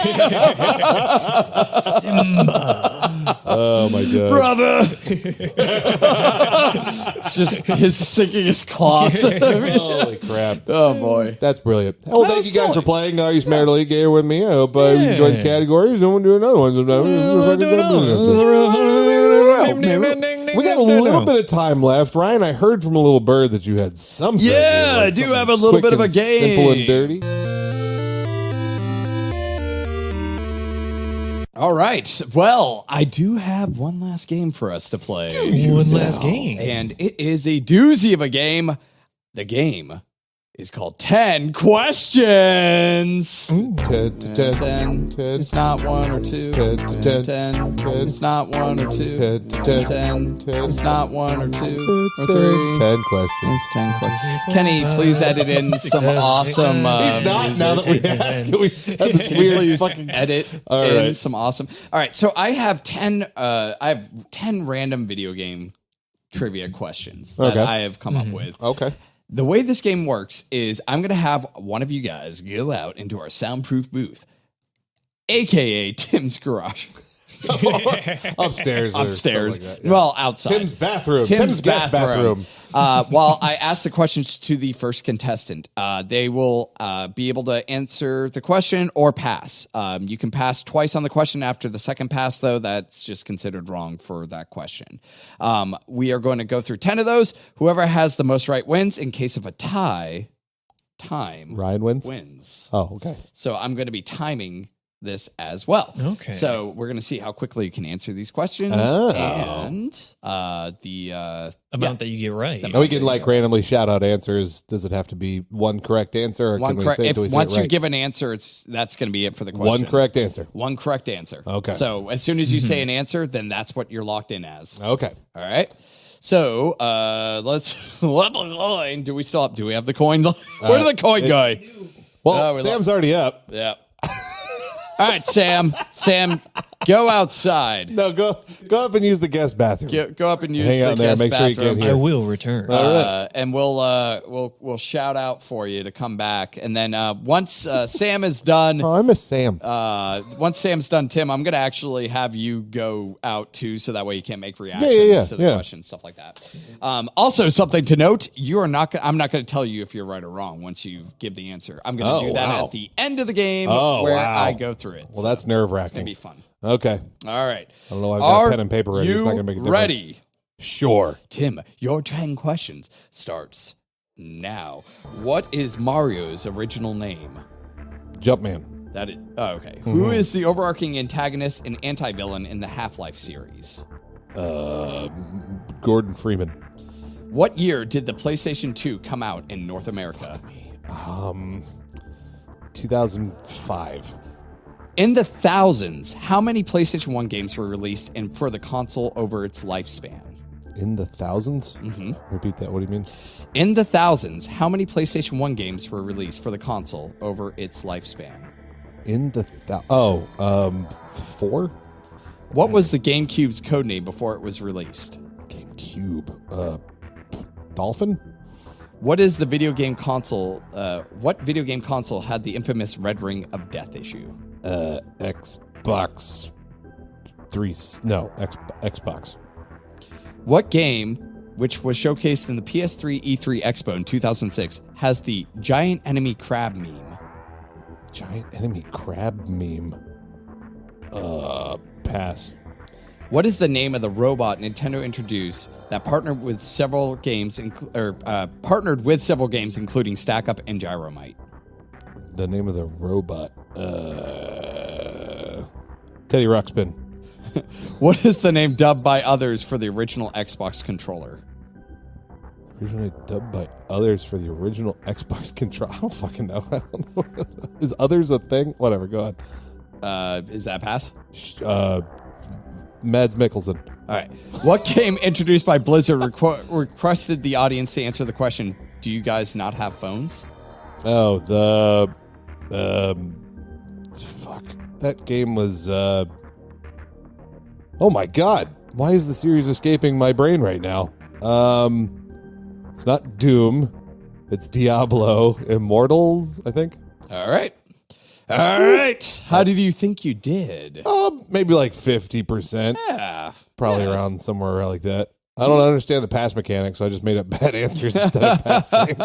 Oh, my God. Brother. It's just his sinking his claws. Holy crap. Oh, boy. That's brilliant. Well, thank you guys for playing Are You Smarter Than a Late Gamer with me. I hope you enjoyed the categories. And we'll do another one sometime. We got a little bit of time left. Ryan, I heard from a little bird that you had something. Yeah, I do have a little bit of a game. Simple and dirty. All right. Well, I do have one last game for us to play. One last game. And it is a doozy of a game. The game is called 10 Questions. 10 to 10. 10. Ten. It's not one or two. 10 to 10. 10. It's not one or two. 10 to 10. 10. It's not one or two or three. 10 questions. It's 10 questions. Kenny, please edit in some awesome. He's not now that we ask. We said this weird Please fucking. edit All in right. some awesome. All right, so I have 10 random video game trivia questions that Okay. I have come up with. Okay. The way this game works is I'm going to have one of you guys go out into our soundproof booth, aka Tim's garage. Upstairs. Or Upstairs. something like that, yeah. Well, outside. Tim's bathroom. Tim's guest bathroom. While I ask the questions to the first contestant, they will be able to answer the question or pass. You can pass twice on the question. After the second pass, though, that's just considered wrong for that question. We are going to go through 10 of those. Whoever has the most right wins. In case of a tie, Ryan wins. wins. Oh, okay. So I'm going to be timing this as well. Okay. So we're going to see how quickly you can answer these questions Oh. and the Amount that you get right. Now we can like randomly shout out answers. Does it have to be one correct answer, or one can correct. we say? If Do we say once it right? you give an answer, that's going to be it for the question. one correct answer? One correct answer. Okay. So as soon as you say an answer, then that's what you're locked in as. Okay. All right. So let's flip a coin. Do we have the coin? Where did the coin go? Well, we Sam's already up. Yeah. All right, Sam. Sam, go outside. No, go up and use the guest bathroom. Go up and use Hang the out there, guest make sure you bathroom. can't hear. I will return. And we'll shout out for you to come back. And then once Sam is done, Oh, I miss Sam. once Sam's done, Tim, I'm gonna actually have you go out too, so that way you can't make reactions Yeah, to the yeah. questions, stuff like that. Also, something to note: I'm not gonna tell you if you're right or wrong once you give the answer. I'm gonna Oh, do that wow. at the end of the game Oh, where wow. I go through it. Well, that's nerve it's gonna be wracking. fun. Okay. All right. I don't know why I've got pen and paper ready. It's not gonna make a difference. Ready? Sure. Tim, your 10 questions starts now. What is Mario's original name? Jumpman. That is okay. Who is the overarching antagonist and anti-villain in the Half-Life series? Gordon Freeman. What year did the PlayStation 2 come out in North America? 2005. In the thousands, how many PlayStation 1 games were released and for the console over its lifespan? In the thousands? Mm-hmm. Repeat that. What do you mean? In the thousands, how many PlayStation 1 games were released for the console over its lifespan? In the 4? What was the GameCube's codename before it was released? GameCube. Dolphin? What is the video game console? What video game console had the infamous Red Ring of Death issue? Xbox 3. No, Xbox. What game, which was showcased in the PS3 E3 Expo in 2006, has the giant enemy crab meme? Giant enemy crab meme. Pass. What is the name of the robot Nintendo introduced that partnered with several games, including Stack Up and Gyromite? The name of the robot. Teddy Ruxpin. What is the name dubbed by others for the original Xbox controller? Originally dubbed by others for the original Xbox controller. I don't fucking know. I don't know. Is others a thing? Whatever. Go on. Is that pass? Mads Mikkelsen. All right. What game introduced by Blizzard requested the audience to answer the question, do you guys not have phones? Oh, fuck. That game was, oh my God. Why is the series escaping my brain right now? It's not Doom. It's Diablo Immortals, I think. All right. All right. How did you think you did? Maybe like 50%. Yeah. Probably around somewhere around like that. I don't understand the pass mechanic, so I just made up bad answers instead of passing.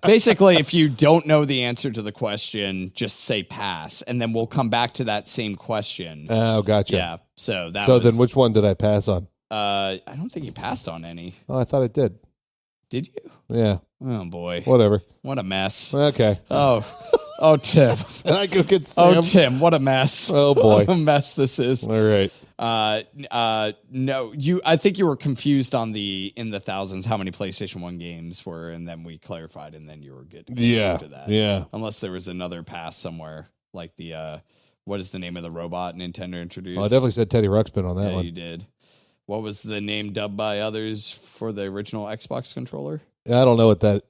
Basically, if you don't know the answer to the question, just say pass, and then we'll come back to that same question. Oh, gotcha. Yeah. So then which one did I pass on? I don't think you passed on any. Oh, I thought I did. Did you? Yeah. Oh boy. Whatever. What a mess. Okay. Oh, Tim. Should I go get Sam? Oh, Tim, what a mess. Oh, boy. What a mess this is. All right. No, I think you were confused on in the thousands how many PlayStation 1 games were, and then we clarified, and then you were good to go after that. Yeah. Unless there was another pass somewhere, like what is the name of the robot Nintendo introduced? Well, I definitely said Teddy Ruxpin on that Yeah, one. you did. What was the name dubbed by others for the original Xbox controller? I don't know what that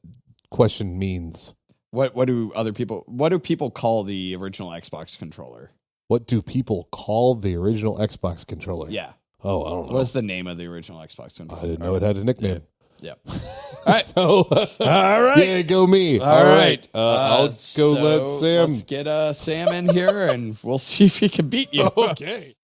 question means. What do people call the original Xbox controller? What do people call the original Xbox controller? Yeah. Oh, I don't know. What's the name of the original Xbox controller? I didn't know it had a nickname. Yeah. All right. So, all right. Yeah, go me. All right. I'll go let Sam. Let's get Sam in here, and we'll see if he can beat you. Okay.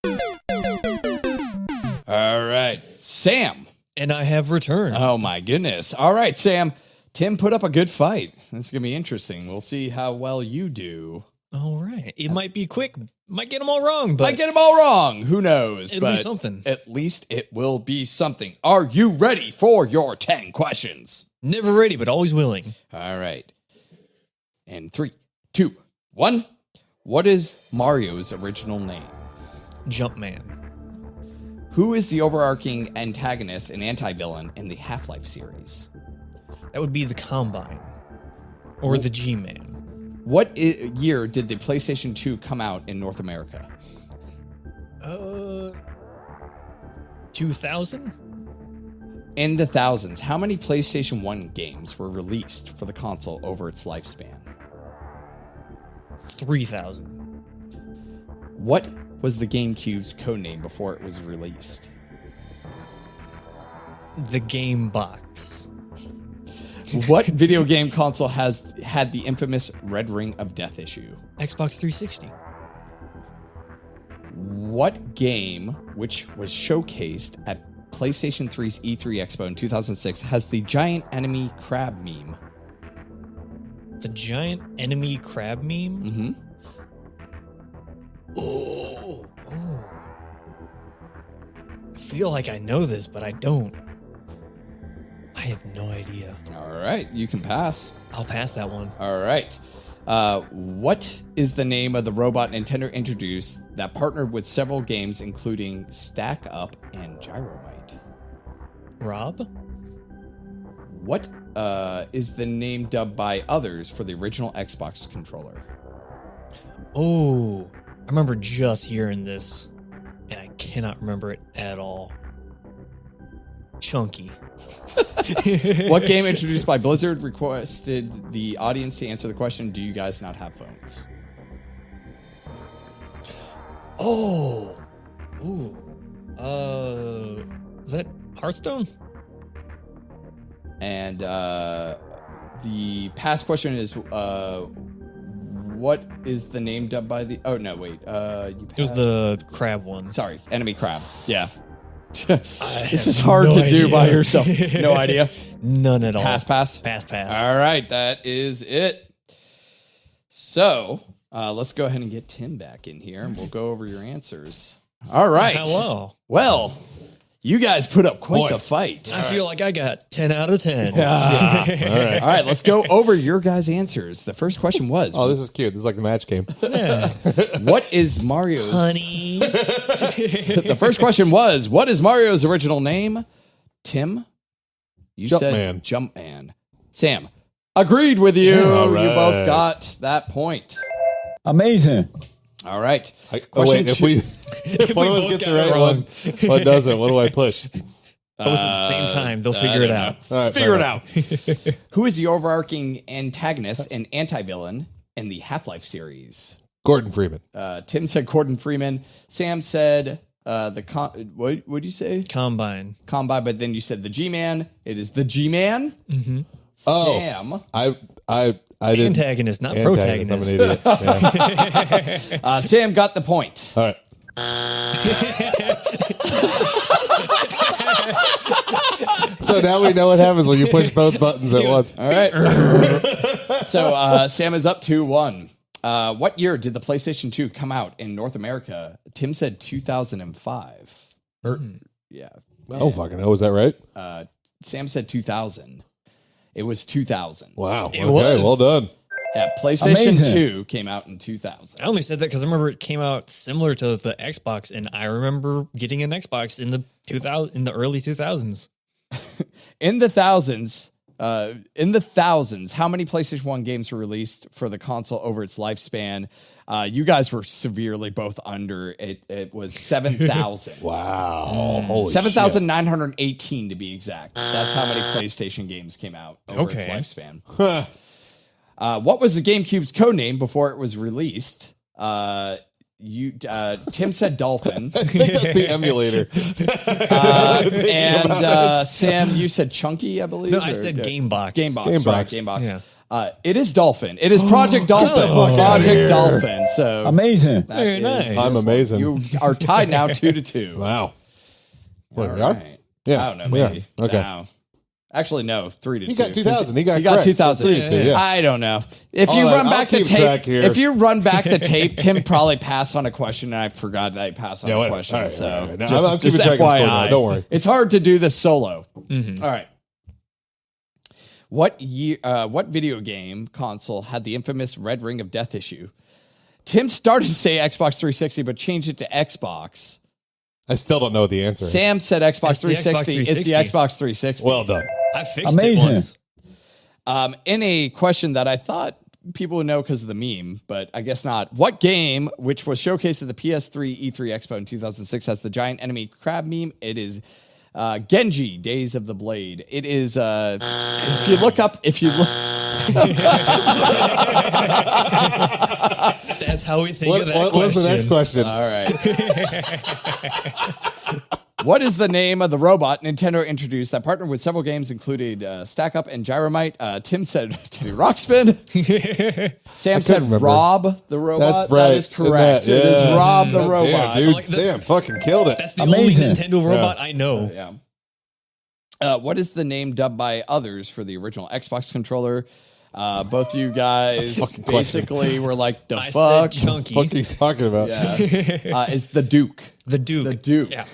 All right. Sam. And I have returned. Oh, my goodness. All right, Sam. Tim put up a good fight. This is going to be interesting. We'll see how well you do. All right. It might be quick. Might get them all wrong, but Might get them all wrong. Who knows? it'll be But something. At least it will be something. Are you ready for your 10 questions? Never ready, but always willing. All right. And 3, 2, 1. What is Mario's original name? Jumpman. Who is the overarching antagonist and anti-villain in the Half-Life series? That would be the Combine. Or the G-Man. What year did the PlayStation 2 come out in North America? 2000? In the thousands, how many PlayStation 1 games were released for the console over its lifespan? 3000. What was the GameCube's codename before it was released? The Game Box. What video game console has had the infamous Red Ring of Death issue? Xbox 360. What game, which was showcased at PlayStation 3's E3 Expo in 2006, has the giant enemy crab meme? The giant enemy crab meme? Mm-hmm. Oh. I feel like I know this, but I don't. I have no idea. All right, you can pass. I'll pass that one. All right. What is the name of the robot Nintendo introduced that partnered with several games, including Stack Up and Gyromite? Rob? What is the name dubbed by others for the original Xbox controller? Oh, I remember just hearing this, and I cannot remember it at all. Chunky. What game introduced by Blizzard requested the audience to answer the question, do you guys not have phones? Oh. Ooh. Is that Hearthstone? And the past question is, what is the name dubbed by the... Oh, no, wait. It was the crab one. Sorry, enemy crab. Yeah. This is hard to do by yourself. No idea. None at all. Pass. Pass. All right, that is it. So let's go ahead and get Tim back in here, and we'll go over your answers. All right. Hello. Well, you guys put up quite the fight. I feel like I got 10 out of 10. All right, let's go over your guys' answers. The first question was, Oh, this is cute. This is like the match game. Yeah. what is Mario's... Honey. The first question was, what is Mario's original name? Tim, you said Jumpman. Sam, agreed with you. All right. You both got that point. Amazing. All right. Wait, if one of us gets the right one doesn't, what do I push? Both at the same time. They'll figure it out. All right, Figure it out. Who is the overarching antagonist and anti-villain in the Half-Life series? Gordon Freeman. Tim said Gordon Freeman. Sam said what did you say? Combine, but then you said the G-Man. It is the G-Man. Mm-hmm. Sam. I didn't. Antagonist, not Antagonist. protagonist. I'm an idiot. Yeah. Sam got the point. All right. So now we know what happens when you push both buttons at once. All right. So Sam is up 2-1. What year did the PlayStation 2 come out in North America? Tim said 2005. Yeah. Oh, fucking hell. Was that right? Sam said 2000. It was 2000. Wow. It Okay, was. well done. Yeah, PlayStation Amazing. 2 came out in 2000. I only said that because I remember it came out similar to the Xbox, and I remember getting an Xbox in the early 2000s. In the thousands, how many PlayStation 1 games were released for the console over its lifespan? You guys were severely both under. It was 7,000. Wow. Holy 7,918 to be exact. That's how many PlayStation games came out over its lifespan. What was the GameCube's codename before it was released? Tim said Dolphin. I think that's the emulator. And Sam, you said Chunky, I believe. No, I said Gamebox. Gamebox. Right, Gamebox. Yeah. It is Dolphin. It is Project Dolphin. Project Dolphin. So Amazing. that Very is- nice. I'm amazing. You are tied now 2-2. Wow. What, All we are? right. Yeah. I don't know. we are. Maybe. Okay. No. Actually, no. 3-2. He got 2,000. He got You got correct. 2,000. 3-2, yeah. I don't know. If you All right, run I'll back the keep track tape, here. if you run back the tape, Tim probably passed on a question, and I forgot that I passed on Yeah, a whatever. question. All right, so all right. No, just, I'm keeping just track of the score FYI. now. Don't worry. It's hard to do this solo. Mhm. All right. What year? What video game console had the infamous Red Ring of Death issue? Tim started to say Xbox 360, but changed it to Xbox. I still don't know what the answer is. Sam said Xbox It's the 360. Xbox It's the 360. Xbox 360. Well done. I fixed Amazing. it once. In a question that I thought people would know because of the meme, but I guess not. What game, which was showcased at the PS3 E3 Expo in 2006, has the giant enemy crab meme? It is Genji, Days of the Blade. It is, if you look... That's how we think of that What was the next question? All right. What is the name of the robot Nintendo introduced that partnered with several games, included Stack Up and Gyromite? Tim said Teddy Rockspin. Sam said remember. Rob the robot. That's right. That is correct. Isn't that- It is yeah. Rob the Damn, robot. dude, Like this- Sam fucking killed it. That's the Amazing. only Nintendo robot I know. Yeah. What is the name dubbed by others for the original Xbox controller? Both you guys Fucking question. basically were like, the I fuck? said Chunky. What are you talking about? Yeah. It's the Duke. The Duke. The Duke. Yeah.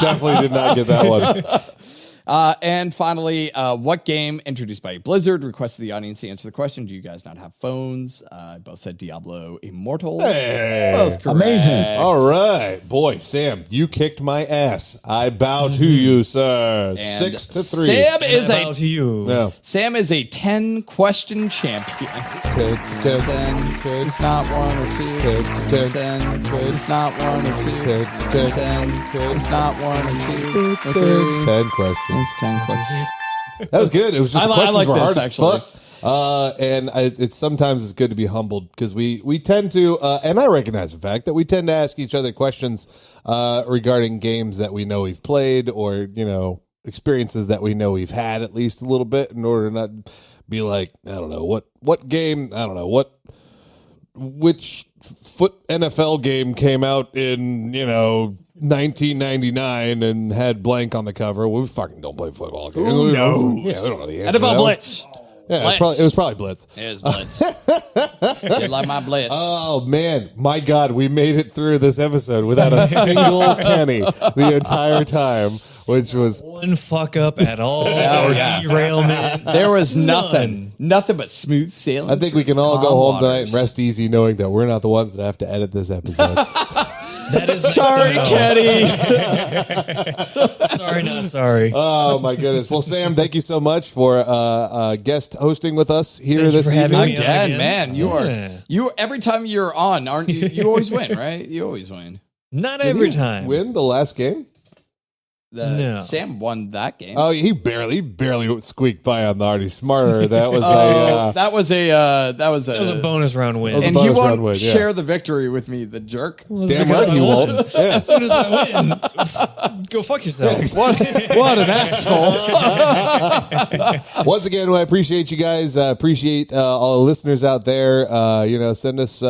Definitely did not get that one. And finally, what game introduced by Blizzard requested the audience to answer the question? Do you guys not have phones? Both said Diablo Immortal. Hey. Both correct. Amazing. All right, boy, Sam, you kicked my ass. I bow to you, sir. And 6-3. Sam is Bow to you. No. Sam is a 10-question champion. 10. It's not one or two. 10. It's not one or two. 10. It's not one or two. Or three. 10 questions. It's 10 questions. That was good. It was just I the questions like were this, hard actually. as fuck. And it's sometimes it's good to be humbled because we tend to, and I recognize the fact that we tend to ask each other questions regarding games that we know we've played or, experiences that we know we've had at least a little bit in order to not be like, I don't know, what game, I don't know, which foot NFL game came out in, 1999 and had blank on the cover. We fucking don't play football games. Who knows? Yeah, we don't know the answer. NFL to that. Blitz. Yeah, it was probably Blitz. It is Blitz. You like my Blitz. Oh, man. My God, we made it through this episode without a single Kenny the entire time, which was... One fuck up at all Oh, or yeah. derailment. There was nothing but smooth sailing. I think we can all go home tonight and rest easy knowing that we're not the ones that have to edit this episode. That is Sorry, Kenny. Sorry, not sorry. Oh, my goodness. Well, Sam, thank you so much for guest hosting with us here Thank you this for having evening. me. Again, man, Yeah. you every time you're on, aren't you? You always win, right? You always win. Not Did every he time. win the last game? No. Sam won that game. Oh, he barely squeaked by on the Artie Smarter. That was that was a That was a bonus round win. was a and he bonus round won't win, yeah. share the victory with me, the jerk. damn right he won't. Yeah. As soon as I win, go fuck yourself. What an asshole! Once again, I appreciate you guys. Appreciate all the listeners out there. Send us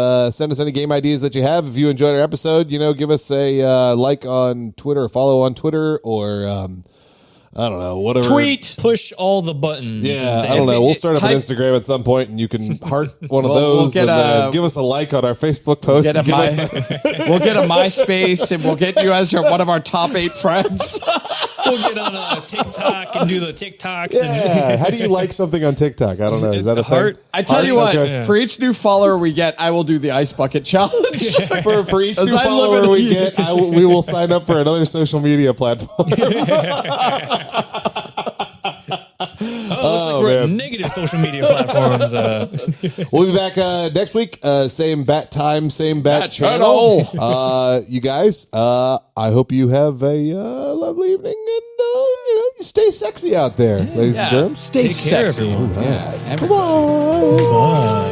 any game ideas that you have. If you enjoyed our episode, give us a like on Twitter, or follow on Twitter, or I don't know, whatever. Tweet. Push all the buttons. Yeah, and I don't know. We'll If- start up an type- Instagram at some point, and you can heart one of We'll those, get and then a- give us a like on our Facebook post. Get a and give us we'll get a MySpace, and we'll get you as one of our top 8 friends. We'll get on TikTok and do the TikToks. yeah. How do you like something on TikTok? I don't know. Is that a Heart. thing? I tell you what, Okay. for each new follower we get, I will do the ice bucket challenge. For each As new I live follower in- we get, we will sign up for another social media platform. Looks like we're at man. negative social media platforms. We'll be back next week. Same bat time, same bat Bat channel. channel. You guys, I hope you have a lovely evening, and you stay sexy out there, ladies and Yeah, gentlemen. stay Take care, sexy. everyone. Yeah, Come on. Bye.